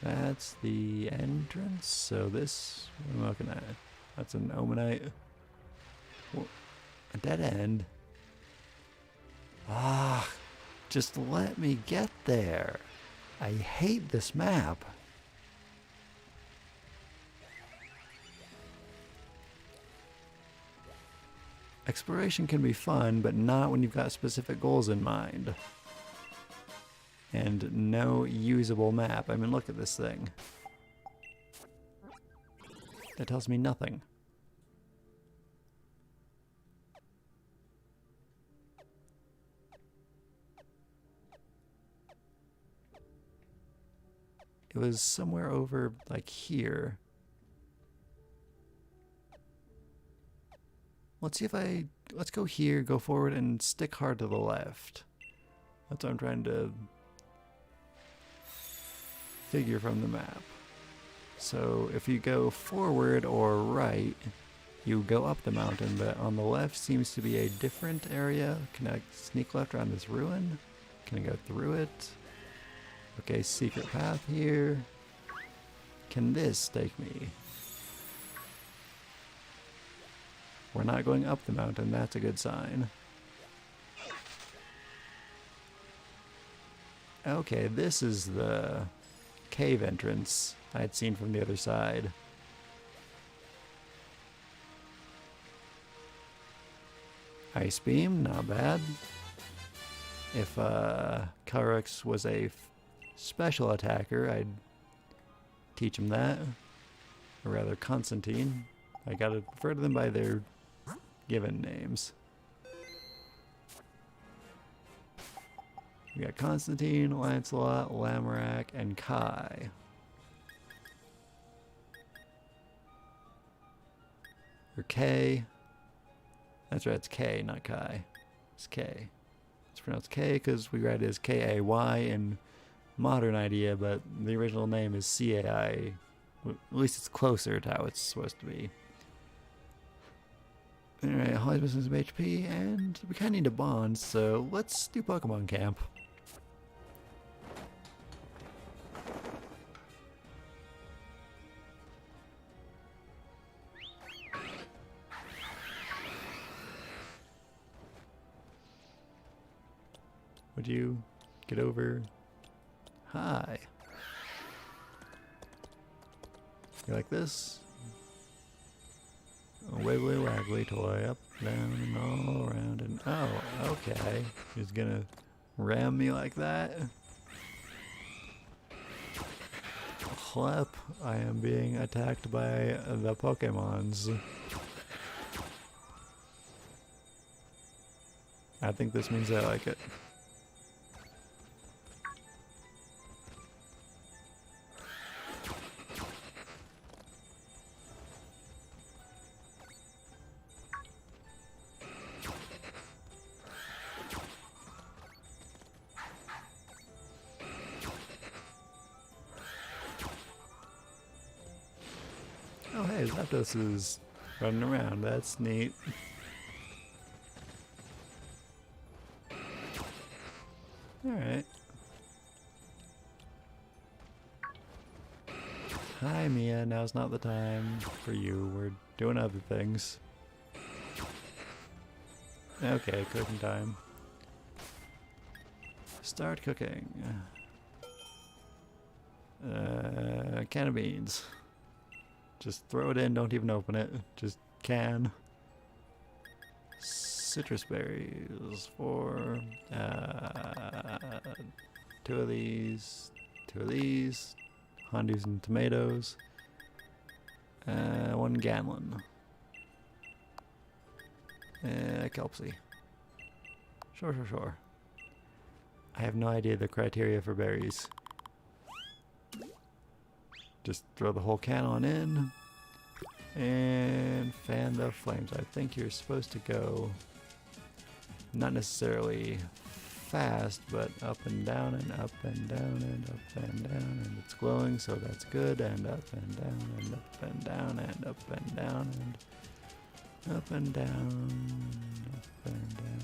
That's the entrance, so this, what am I looking at? That's an Omanite. Well, a dead end. Ah, just let me get there. I hate this map. Exploration can be fun, but not when you've got specific goals in mind. and no usable map. I mean, look at this thing. That tells me nothing. It was somewhere over, like, here. Let's see if let's go here, go forward, and stick hard to the left. That's what I'm trying to figure from the map. So if you go forward or right, you go up the mountain, but on the left seems to be a different area. Can I sneak left around this ruin? Can I go through it? Okay, secret path here. Can this take me? We're not going up the mountain, that's a good sign. Okay, this is the cave entrance I had seen from the other side. Ice beam, not bad. If Calyrex was a special attacker, I'd teach him that. Or rather, Constantine. I gotta refer to them by their given names. We got Constantine, Lancelot, Lamorak, and Kai. Or K. That's right, it's K, not Kai. It's K. It's pronounced K because we write it as K-A-Y in modern idea, but the original name is C-A-I. At least it's closer to how it's supposed to be. Alright, Holly's missing some HP, and we kind of need a bond, so let's do Pokemon Camp. Would you get over? Hi. You like this? A wiggly waggly toy up, down, and all around, and oh, okay. He's gonna ram me like that? Clep, I am being attacked by the Pokemons. I think this means I like it. Oh hey, Zapdos is running around, that's neat. Alright. Hi Mia, now's not the time for you, we're doing other things. Okay, cooking time. Start cooking. Can of beans. Just throw it in, don't even open it. Just can. Citrus berries for 2 of these, 2 of these, hondeys and tomatoes, 1 Ganlon, Kelpsy. Sure. I have no idea the criteria for berries. Just throw the whole can on in and fan the flames. I think you're supposed to go not necessarily fast, but up and down and up and down and up and down, and it's glowing, so that's good, and up and down and up and down and up and down and up and down, up and down.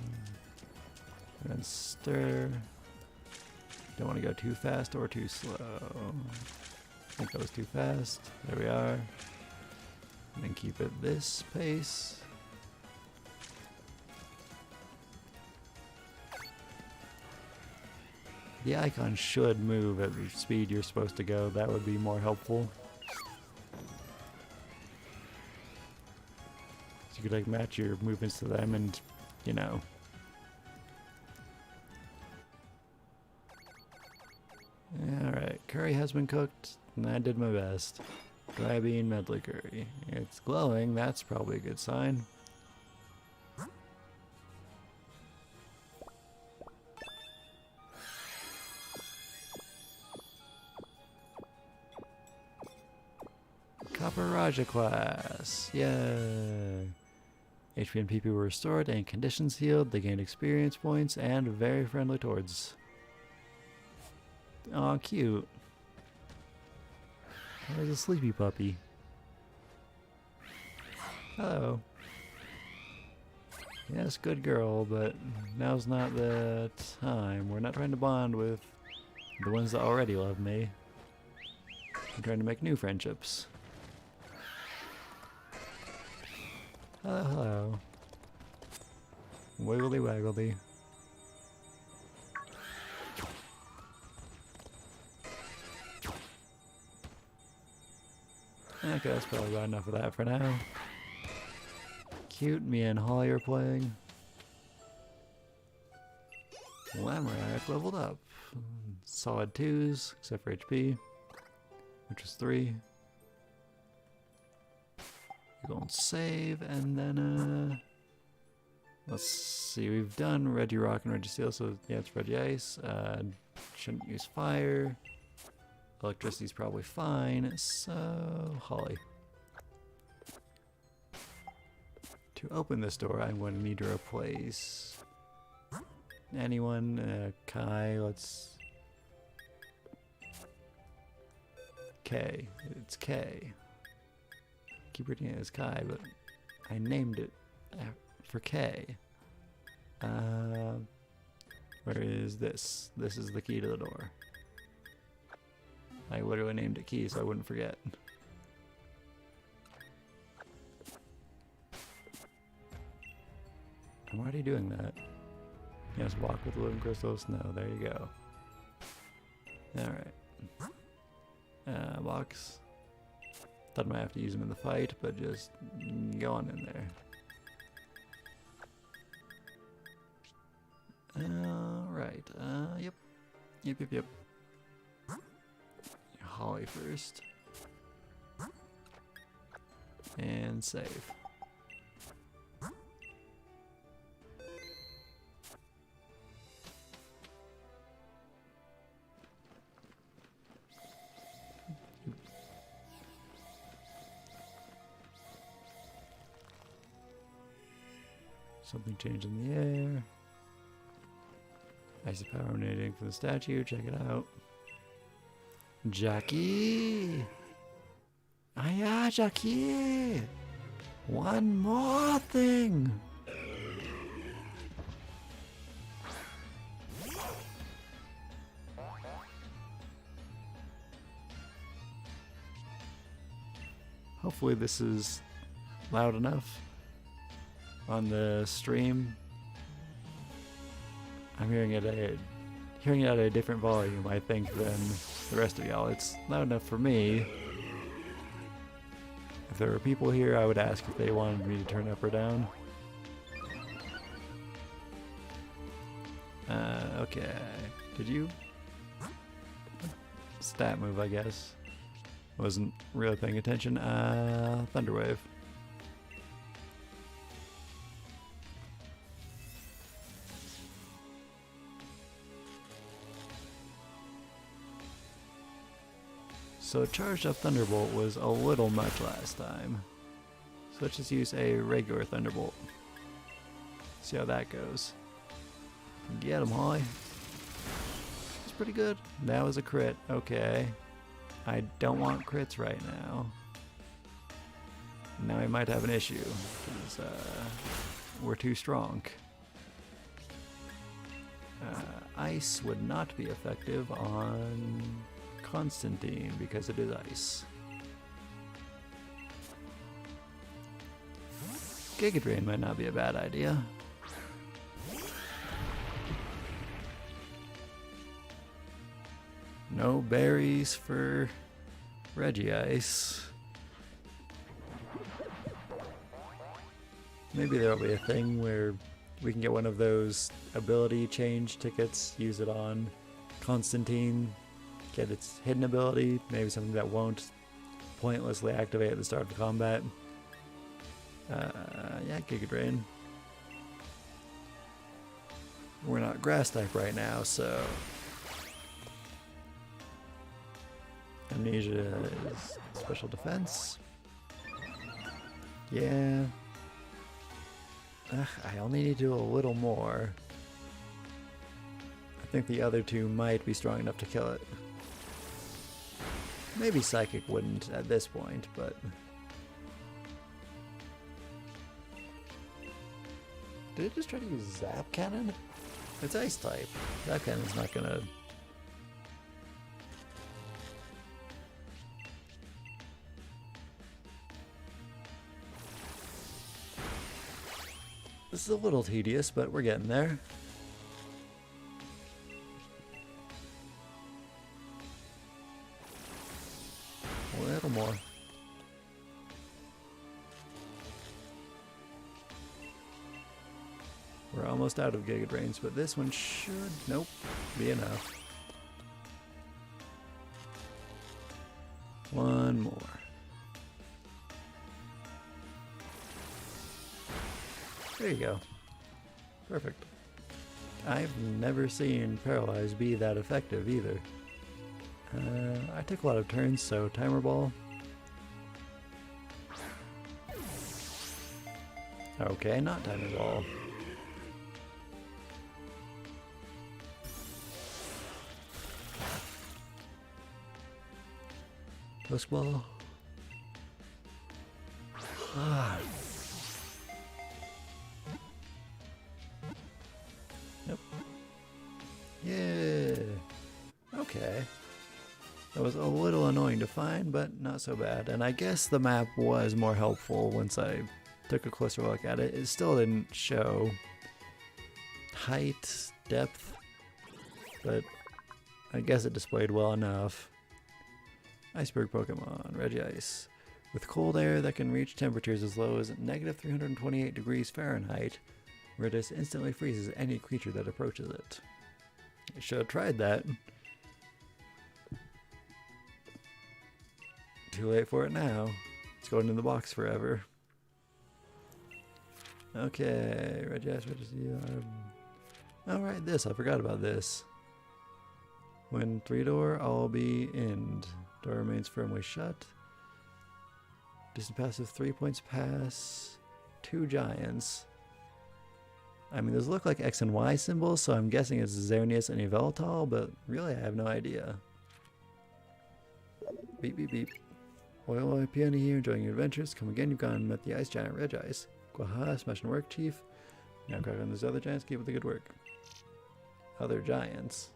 And then stir. Don't want to go too fast or too slow. I think that was too fast. There we are. And then keep it this pace. The icon should move at the speed you're supposed to go. That would be more helpful. So you could like match your movements to them and, you know. Alright, curry has been cooked, and I did my best. Dry bean medley curry. It's glowing, that's probably a good sign. Copper Raja class. Yay. HP and PP were restored and conditions healed. They gained experience points and very friendly towards. Aw, cute. There's a sleepy puppy. Hello. Yes, good girl, but now's not the time. We're not trying to bond with the ones that already love me. I'm trying to make new friendships. Hello, hello. Wiggly waggly. Okay, that's probably about enough of that for now. Cute, me and Holly are playing. Lamorak leveled up. Solid 2s, except for HP, which is 3. Go and save, and then, let's see, we've done Reggie Rock and Reggie Steel, so yeah, it's Reggie Ice. Shouldn't use fire. Electricity's probably fine, so Holly. To open this door, I'm going to need to replace anyone. Kai, let's... K. It's K. Keep reading it as Kai, but I named it for K. Where is this? This is the key to the door. I literally named it Key so I wouldn't forget. I'm already doing that. Yes, walk with the living crystal of snow. There you go. Alright. Box. Thought I might have to use them in the fight, but just go on in there. Alright. Yep. Yep. Holly first. And save. Something changed in the air. Icy power emanating from the statue. Check it out. Jackie! Hiya, Jackie! One more thing! Hopefully this is loud enough on the stream. I'm hearing it at a different volume, I think, than the rest of y'all. It's loud enough for me. If there were people here, I would ask if they wanted me to turn up or down. Okay. Did you? Stat move, I guess. Wasn't really paying attention. Thunderwave. So charged up Thunderbolt was a little much last time. So let's just use a regular Thunderbolt. See how that goes. Get him, Holly. It's pretty good. That was a crit. Okay. I don't want crits right now. Now I might have an issue, because we're too strong. Ice would not be effective on Constantine because it is ice. Giga Drain might not be a bad idea. No berries for Regice. Maybe there'll be a thing where we can get one of those ability change tickets, use it on Constantine, get its hidden ability, maybe something that won't pointlessly activate at the start of combat. Yeah, Giga Drain. We're not grass type right now, so Amnesia is special defense. Yeah. I only need to do a little more. I think the other two might be strong enough to kill it. Maybe Psychic wouldn't at this point, but... Did it just try to use Zap Cannon? It's Ice type. Zap Cannon's not gonna... This is a little tedious, but we're getting there. A little more. We're almost out of Giga Drains, but this one should, nope, be enough. One more. There you go. Perfect. I've never seen Paralyze be that effective either. I took a lot of turns, so Timer Ball. Okay, not Timer Ball. Ghost Ball. Ah. Yep. Yeah. Okay. That was a little annoying to find, but not so bad. And I guess the map was more helpful once I took a closer look at it. It still didn't show height, depth, but I guess it displayed well enough. Iceberg Pokemon, Regice. With cold air that can reach temperatures as low as negative 328 degrees Fahrenheit, Regice instantly freezes any creature that approaches it. I should have tried that. Too late for it now. It's going in the box forever. Okay, Regice, Regice. Alright, this. I forgot about this. When 3-door, I'll be end. Door remains firmly shut. Distant passive 3 points pass. 2 giants. I mean, those look like X and Y symbols, so I'm guessing it's Xerneas and Yveltal, but really I have no idea. Beep, beep, beep. Oil Piano here, enjoying your adventures. Come again, you've gone and met the ice giant Regice. Gwaha, smash and work, chief. Now crack on those other giants, keep up the good work. Other giants.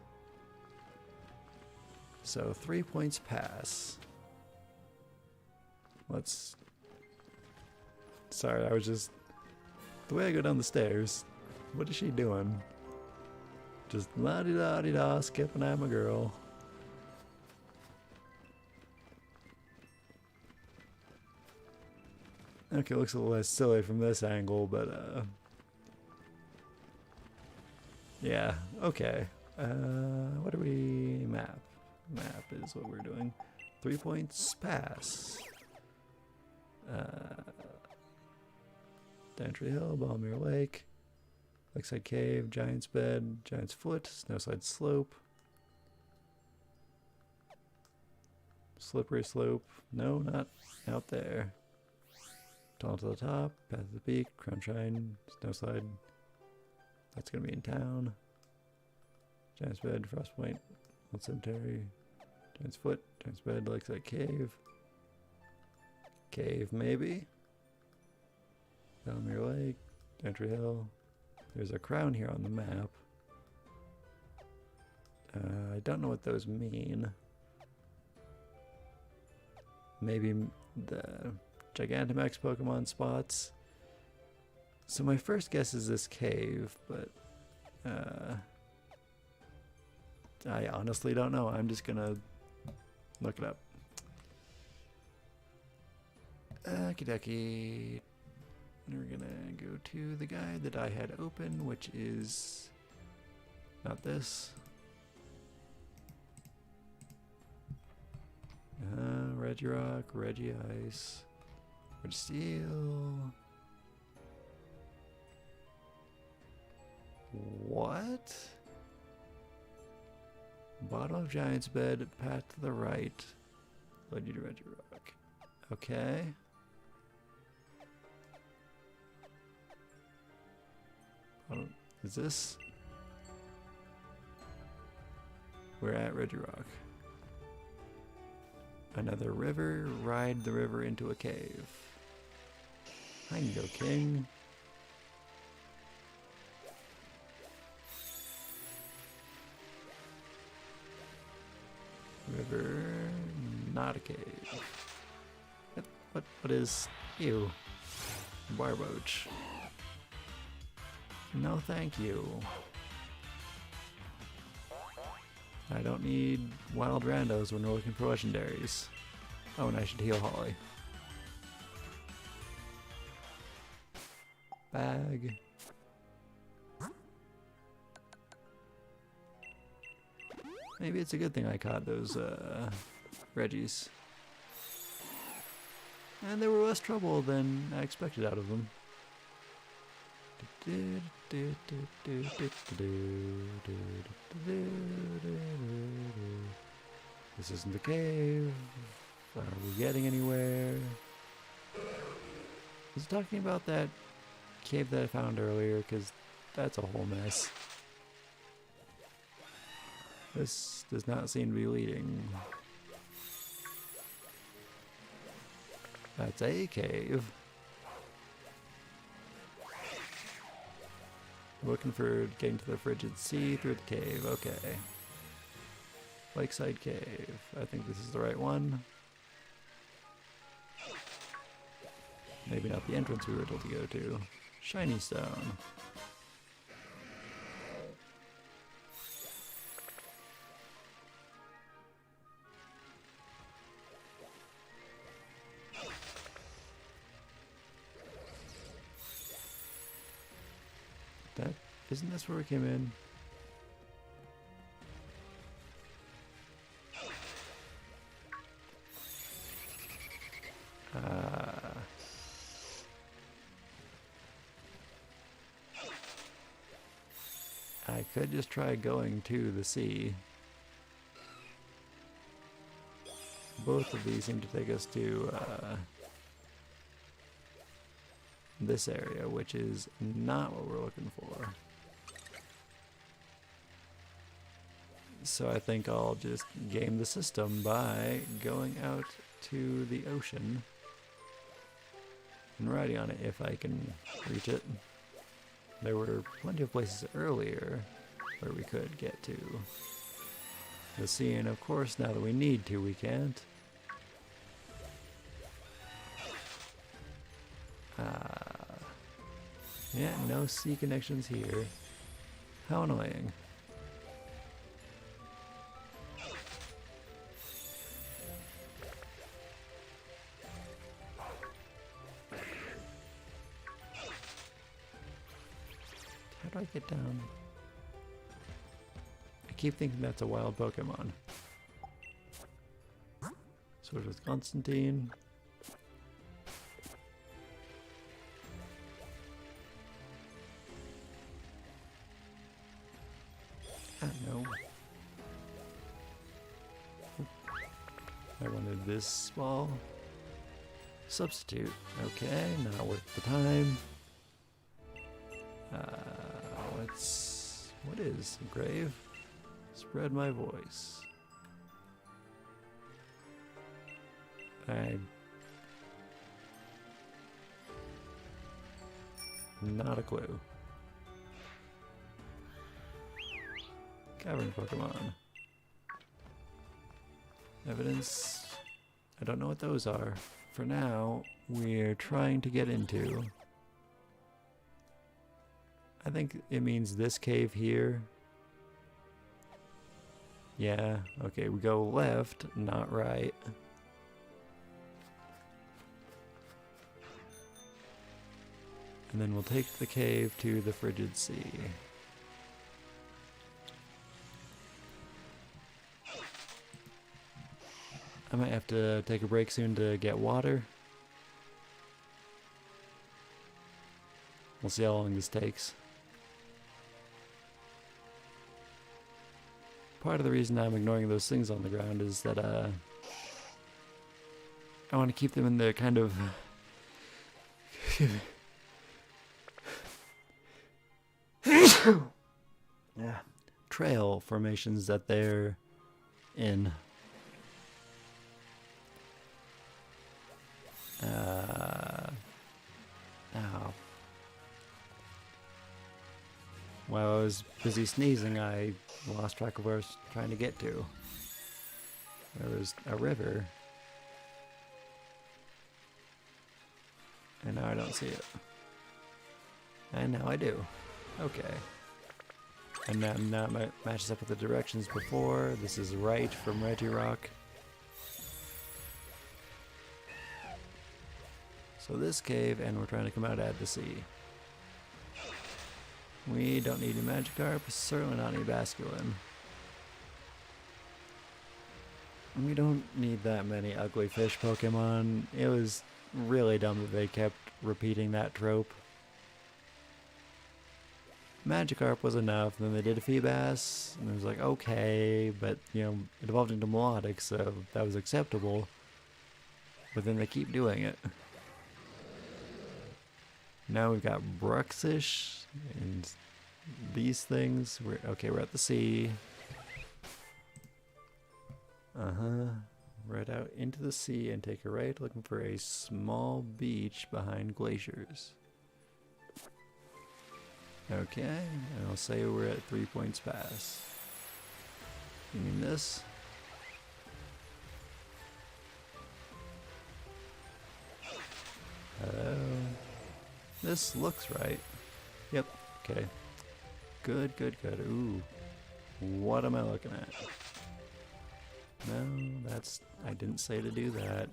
So 3 points pass. Let's... Sorry, I was just... The way I go down the stairs, what is she doing? Just la-di-da-di-da, skipping at my girl. Okay, looks a little less silly from this angle, but yeah, okay. What do we map? Map is what we're doing. 3 points pass. Dantry Hill, Balmere Lake, Lakeside Cave, Giant's Bed, Giant's Foot, Snowside Slope, Slippery Slope. No, not out there. Tunnel to the top, Path to the Peak, Crown Shrine, Snowside. That's gonna be in town. Giant's Bed, Frostpoint, Old Cemetery, Giant's Foot, Giant's Bed, Lakeside Cave. Cave, maybe? Balmere Lake, Dantry Hill. There's a crown here on the map. I don't know what those mean. Maybe the Gigantamax Pokemon spots. So my first guess is this cave, but I honestly don't know. I'm just gonna look it up. Okie dokie. We're gonna go to the guide that I had open, which is not this. Regirock, Regice, Registeel. What? Bottom of Giant's Bed, path to the right. Led you to Regirock. Okay. Is this? We're at Regirock. Another river, ride the river into a cave. I can go, King. River, not a cave. What is, ew, Barboach. No thank you. I don't need wild randos when we're looking for legendaries. Oh, and I should heal Holly. Bag. Maybe it's a good thing I caught those Reggies. And they were less trouble than I expected out of them. This isn't the cave. Are we getting anywhere? I was talking about that cave that I found earlier, because that's a whole mess. This does not seem to be leading. That's a cave. Looking for getting to the frigid sea through the cave. Okay. Lakeside Cave. I think this is the right one. Maybe not the entrance we were told to go to. Shiny Stone. Isn't this where we came in? I could just try going to the sea. Both of these seem to take us to this area, which is not what we're looking for. So I think I'll just game the system by going out to the ocean and riding on it if I can reach it. There were plenty of places earlier where we could get to the sea, and of course now that we need to, we can't. Yeah, no sea connections here. How annoying. How do I get down? I keep thinking that's a wild Pokemon. So it was Constantine. No. I wanted this ball. Substitute. Okay, not worth the time. What is grave? Spread my voice. Not a clue. Cavern Pokemon. Evidence. I don't know what those are. For now, we're trying to get into. I think it means this cave here. Yeah, okay, we go left, not right. And then we'll take the cave to the frigid sea. I might have to take a break soon to get water. We'll see how long this takes. Part of the reason I'm ignoring those things on the ground is that I want to keep them in the kind of yeah, trail formations that they're in. Ow. While I was busy sneezing, I lost track of where I was trying to get to. There was a river. And now I don't see it. And now I do. Okay. And now it matches up with the directions before. This is right from Reggie Rock. So this cave, and we're trying to come out at the sea. We don't need any Magikarp, certainly not any Basculin. We don't need that many ugly fish Pokemon. It was really dumb that they kept repeating that trope. Magikarp was enough, then they did a Feebas, and it was like, okay, but, you know, it evolved into Melodic, so that was acceptable. But then they keep doing it. Now we've got Bruxish and these things. We're at the sea. Right out into the sea and take a right, looking for a small beach behind glaciers. Okay, and I'll say we're at 3 points pass. You mean this? Hello. This looks right. Yep, okay. Good. Ooh. What am I looking at? No, I didn't say to do that.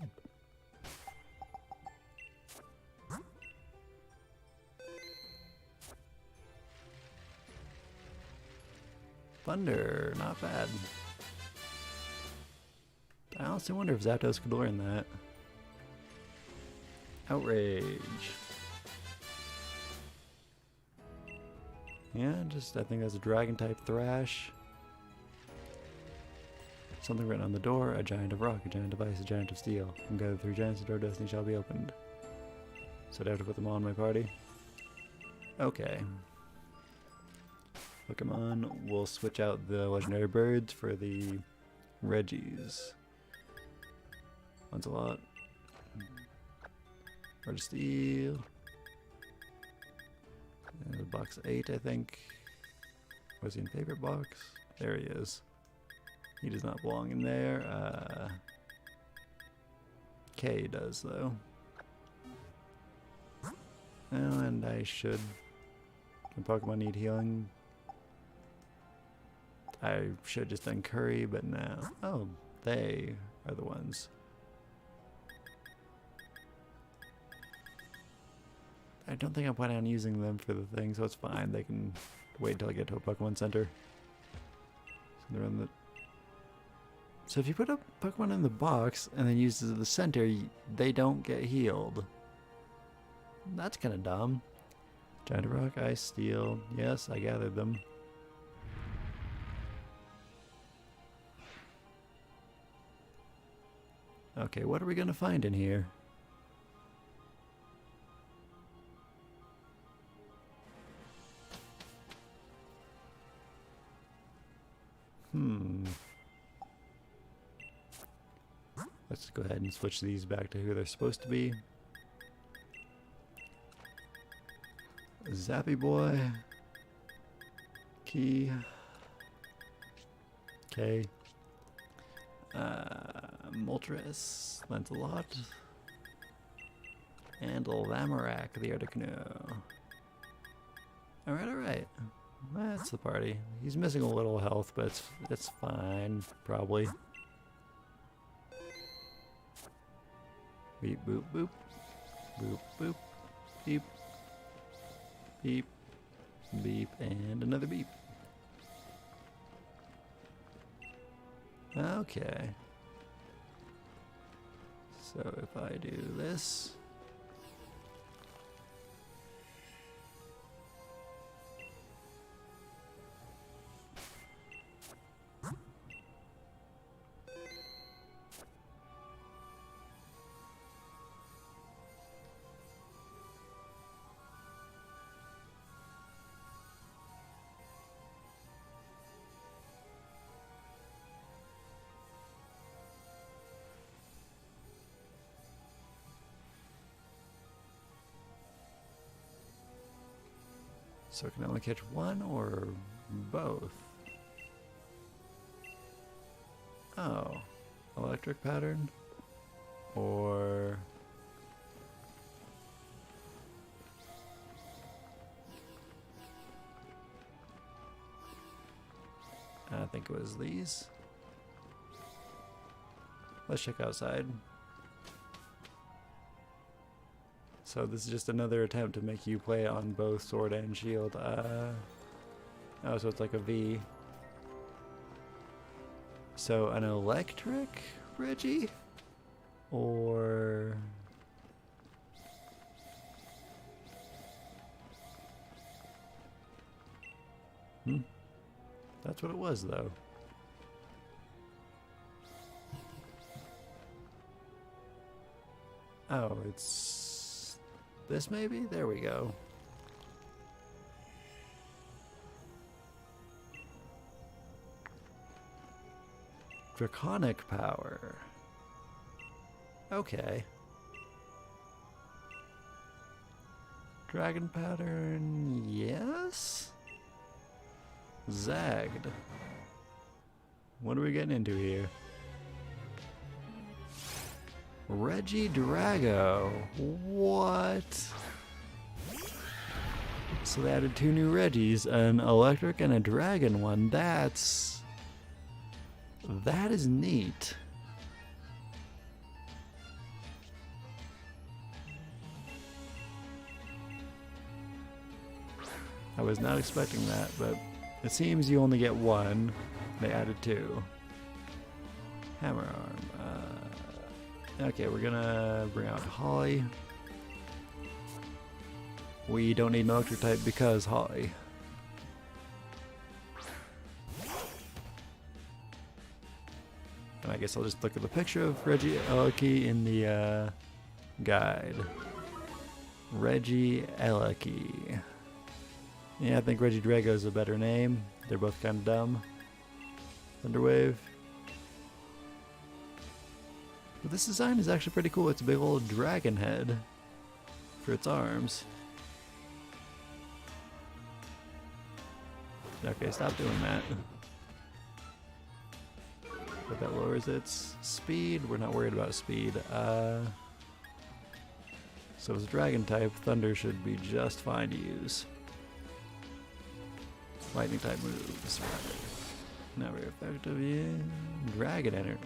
Thunder, not bad. I honestly wonder if Zapdos could learn that. Outrage. Yeah, I think that's a dragon type Thrash. Something written on the door, a giant of rock, a giant of ice, a giant of steel. And gather 3 giants, the door of destiny shall be opened. So I have to put them all in my party. Okay. Pokemon, we'll switch out the legendary birds for the Reggies. Lancelot. Red Steel. And box 8, I think. Was he in favorite box? There he is. He does not belong in there. K does, though. Oh, and I should... Can Pokemon need healing? I should just done Curry, but no. Oh, they are the ones. I don't think I'm planning on using them for the thing, so it's fine. They can wait until I get to a Pokemon Center. So they're in the... So if you put a Pokemon in the box and then use the center, they don't get healed. That's kind of dumb. Giant Rock, Ice, Steel. Yes, I gathered them. Okay, what are we gonna find in here? Let's go ahead and switch these back to who they're supposed to be. Zappy Boy. Key. K. Moltres. Lancelot. And Lamorak, the Articuno. Alright. That's the party. He's missing a little health, but it's fine, probably. Beep, boop, boop. Boop, boop. Beep. Beep. Beep, and another beep. Okay. So if I do this, so it can only catch one or both. Oh, electric pattern? Or... I think it was these. Let's check outside. So this is just another attempt to make you play on both sword and shield. Oh, so it's like a V. So an electric Reggie? Or... That's what it was, though. Oh, it's... this maybe? There we go. Draconic power. Okay. Dragon pattern, yes? Zagged. What are we getting into here? Reggie Drago. What? So they added 2 new Reggies, an electric and a dragon one. That is neat. I was not expecting that, but it seems you only get 1. They added 2. Hammer arm. Okay, we're gonna bring out Holly. We don't need an electric type because Holly. And I guess I'll just look at the picture of Reggie Eleki in the guide. Reggie Eleki. Yeah, I think Reggie Drago is a better name. They're both kind of dumb. Thunderwave. But this design is actually pretty cool. It's a big old dragon head for its arms. Okay, stop doing that. But that lowers its speed. We're not worried about speed. So as a dragon type, Thunder should be just fine to use. Lightning type moves. Not very effective, yeah. Dragon energy.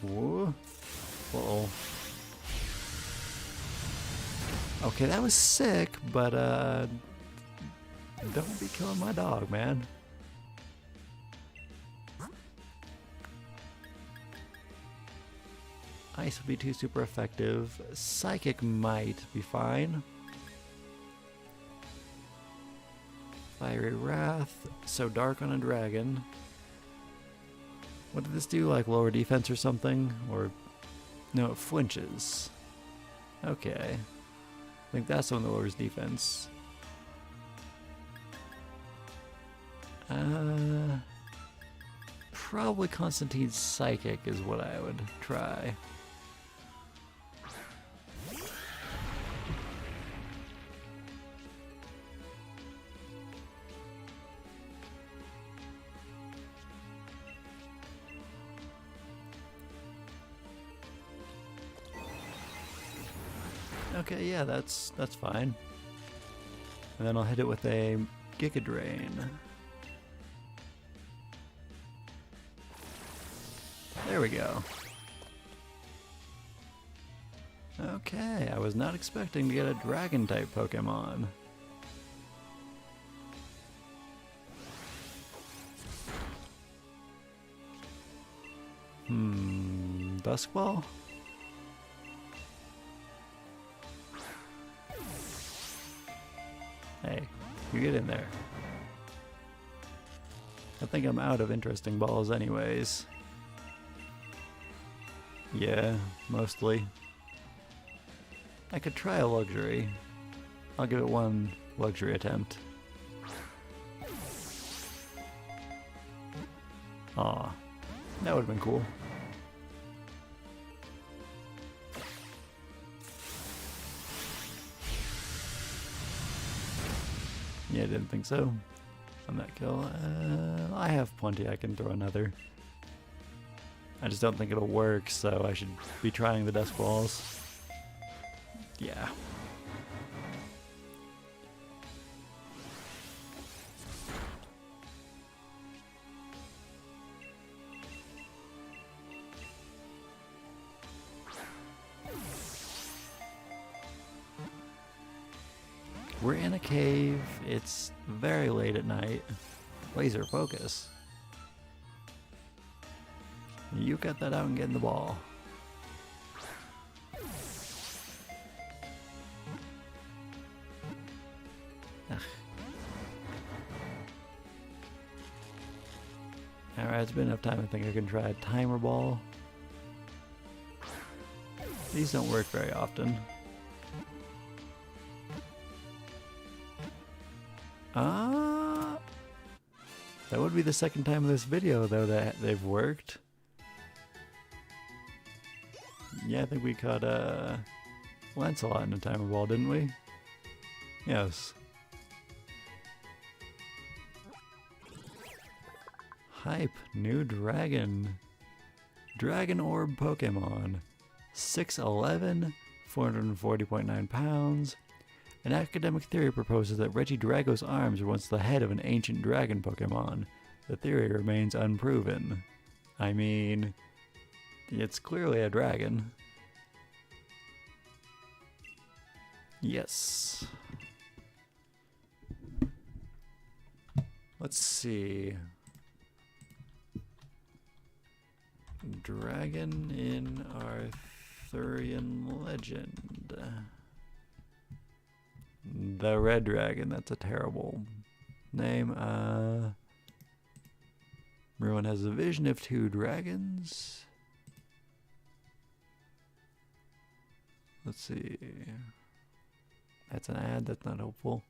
Whoa. Uh-oh. Okay, that was sick, but don't be killing my dog, man. Ice would be too super effective. Psychic might be fine. Fiery Wrath. So dark on a dragon. What did this do? Like lower defense or something? Or no, it flinches. Okay. I think that's the one that lowers defense. Probably Constantine's Psychic is what I would try. Okay, yeah, that's fine. And then I'll hit it with a Giga Drain. There we go. Okay, I was not expecting to get a dragon type Pokemon. Duskball? Hey, you get in there. I think I'm out of interesting balls anyways. Yeah, mostly. I could try a luxury. I'll give it one luxury attempt. Aw, that would've been cool. Yeah, I didn't think so. On that kill. I have plenty, I can throw another. I just don't think it'll work, so I should be trying the dust balls. Yeah. We're in a cave. It's very late at night. Laser focus. You cut that out and get in the ball. Ugh. Alright, it's been enough time. I think I can try a timer ball. These don't work very often. That would be the second time in this video, though, that they've worked. Yeah, I think we caught Lancelot in a timer ball, didn't we? Yes. Hype, new dragon. Dragon Orb Pokemon. 6'11", 440.9 pounds. An academic theory proposes that Regidrago's arms were once the head of an ancient dragon Pokemon. The theory remains unproven. I mean, it's clearly a dragon. Yes. Let's see. Dragon in Arthurian legend. The Red Dragon, that's a terrible name. Everyone has a vision of two dragons. Let's see. That's an ad, that's not helpful.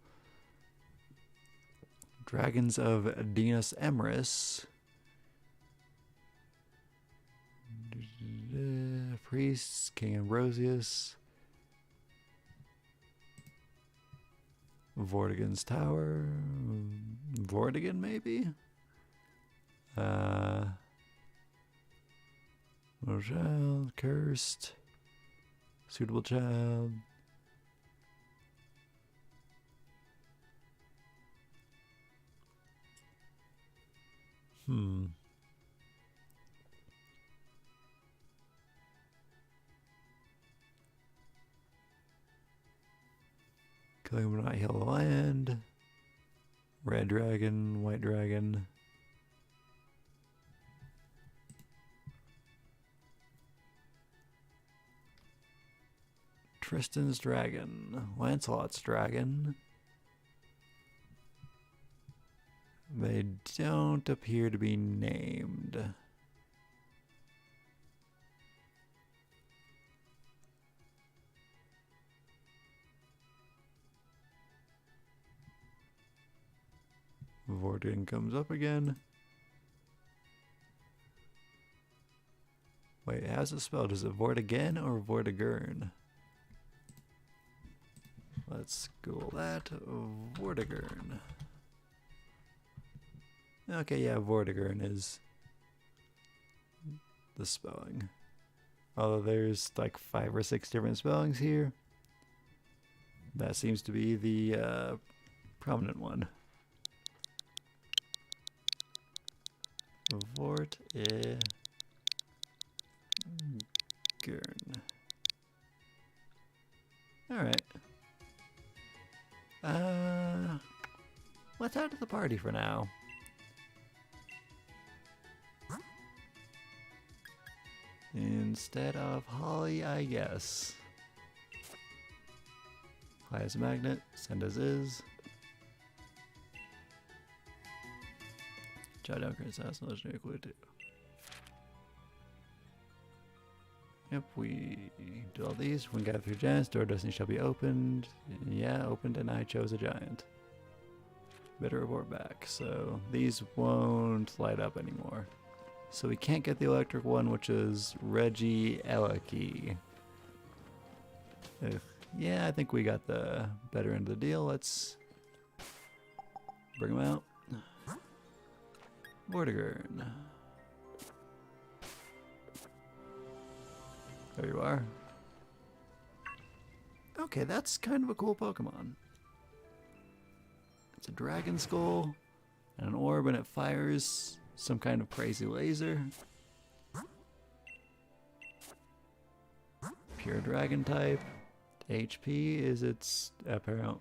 Dragons of Dinas Emrys. Priests, King Ambrosius. Vortigern's Tower. Vortigern, maybe? Little child, cursed. Suitable child. Killing will not heal the land. Red dragon, white dragon. Tristan's dragon. Lancelot's dragon. They don't appear to be named. Vortigern comes up again. Wait, how's it spelled? Is it Vortigern or Vortigern? Let's Google that. Vortigern. Okay, yeah, Vortigern is the spelling. Although there's like 5 or 6 different spellings here. That seems to be the prominent one. Vortigern. Alright. Let's add to the party for now. Instead of Holly, I guess. Apply as a magnet, send as is. Jot down current status and legendary clue too. Yep, we do all these. When gathered through giants, door destiny shall be opened. Yeah, opened and I chose a giant. Better report back. So these won't light up anymore. So we can't get the electric one, which is Reggie Eleki. Yeah, I think we got the better end of the deal. Let's bring him out. Vortigern. There you are. Okay, that's kind of a cool Pokemon. It's a dragon skull and an orb, and it fires some kind of crazy laser. Pure dragon type. HP is its apparent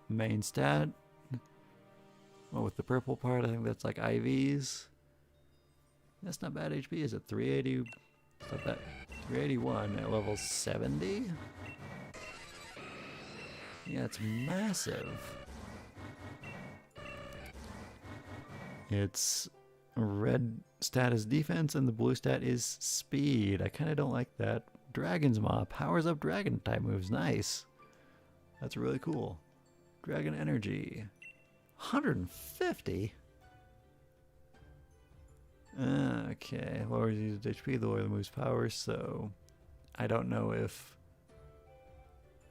main stat. Well, with the purple part, I think that's like IVs. That's not bad HP. Is it 380? It's not that. 381 at level 70? Yeah, it's massive. Its red stat is defense and the blue stat is speed. I kind of don't like that. Dragon's Maw powers up dragon type moves. Nice. That's really cool. Dragon energy. 150? Okay, lowers used HP, the lower the move's power, so I don't know if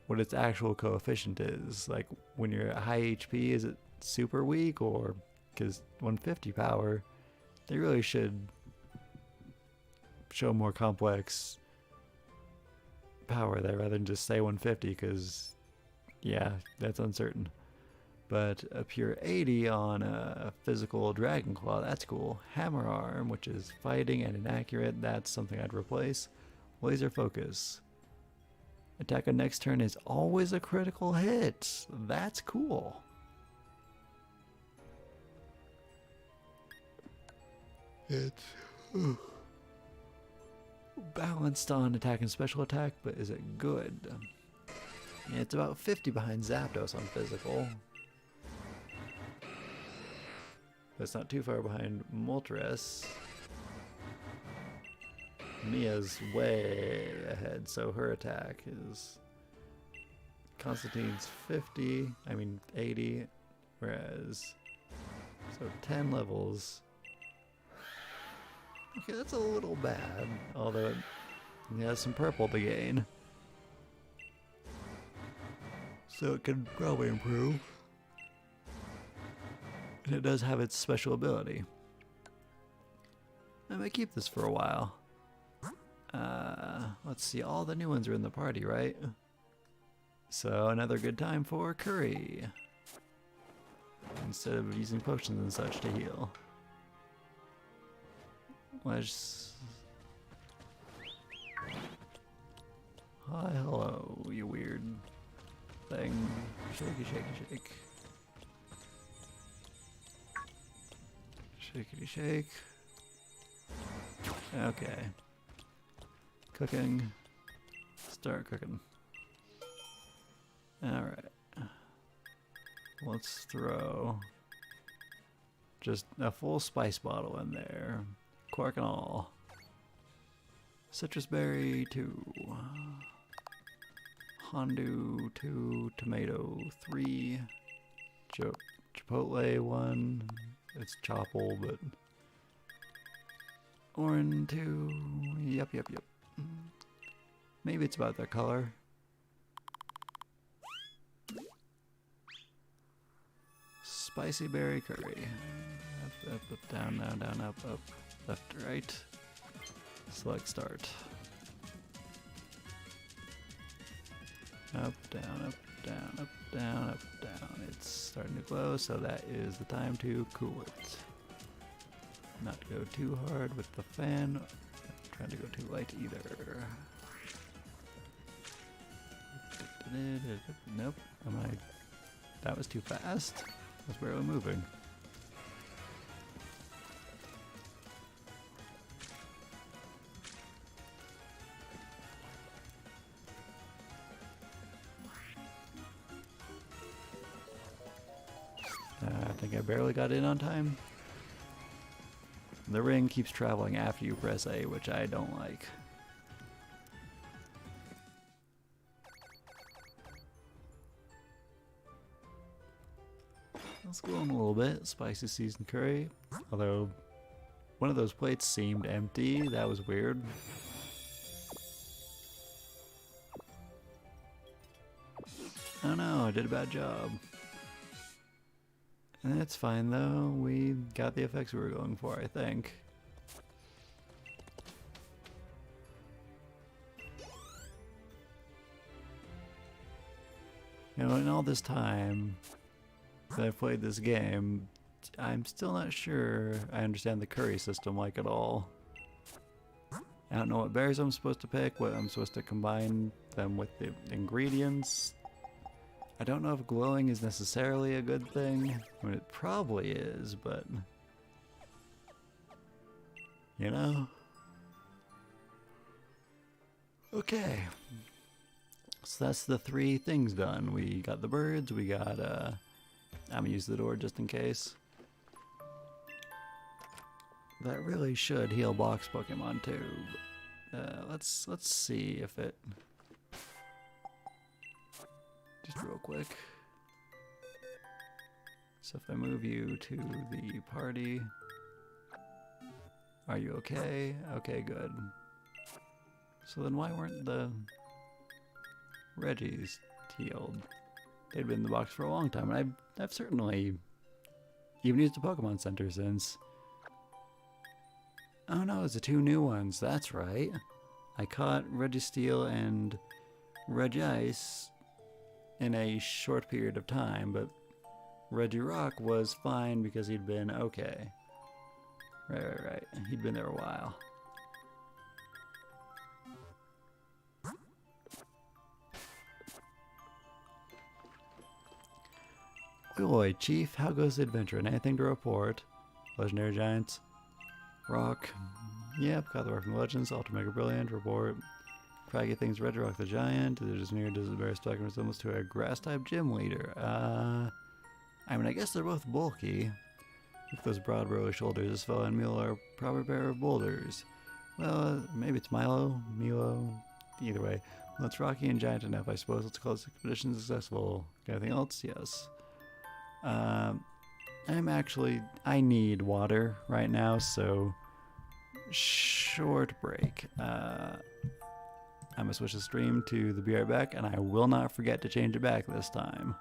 what its actual coefficient is. Like when you're at high HP, is it super weak, or because 150 power, they really should show more complex power there rather than just say 150, because yeah, that's uncertain. But a pure 80 on a physical Dragon Claw, that's cool. Hammer Arm, which is fighting and inaccurate, that's something I'd replace. Laser Focus. Attack on next turn is always a critical hit. That's cool. It's balanced on attack and special attack, but is it good? Yeah, it's about 50 behind Zapdos on physical. That's not too far behind Moltres. Mia's way ahead, so her attack is Constantine's 80, whereas so 10 levels. Okay, that's a little bad, although it has some purple to gain, so it could probably improve. And it does have its special ability. I might keep this for a while. Let's see, all the new ones are in the party, right? So another good time for curry, instead of using potions and such to heal. Let's... Hi, hello, you weird thing. Shaky, shaky, shake. Shakety shake. Okay. Cooking. Start cooking. Alright. Let's throw just a full spice bottle in there. Quark and all. Citrus berry 2. Hondu 2. Tomato 3. Chipotle 1. It's Chopple, but Orin 2. Yep. Maybe it's about their color. Spicy berry curry. Up, down, down, up, left, right. Select start. Up, down, down, up, down, up, down. It's starting to glow, so that is the time to cool it. Not to go too hard with the fan, not trying to go too light either. Nope, that was too fast. I was barely moving. I think I barely got in on time. The ring keeps traveling after you press A, which I don't like. Let's go on a little bit. Spicy seasoned curry. Although, one of those plates seemed empty. That was weird. Oh no, I did a bad job. That's fine though. We got the effects we were going for, I think. You know, in all this time that I've played this game, I'm still not sure I understand the curry system like at all. I don't know what berries I'm supposed to pick, what I'm supposed to combine them with the ingredients. I don't know if glowing is necessarily a good thing. I mean, it probably is, but... you know? Okay. So that's the 3 things done. We got the birds, we got, I'm gonna use the door just in case. That really should heal box Pokemon too. Let's see if it... just real quick. So if I move you to the party... are you okay? Okay, good. So then why weren't the Reggies healed? They'd been in the box for a long time, and I've certainly even used the Pokemon Center since. Oh no, it's the 2 new ones, that's right. I caught Registeel and Regice in a short period of time, but Regirock was fine because he'd been okay. Right. He'd been there a while. Oi, Chief, how goes the adventure? And anything to report? Legendary Giants? Rock? Yep, got the rock from the Legends. Ultra Mega Brilliant. Report. Craggy Things Regirock the Giant. They're just near does a very striking resemblance to a grass-type gym leader. I mean, I guess they're both bulky. With those broad, burly shoulders, this fella and Milo are a proper pair of boulders. Well, maybe it's Milo, either way. Well, it's rocky and giant enough, I suppose. Let's call this expedition successful. Anything else? Yes. I need water right now, so short break. I'm gonna switch the stream to the Be Right Back, and I will not forget to change it back this time.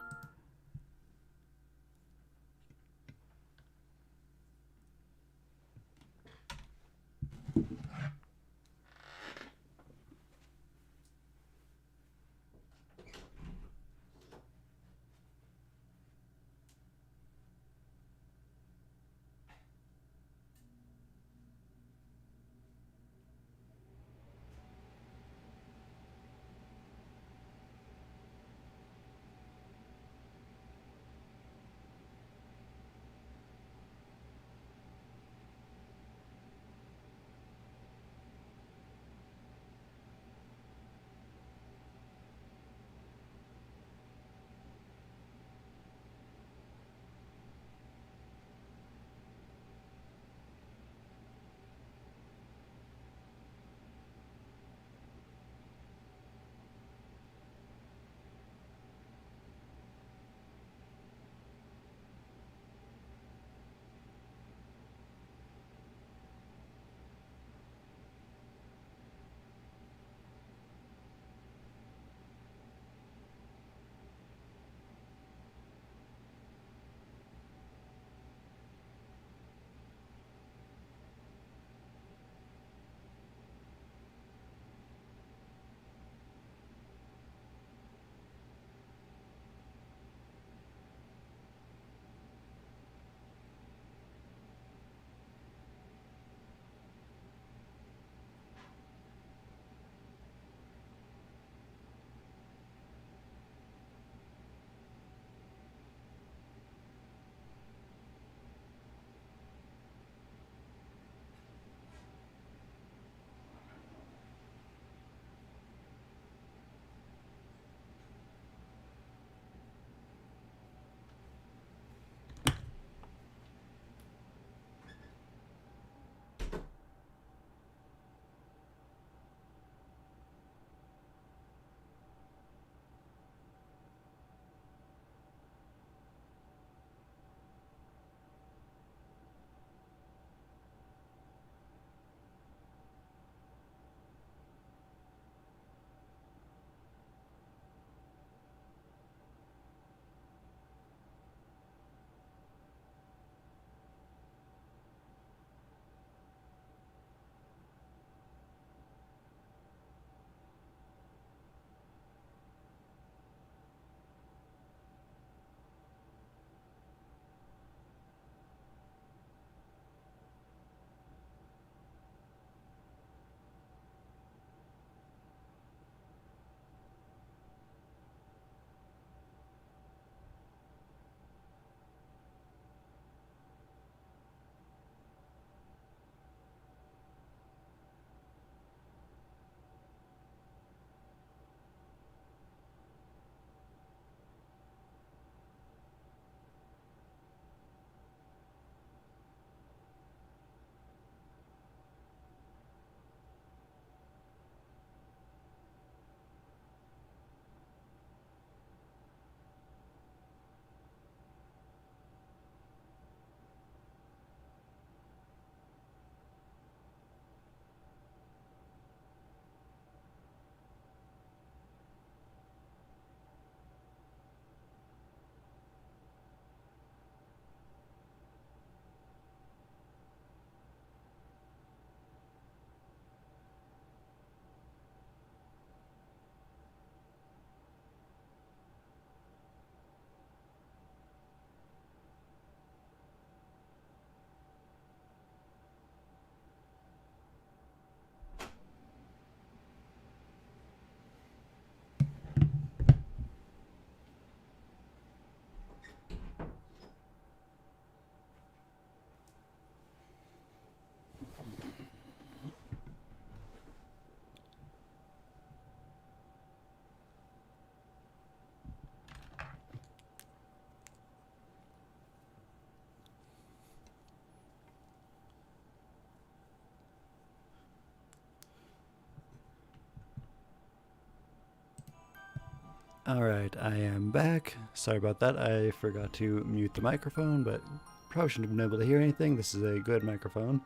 Alright, I am back. Sorry about that, I forgot to mute the microphone, but probably shouldn't have been able to hear anything. This is a good microphone.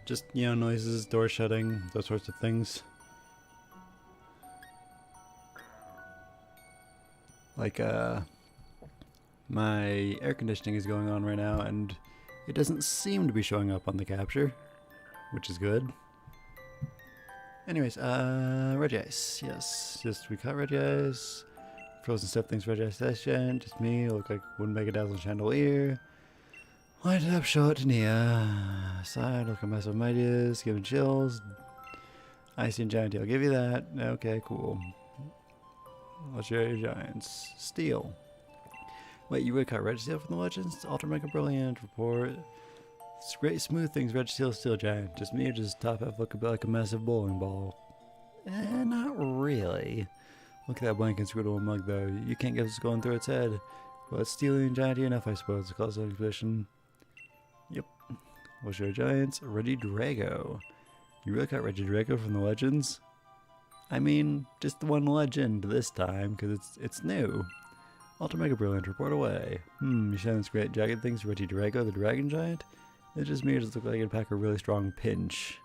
Just, noises, door shutting, those sorts of things. Like, my air conditioning is going on right now, and it doesn't seem to be showing up on the capture, which is good. Anyways, Reggie Ice. Yes, just we caught Reggie Ice. Frozen stuff things Reggie Ice session. Just me, look like wouldn't make a dazzling chandelier. Lighted up short to Nia. Side, look a mess of ideas, give him chills. Icy and Giant, I'll give you that. Okay, cool. Legendary Giants. Steel. Wait, you would cut Registeel from the Legends? Ultra Mega Brilliant report. It's great smooth things, Registeel Steel Giant. Just me or just top half look a bit like a massive bowling ball? Not really. Look at that blank and screwed mug though. You can't get this going through its head. Well, it's Stealing Giant enough, I suppose. Close exhibition. Yep. Legendary Giants. Regidrago. You really cut Regidrago from the Legends? I mean, just the one legend this time, because it's new. Ultra Mega Brilliant, report away. You shine this great jagged things, Regidrago, the Dragon Giant? It just me, just look like it'd pack a really strong pinch.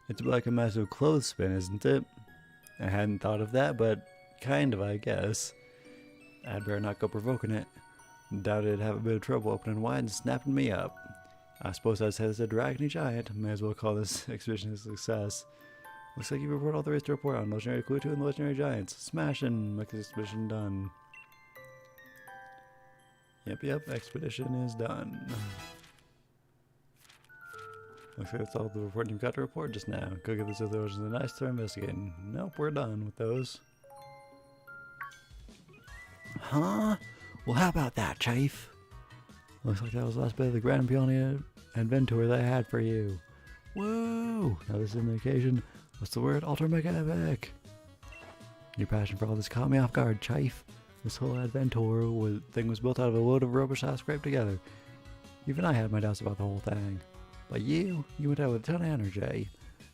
It's like a massive clothespin, isn't it? I hadn't thought of that, but kind of, I guess. I'd better not go provoking it. Doubt it'd have a bit of trouble opening wide and snapping me up. I suppose I'd say it's a Dragony Giant. May as well call this exhibition a success. Looks like you report all there is to report on Legendary Clue 2 and the Legendary Giants. Smashing! Make this expedition done. Yep, expedition is done. Looks like that's all the reporting you've got to report just now. Go give this other oceans a nice thorough investigating. Nope, we're done with those. Huh? Well, how about that, Chief? Looks like that was the last bit of the Grand Peony adventure that I had for you. Woo! Now this is an occasion. What's the word? Ultra Mega Epic! Your passion for all this caught me off guard, Chief. This whole adventure thing was built out of a load of rubbish I scraped together. Even I had my doubts about the whole thing. But you went out with a ton of energy.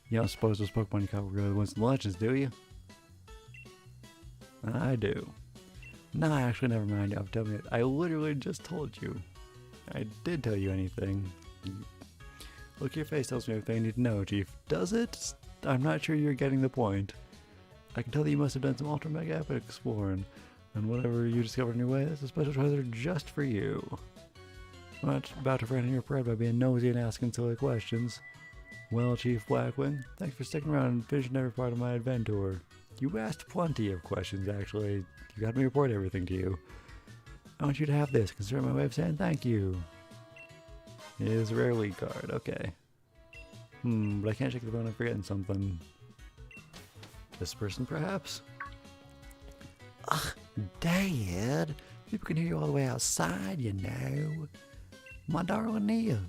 You don't suppose those Pokemon you caught were really the ones in the Legends, do you? I do. Nah, actually, never mind. You have to tell me it. I literally just told you. I did tell you anything. Look, your face tells me everything I need to know, Chief. Does it? I'm not sure you're getting the point. I can tell that you must have done some Ultra Mega Epic exploring. And whatever you discovered on your way, that's a special treasure just for you. I'm not about to frighten your pride by being nosy and asking silly questions. Well, Chief Blackwing, thanks for sticking around and finishing every part of my adventure. You asked plenty of questions, actually. You got me to report everything to you. I want you to have this. Consider my way of saying thank you. It is a rare lead card. Okay. But I can't shake the phone. I'm forgetting something. This person, perhaps? Ugh, Dad. People can hear you all the way outside, you know. My darling Nia.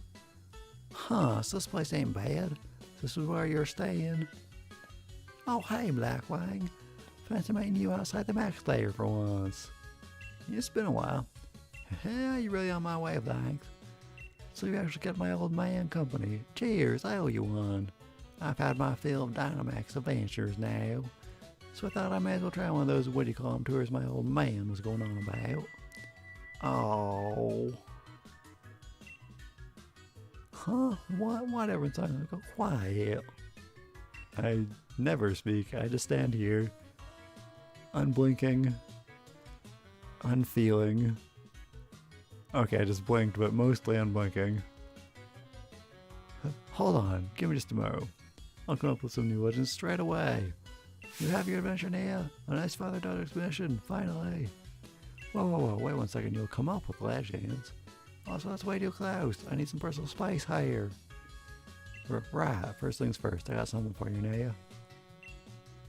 Huh, so this place ain't bad. This is where you're staying. Oh, hey, Blackwing. Fancy meeting you outside the Max Layer for once. It's been a while. Yeah, you're really on my wavelength. So you actually got my old man company. Cheers, I owe you one. I've had my fill of Dynamax adventures now. So I thought I may as well try one of those, what do you call them, tours my old man was going on about. Oh. Huh? Why everyone's talking like, go quiet? I never speak. I just stand here. Unblinking. Unfeeling. Okay, I just blinked, but mostly unblinking. Hold on. Give me just a mo. I'll come up with some new legends straight away. You have your adventure, Nia. A nice father-daughter expedition, finally. Whoa, wait 1 second. You'll come up with legends. Also, that's way too close. I need some personal space here. Right, first things first. I got something for you, Nia.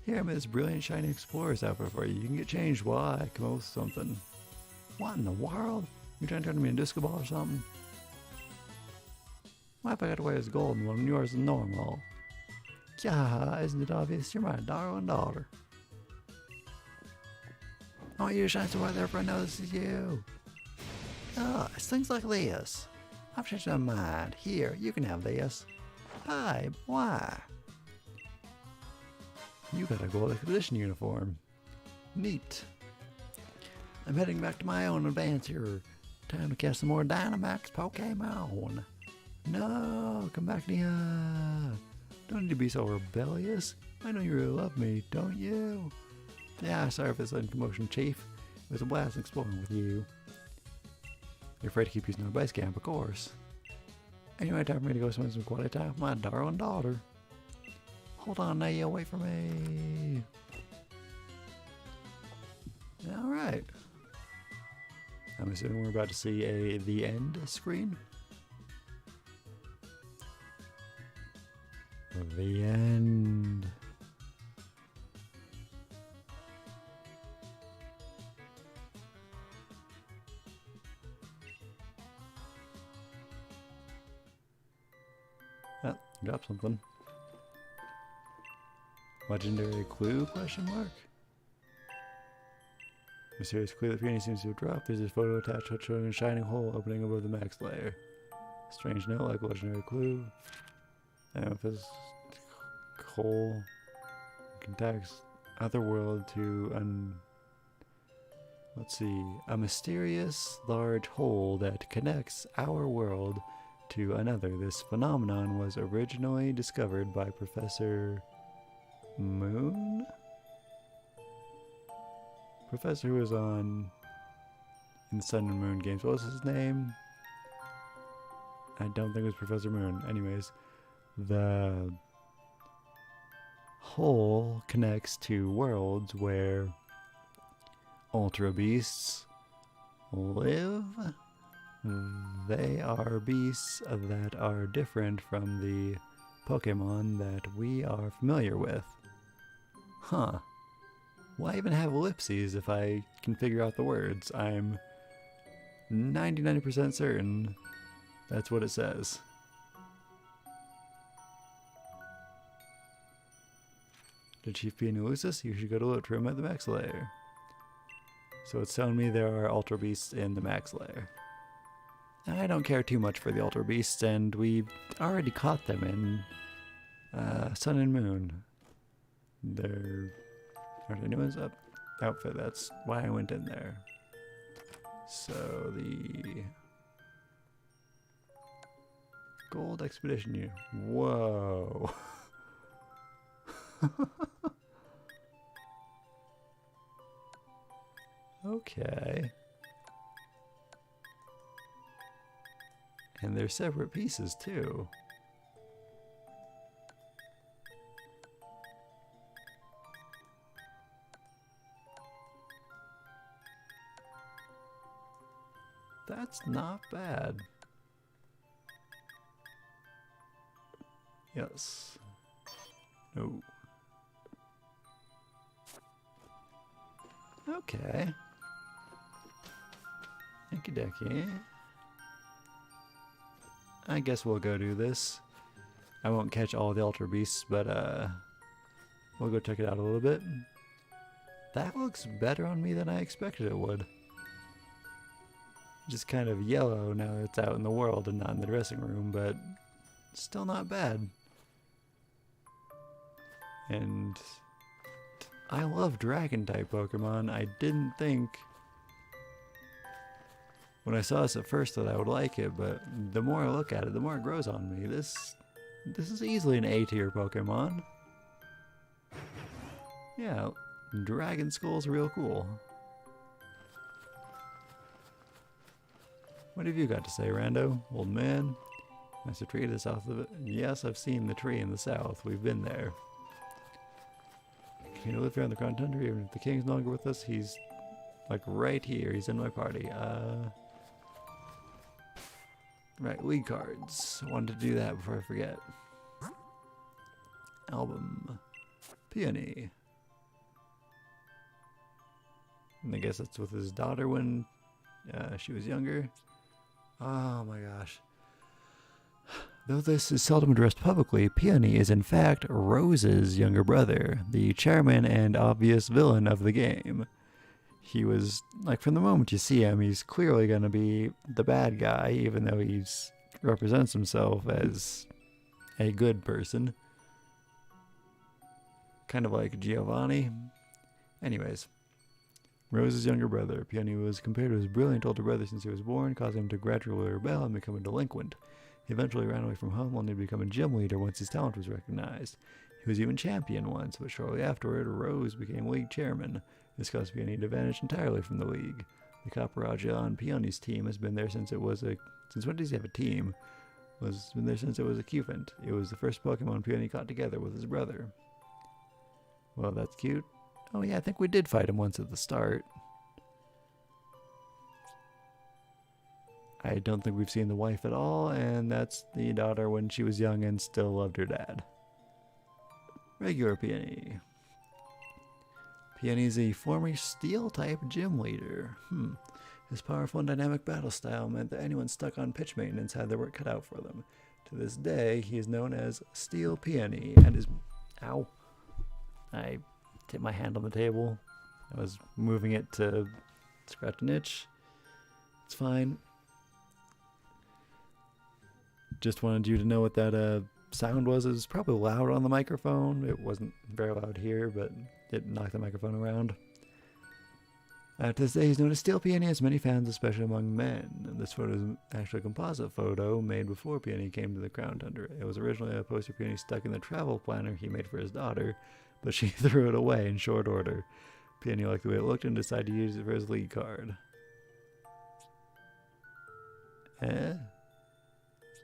Here, I'm in this brilliant shiny explorer's outfit for you. You can get changed while I come up with something. What in the world? You trying to turn me into a disco ball or something? Why if I got to wear this golden one and yours is normal? Yeah, isn't it obvious? You're my darling daughter. I want you to shine so bright there for I know this is you. It's things like this. I've changed my mind. Here, you can have this. Hi, why? You got a gold expedition uniform. Neat. I'm heading back to my own adventure. Time to catch some more Dynamax Pokemon. No, come back here. Don't need to be so rebellious. I know you really love me, don't you? Yeah, sorry for this sudden commotion, Chief. It was a blast exploring with you. You're afraid to keep using our base camp, of course. Anyway, time for me to go spend some quality time with my darling daughter. Hold on, now, wait for me. Alright. I'm assuming we're about to see the end screen. The end. Oh, dropped something. Legendary clue, question mark? Mysterious clue that Peony seems to have dropped. There's a photo attached showing a shining hole opening above the max layer. Strange note like legendary clue. If hole contacts other world to let's see, a mysterious large hole that connects our world to another. This phenomenon was originally discovered by Professor Moon? Professor who was on in the Sun and Moon games. What was his name? I don't think it was Professor Moon. Anyways, the hole connects to worlds where Ultra Beasts live. They are beasts that are different from the Pokemon that we are familiar with. Huh. Why even have ellipses if I can figure out the words? I'm 99% certain that's what it says. Did Chief Peony lose this? You should go to look for him at the max layer. So it's telling me there are Ultra Beasts in the max layer. I don't care too much for the Ultra Beasts, and we already caught them in Sun and Moon. Are there new ones up? Outfit, that's why I went in there. So the Gold Expedition unit. Whoa. Okay. And they're separate pieces too. That's not bad. Yes. No. Okay. Thank you, Decky. I guess we'll go do this. I won't catch all the Ultra Beasts, but we'll go check it out a little bit. That looks better on me than I expected it would. Just kind of yellow now that it's out in the world and not in the dressing room, but still not bad. And I love Dragon-type Pokemon. I didn't think when I saw this at first that I would like it, but the more I look at it, the more it grows on me. This is easily an A-tier Pokemon. Yeah, Dragon Skull's real cool. What have you got to say, Rando? Old man? That's a tree to the south of it. Yes, I've seen the tree in the south. We've been there. Can you live here on the Crown Tundra? Even if the king's no longer with us, he's like right here. He's in my party. Right, league cards. I wanted to do that before I forget. Album. Peony. And I guess that's with his daughter when she was younger. Oh my gosh. Though this is seldom addressed publicly, Peony is in fact Rose's younger brother, the chairman and obvious villain of the game. He was, like, from the moment you see him, he's clearly going to be the bad guy, even though he's represents himself as a good person. Kind of like Giovanni. Anyways, Rose's younger brother, Peony, was compared to his brilliant older brother since he was born, causing him to gradually rebel and become a delinquent. He eventually ran away from home, only to become a gym leader once his talent was recognized. He was even champion once, but shortly afterward, Rose became league chairman. This caused Peony to vanish entirely from the league. The Caparaja on Peony's team has been there since it was a... Since when does he have a team? Was been there since it was a Cufant. It was the first Pokemon Peony caught together with his brother. Well, that's cute. Oh yeah, I think we did fight him once at the start. I don't think we've seen the wife at all, and that's the daughter when she was young and still loved her dad. Regular Peony. Peony's a former Steel-type gym leader. His powerful and dynamic battle style meant that anyone stuck on pitch maintenance had their work cut out for them. To this day, he is known as Steel Peony, and his... Ow. I hit my hand on the table. I was moving it to scratch an itch. It's fine. Just wanted you to know what that sound was. It was probably loud on the microphone. It wasn't very loud here, but it knocked the microphone around. To this day, he's known as Steel Peony, has many fans, especially among men. This photo is actually a composite photo made before Peony came to the Crown Tundra. It was originally a poster Peony stuck in the travel planner he made for his daughter, but she threw it away in short order. Peony liked the way it looked and decided to use it for his league card.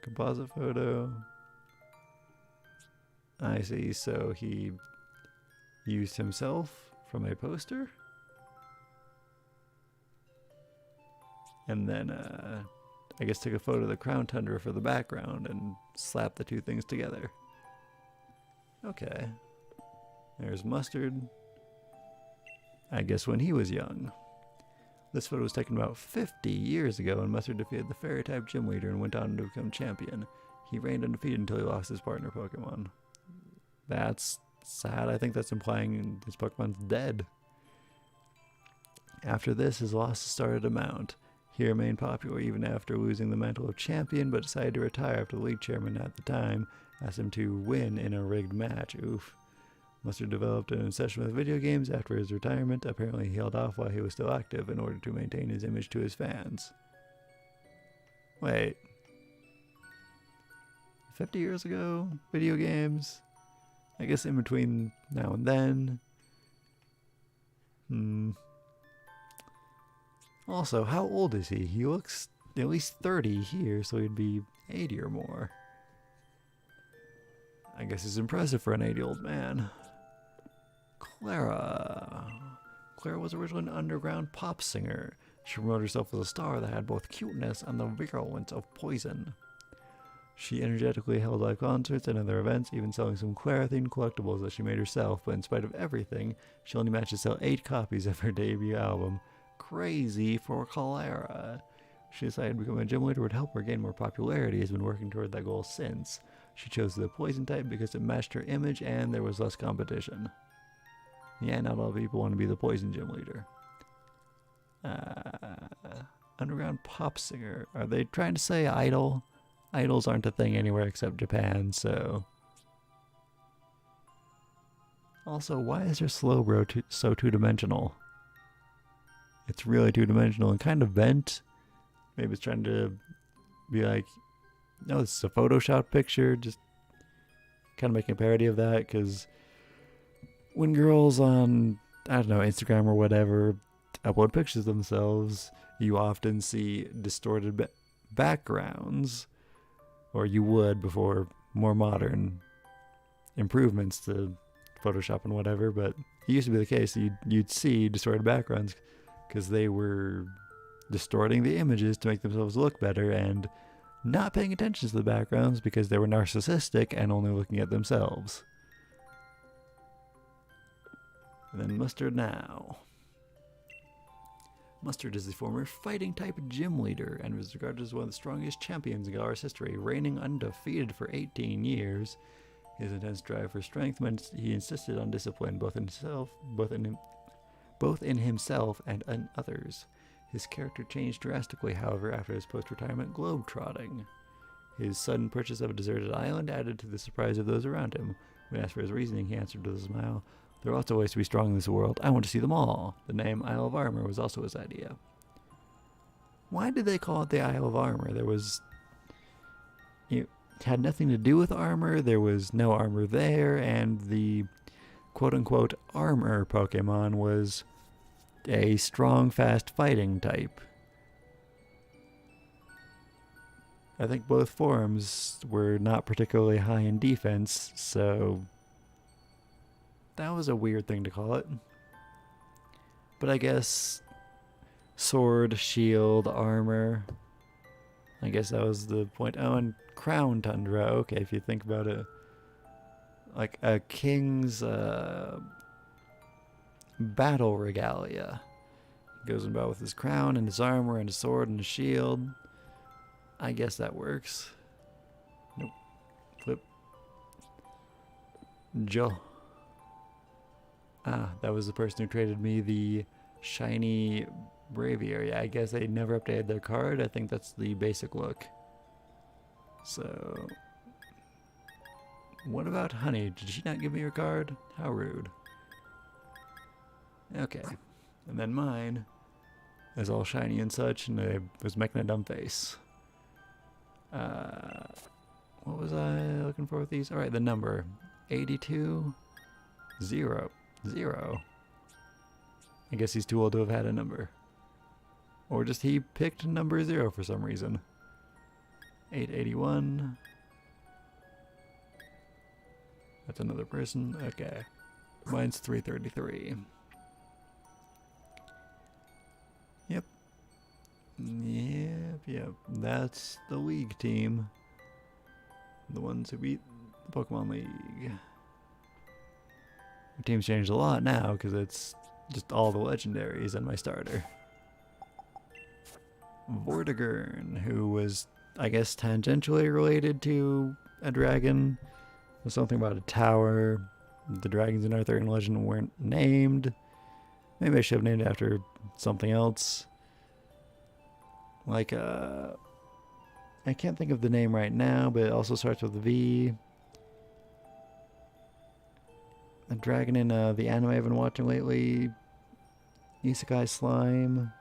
Composite photo. I see, so he used himself from a poster? And then, I guess took a photo of the Crown Tundra for the background and slapped the two things together. Okay. There's Mustard. I guess when he was young. This photo was taken about 50 years ago, and Mustard defeated the Fairy-type gym leader and went on to become champion. He reigned undefeated until he lost his partner Pokemon. That's sad. I think that's implying his Pokemon's dead. After this, his losses started to mount. He remained popular even after losing the mantle of champion, but decided to retire after the league chairman at the time asked him to win in a rigged match. Oof. Mustard developed an obsession with video games after his retirement. Apparently he held off while he was still active in order to maintain his image to his fans. Wait. 50 years ago? Video games? I guess in between now and then. Also, how old is he? He looks at least 30 here, so he'd be 80 or more. I guess it's impressive for an 80-year-old man. Clara. Clara was originally an underground pop singer. She promoted herself as a star that had both cuteness and the virulence of poison. She energetically held live concerts and other events, even selling some Clara-themed collectibles that she made herself, but in spite of everything, she only managed to sell 8 copies of her debut album. Crazy for Clara. She decided becoming a gym leader would help her gain more popularity, has been working toward that goal since. She chose the poison type because it matched her image and there was less competition. Yeah, not all people want to be the poison gym leader. Underground pop singer. Are they trying to say idol? Idols aren't a thing anywhere except Japan, so... Also, why is her Slowbro so two-dimensional? It's really two-dimensional and kind of bent. Maybe it's trying to be like, no, this is a Photoshop picture. Just kind of making a parody of that, because when girls on, I don't know, Instagram or whatever, upload pictures of themselves, you often see distorted backgrounds, or you would before more modern improvements to Photoshop and whatever, but it used to be the case that you'd see distorted backgrounds because they were distorting the images to make themselves look better and not paying attention to the backgrounds because they were narcissistic and only looking at themselves. And then Mustard now. Mustard is the former fighting-type gym leader and was regarded as one of the strongest champions in Galar's history, reigning undefeated for 18 years. His intense drive for strength meant he insisted on discipline both in himself and in others. His character changed drastically, however, after his post-retirement globetrotting. His sudden purchase of a deserted island added to the surprise of those around him. When asked for his reasoning, he answered with a smile, "There are lots of ways to be strong in this world. I want to see them all." The name Isle of Armor was also his idea. Why did they call it the Isle of Armor? It had nothing to do with armor, there was no armor there, and the quote-unquote armor Pokemon was a strong, fast fighting type. I think both forms were not particularly high in defense, so that was a weird thing to call it. But I guess sword, shield, armor, I guess that was the point. Oh, and crown Tundra. Okay, if you think about it, like a king's battle regalia. He goes about with his crown and his armor and his sword and his shield. I guess that works. Nope. Flip. Joe. Ah, that was the person who traded me the shiny Braviary. I guess they never updated their card. I think that's the basic look. So, what about Honey? Did she not give me her card? How rude. Okay. And then mine is all shiny and such, and I was making a dumb face. What was I looking for with these? Alright, the number. 82 0 0. I guess he's too old to have had a number. Or just he picked number 0 for some reason. 881. That's another person. Okay. Mine's 333. Yep. Yep. That's the league team. The ones who beat the Pokemon League. The team's changed a lot now because it's just all the legendaries and my starter. Vortigern, who was, I guess, tangentially related to a dragon. There's something about a tower. The dragons in Arthur and Legend weren't named. Maybe I should have named it after something else. Like, I can't think of the name right now, but it also starts with a V. A dragon in the anime I've been watching lately. Isekai slime.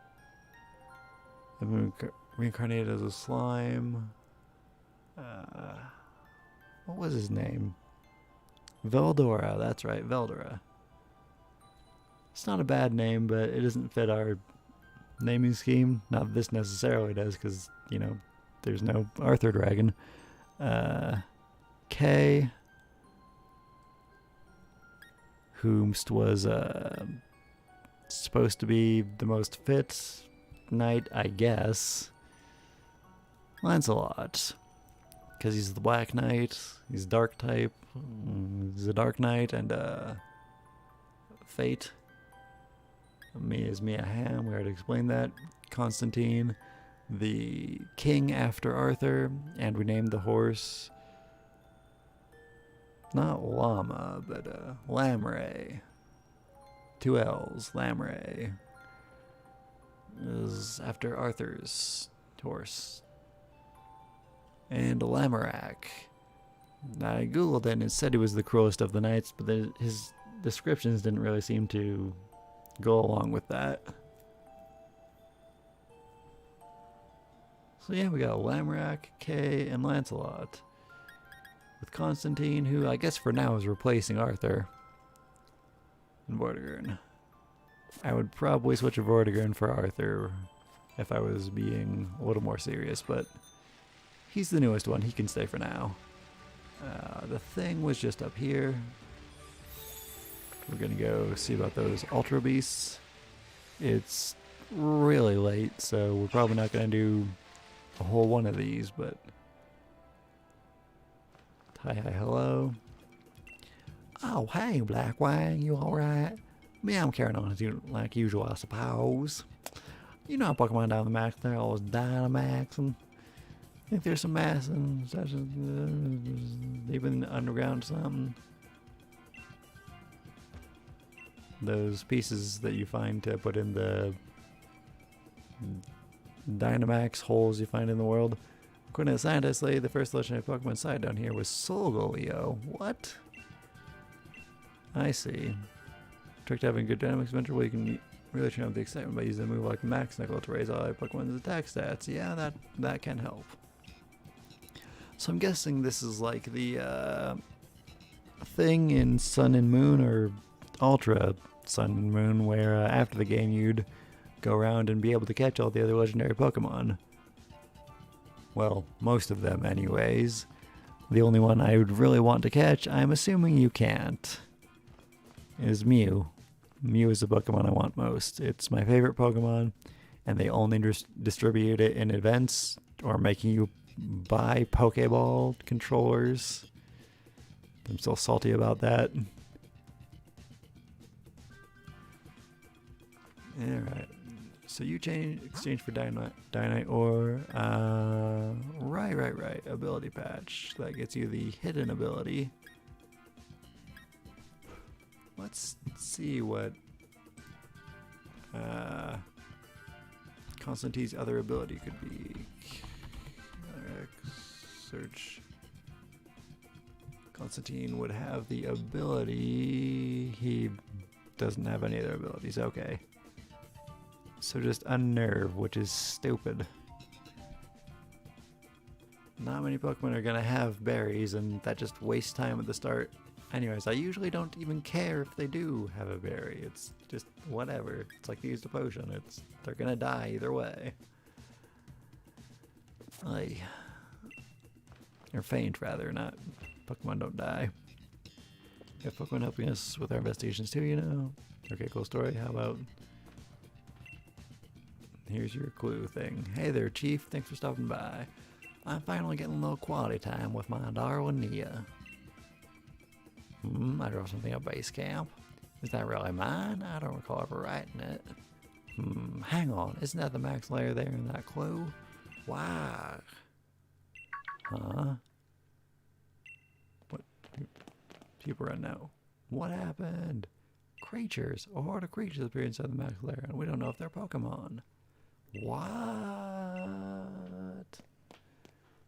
I've been reincarnated as a slime. What was his name? Veldora, that's right, Veldora. It's not a bad name, but it doesn't fit our naming scheme. Not that this necessarily does, because, you know, there's no Arthur Dragon. K. Whomst was supposed to be the most fit knight, I guess. Lancelot. Because he's the Black Knight, he's Dark type, he's a Dark Knight, and Fate. Me is Mia Hamm, we already explained that. Constantine, the king after Arthur, and we named the horse, not Llama, but Lamray. 2 L's, Lamray. Is after Arthur's horse. And Lamorak. I googled it and it said he was the cruelest of the knights, but his descriptions didn't really seem to go along with that. So yeah, we got Lamorak, Kay, and Lancelot. With Constantine, who I guess for now is replacing Arthur. And Vortigern. I would probably switch a Vortigern for Arthur if I was being a little more serious, but he's the newest one, he can stay for now. The thing was just up here. We're gonna go see about those Ultra Beasts. It's really late, so we're probably not gonna do a whole one of these, but hi, hello. Oh, hey, Black Wang, you alright? Me, I'm carrying on as like usual, I suppose. You know how Pokemon down the max, they're always Dynamaxing. I think there's some mass and such as deep in the underground or something. Those pieces that you find to put in the Dynamax holes you find in the world According to scientists, the first legendary Pokemon sighted down here was Solgaleo. What? I see. Trick to having good dynamics venture where you can really turn up the excitement by using a move like Max Nickel to raise all your Pokemon's attack stats. Yeah, that can help. So I'm guessing this is like the thing in Sun and Moon or Ultra Sun and Moon where after the game you'd go around and be able to catch all the other legendary Pokemon. Well, most of them anyways. The only one I would really want to catch, I'm assuming you can't, is Mew. Mew is the Pokemon I want most. It's my favorite Pokemon, and they only distribute it in events or making you buy Pokeball controllers. I'm still salty about that. Alright. So you exchange for Dynite Ore. Right. Ability patch. That gets you the hidden ability. Let's see what Constantine's other ability could be. Search. Constantine would have the ability. He doesn't have any other abilities. Okay. So just Unnerve, which is stupid. Not many Pokemon are gonna have berries, and that just wastes time at the start. Anyways, I usually don't even care if they do have a berry. It's just whatever. It's like they used a potion. They're gonna die either way. Or faint rather, not Pokemon don't die. We have Pokemon helping us with our investigations too, you know. Okay, cool story. How about here's your clue thing. Hey there, Chief. Thanks for stopping by. I'm finally getting a little quality time with my darling Nia. I drove something at base camp. Is that really mine? I don't recall ever writing it. Hang on. Isn't that the max layer there in that clue? Why? Huh? What? People run now. What happened? Creatures. A horde of creatures appear inside the max layer, and we don't know if they're Pokemon. What?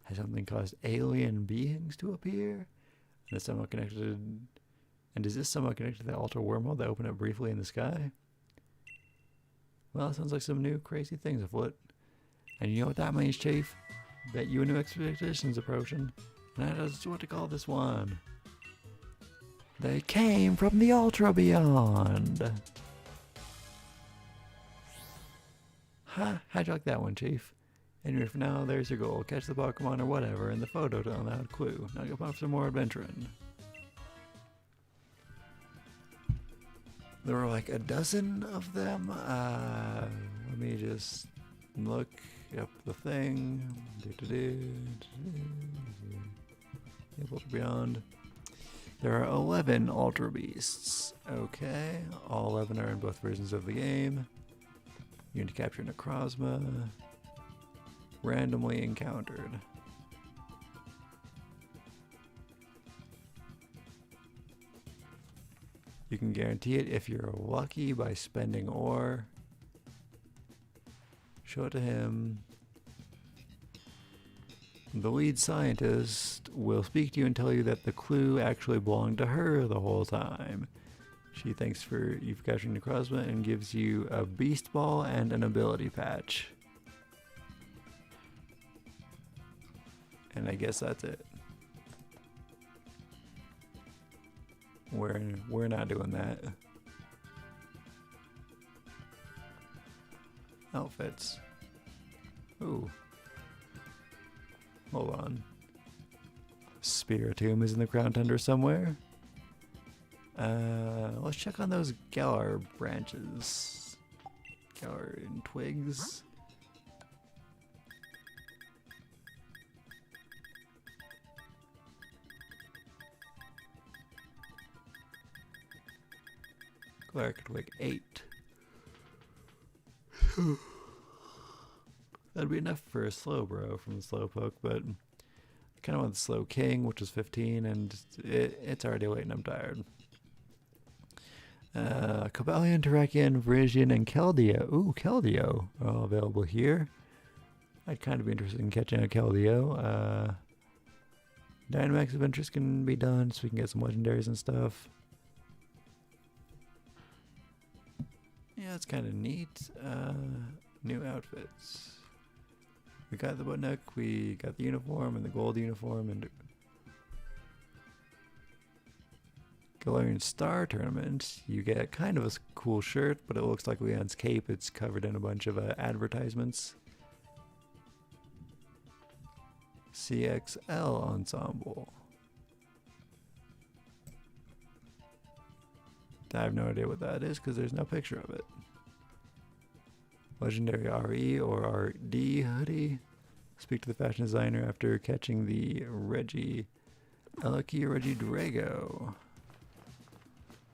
Has something caused alien beings to appear? And is somehow connected? And is this somehow connected to the Ultra wormhole that opened up briefly in the sky? Well, it sounds like some new crazy things afoot. And you know what that means, Chief? Bet you a new expedition's approaching. And I don't know what to call this one. They came from the Ultra Beyond. Ha! How'd you like that one, Chief? Anyway, for now, there's your goal. Catch the Pokemon or whatever in the photo to unlock a clue. Now go off some more adventuring. There were like a dozen of them. Let me just look up the thing. Ultra Beyond. There are 11 Ultra Beasts. Okay, all 11 are in both versions of the game. You need to capture Necrozma. Randomly encountered. You can guarantee it if you're lucky by spending ore. Show it to him. The lead scientist will speak to you and tell you that the clue actually belonged to her the whole time. She thanks for you for capturing Necrozma and gives you a beast ball and an ability patch. And I guess that's it. We're not doing that. Outfits. Ooh. Hold on. Spiritomb is in the ground tundra somewhere. Let's check on those Galar branches. Galar and twigs. Galar twig 8. That'd be enough for a Slowbro from the Slowpoke, but I kind of want the Slow King, which is 15, and it's already late and I'm tired. Cobalion, Terrakion, Virizion, and Keldeo. Ooh, Keldeo are all available here. I'd kind of be interested in catching a Keldeo. Dynamax adventures can be done so we can get some legendaries and stuff. Yeah, it's kind of neat. New outfits. We got the boatneck, we got the uniform and the gold uniform, and Galarian Star Tournament. You get kind of a cool shirt, but it looks like Leon's cape. It's covered in a bunch of advertisements. CXL Ensemble. I have no idea what that is because there's no picture of it. Legendary RE or RD hoodie. Speak to the fashion designer after catching the Regidrago.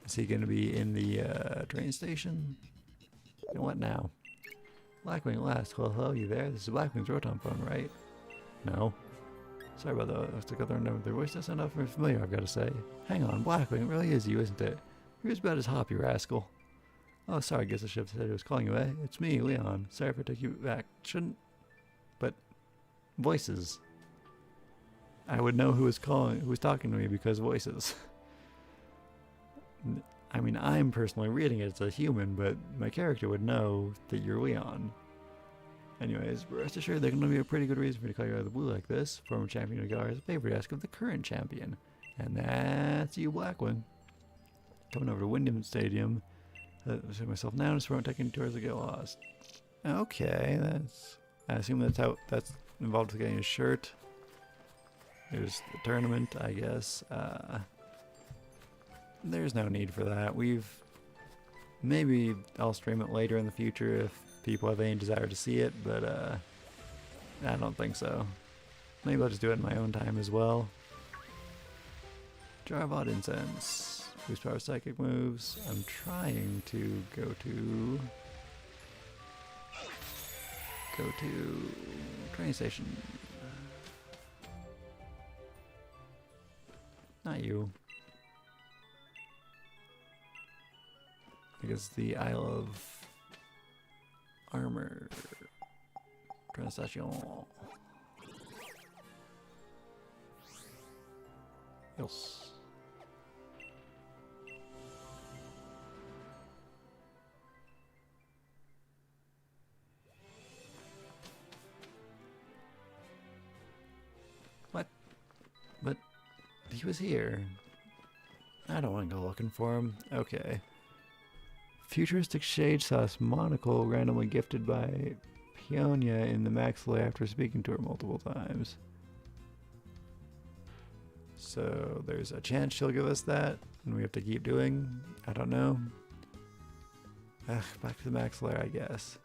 Is he going to be in the train station? And what now? Blackwing last. Hello, you there? This is Blackwing's Rotom phone, right? No. Sorry about that. I have to go there and know their voice doesn't sound very familiar, I've got to say. Hang on, Blackwing, it really is you, isn't it? You're as bad as Hop, you rascal. Oh, sorry, I guess I should have said I was calling you, eh? It's me, Leon. Sorry if I took you back. Shouldn't... But... Voices. I would know who was talking to me because voices. I mean, I'm personally reading it as a human, but my character would know that you're Leon. Anyways, rest assured there's going to be a pretty good reason for me to call you out of the blue like this. Former champion of Galar is a favorite ask of the current champion. And that's you, Blackwing. Coming over to Wyndham Stadium. I say myself now, just from taking tours to get lost. Okay, that's... I assume that's involved with getting a shirt. There's the tournament, I guess. There's no need for that. Maybe I'll stream it later in the future if people have any desire to see it, but I don't think so. Maybe I'll just do it in my own time as well. Jar of Odd Incense. Boost power psychic moves. I'm trying to go to train station. Not you. I guess the Isle of Armor. Train station. Yes. What? But he was here. I don't want to go looking for him. Okay. Futuristic Shade Sauce monocle randomly gifted by Peonia in the Maxley after speaking to her multiple times. So there's a chance she'll give us that, and we have to keep doing. I don't know. Ugh, back to the Max Lair, I guess.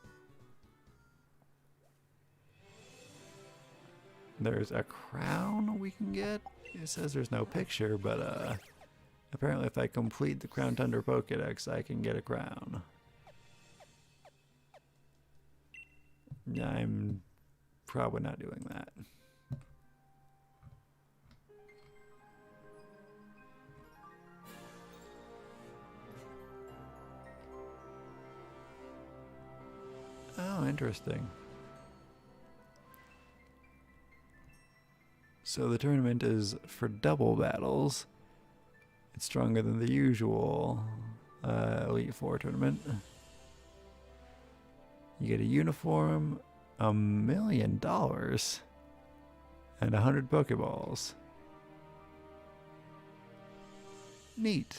There's a crown we can get. It says there's no picture, but apparently if I complete the Crown Tundra Pokedex, I can get a crown. I'm probably not doing that. Oh, interesting. So the tournament is for double battles. It's stronger than the usual Elite Four tournament. You get a uniform, $1 million, and 100 Pokeballs. Neat.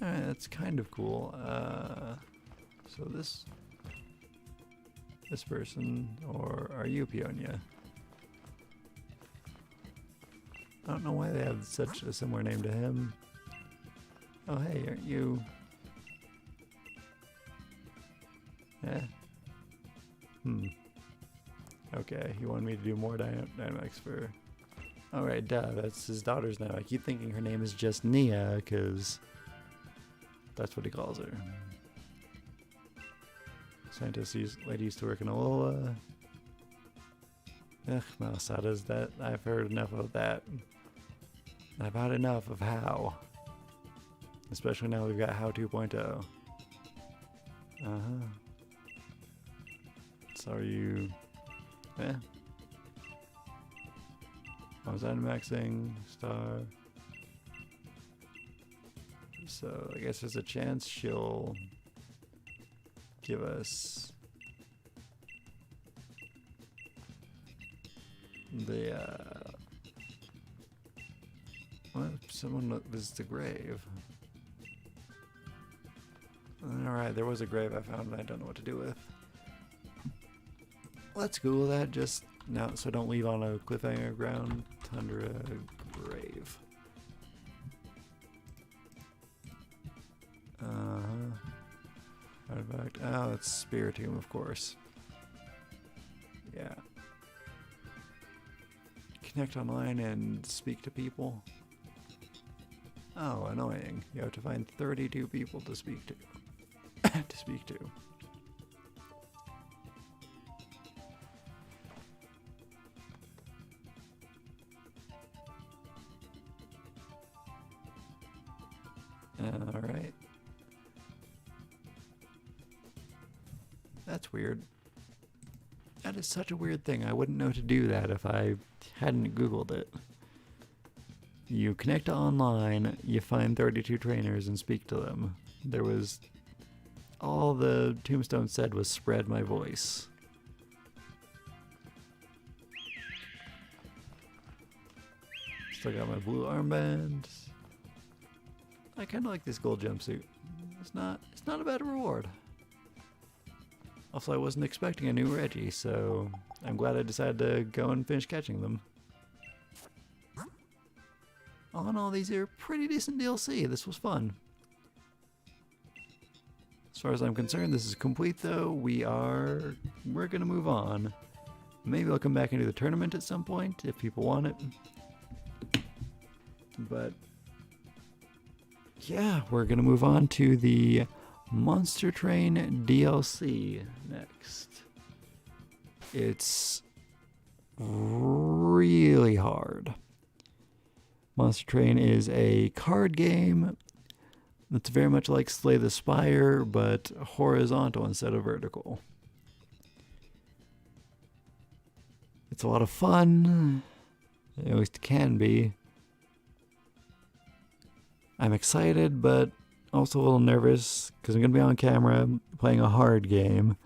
Alright, that's kind of cool. So this person, or are you Peonia? I don't know why they have such a similar name to him. Oh hey, aren't you? Yeah. Okay, he wanted me to do more Dynamax for... Alright, duh, that's his daughter's now. I keep thinking her name is just Nia, because... that's what he calls her. Scientist lady used to work in Alola. Ugh, Mousadas, that I've heard enough of that. I've had enough of how. Especially now we've got How 2.0. Uh-huh. So are you... Eh. I was maxing star. So I guess there's a chance she'll give us the what? Someone visits the grave. Alright, there was a grave I found and I don't know what to do with. Let's Google that just now so I don't leave on a cliffhanger ground. Tundra grave. Artifact. Oh, it's Spiritomb, of course. Yeah. Connect online and speak to people. Oh, annoying. You have to find 32 people to speak to. To speak to. Alright. That's weird. That is such a weird thing. I wouldn't know to do that if I hadn't Googled it. You connect to online, you find 32 trainers and speak to them. There was... all the tombstone said was spread my voice. Still got my blue armband. I kind of like this gold jumpsuit. It's not a bad reward. Also, I wasn't expecting a new Reggie, so I'm glad I decided to go and finish catching them. All in all, these are pretty decent DLC. This was fun. As far as I'm concerned, this is complete though. We're gonna move on. Maybe I'll come back and do the tournament at some point if people want it. But yeah, we're gonna move on to the Monster Train DLC next. It's really hard. Monster Train is a card game that's very much like Slay the Spire, but horizontal instead of vertical. It's a lot of fun, at least it can be. I'm excited, but also a little nervous because I'm going to be on camera playing a hard game,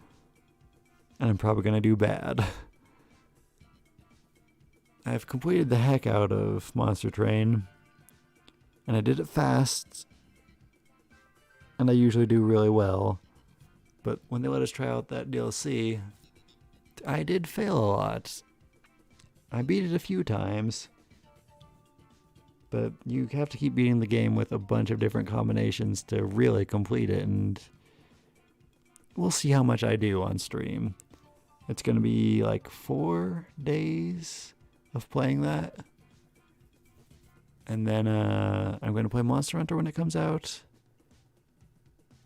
and I'm probably going to do bad. I've completed the heck out of Monster Train, and I did it fast, and I usually do really well, but when they let us try out that DLC, I did fail a lot. I beat it a few times, but you have to keep beating the game with a bunch of different combinations to really complete it, and we'll see how much I do on stream. It's going to be like 4 days of playing that, and then I'm going to play Monster Hunter when it comes out,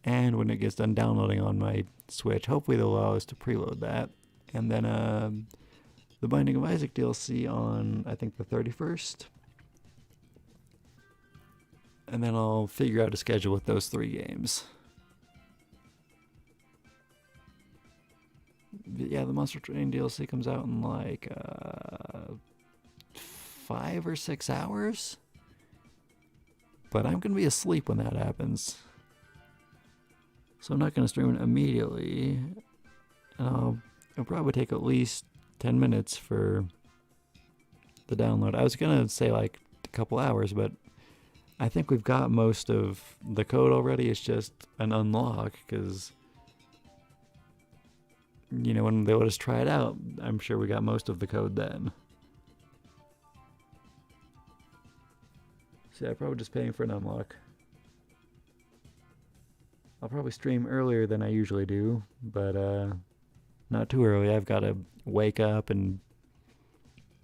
and when it gets done downloading on my Switch. Hopefully they'll allow us to preload that, and then the Binding of Isaac DLC on, I think, the 31st. And then I'll figure out a schedule with those 3 games. But yeah, the Monster Train DLC comes out in like 5 or 6 hours. But I'm going to be asleep when that happens. So I'm not going to stream it immediately. It'll probably take at least 10 minutes for the download. I was going to say like a couple hours, but I think we've got most of the code already. It's just an unlock because, you know, when they let us try it out, I'm sure we got most of the code then. So yeah, probably just paying for an unlock. I'll probably stream earlier than I usually do, but not too early. I've got to wake up and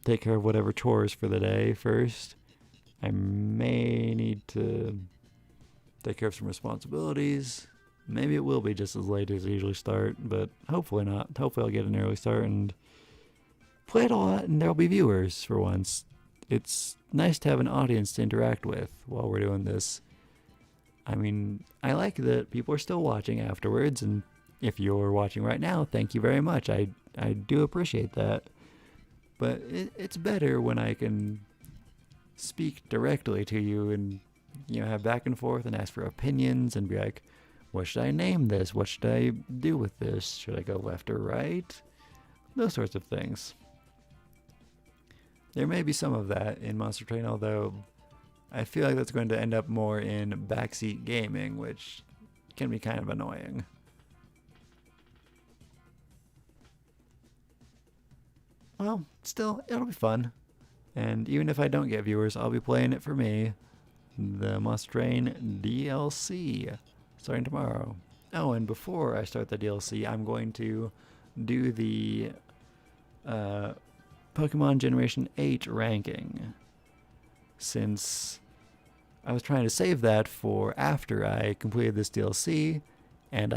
take care of whatever chores for the day first. I may need to take care of some responsibilities, Maybe it will be just as late as I usually start, but hopefully not. Hopefully I'll get an early start and play it a lot, and there'll be viewers for once. It's nice to have an audience to interact with while we're doing this. I mean, I like that people are still watching afterwards, and if you're watching right now, thank you very much. I do appreciate that. But it's better when I can speak directly to you and, have back and forth and ask for opinions and be like, what should I name this? What should I do with this? Should I go left or right? Those sorts of things. There may be some of that in Monster Train, although I feel like that's going to end up more in backseat gaming, which can be kind of annoying. Well, still, it'll be fun. And even if I don't get viewers, I'll be playing it for me. The Monster Train DLC, starting tomorrow. Oh, and before I start the DLC, I'm going to do the Pokemon Generation 8 ranking. Since I was trying to save that for after I completed this DLC, and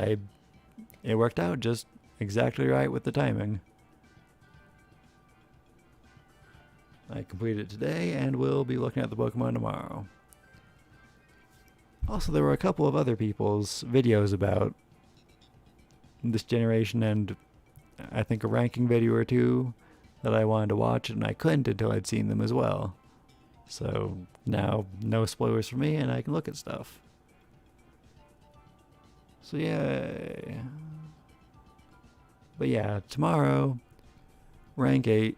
it worked out just exactly right with the timing. I completed it today, and we'll be looking at the Pokemon tomorrow. Also, there were a couple of other people's videos about this generation, and I think a ranking video or two that I wanted to watch, and I couldn't until I'd seen them as well. So now, no spoilers for me, and I can look at stuff. So yay. But yeah, tomorrow, rank 8.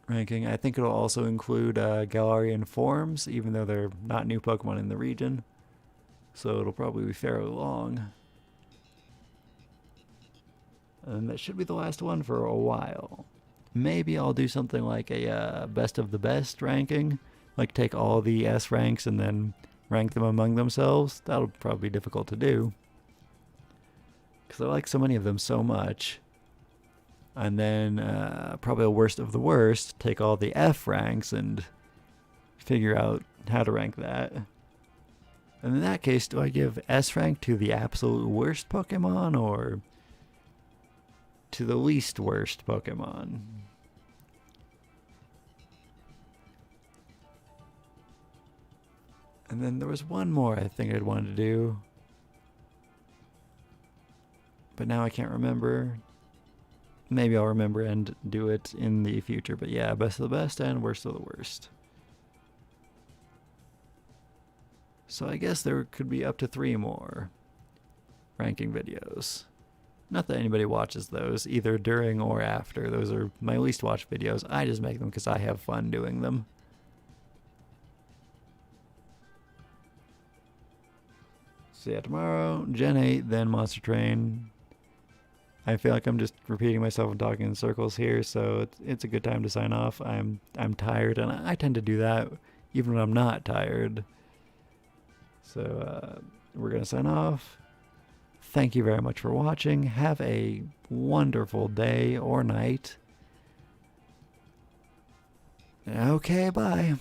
Ranking. I think it'll also include Galarian forms, even though they're not new Pokemon in the region. So it'll probably be fairly long. And that should be the last one for a while. Maybe I'll do something like a best of the best ranking. Like take all the S ranks and then rank them among themselves. That'll probably be difficult to do, because I like so many of them so much. And then probably a worst of the worst, take all the F ranks and figure out how to rank that. And in that case, do I give S rank to the absolute worst Pokemon or to the least worst Pokemon? And then there was one more I think I'd wanted to do, but now I can't remember. Maybe I'll remember and do it in the future. But yeah, best of the best and worst of the worst. So I guess there could be up to 3 more ranking videos. Not that anybody watches those, either during or after. Those are my least watched videos. I just make them because I have fun doing them. So yeah, tomorrow, Gen 8, then Monster Train. I feel like I'm just repeating myself and talking in circles here, so it's a good time to sign off. I'm tired, and I tend to do that even when I'm not tired. So we're going to sign off. Thank you very much for watching. Have a wonderful day or night. Okay, bye.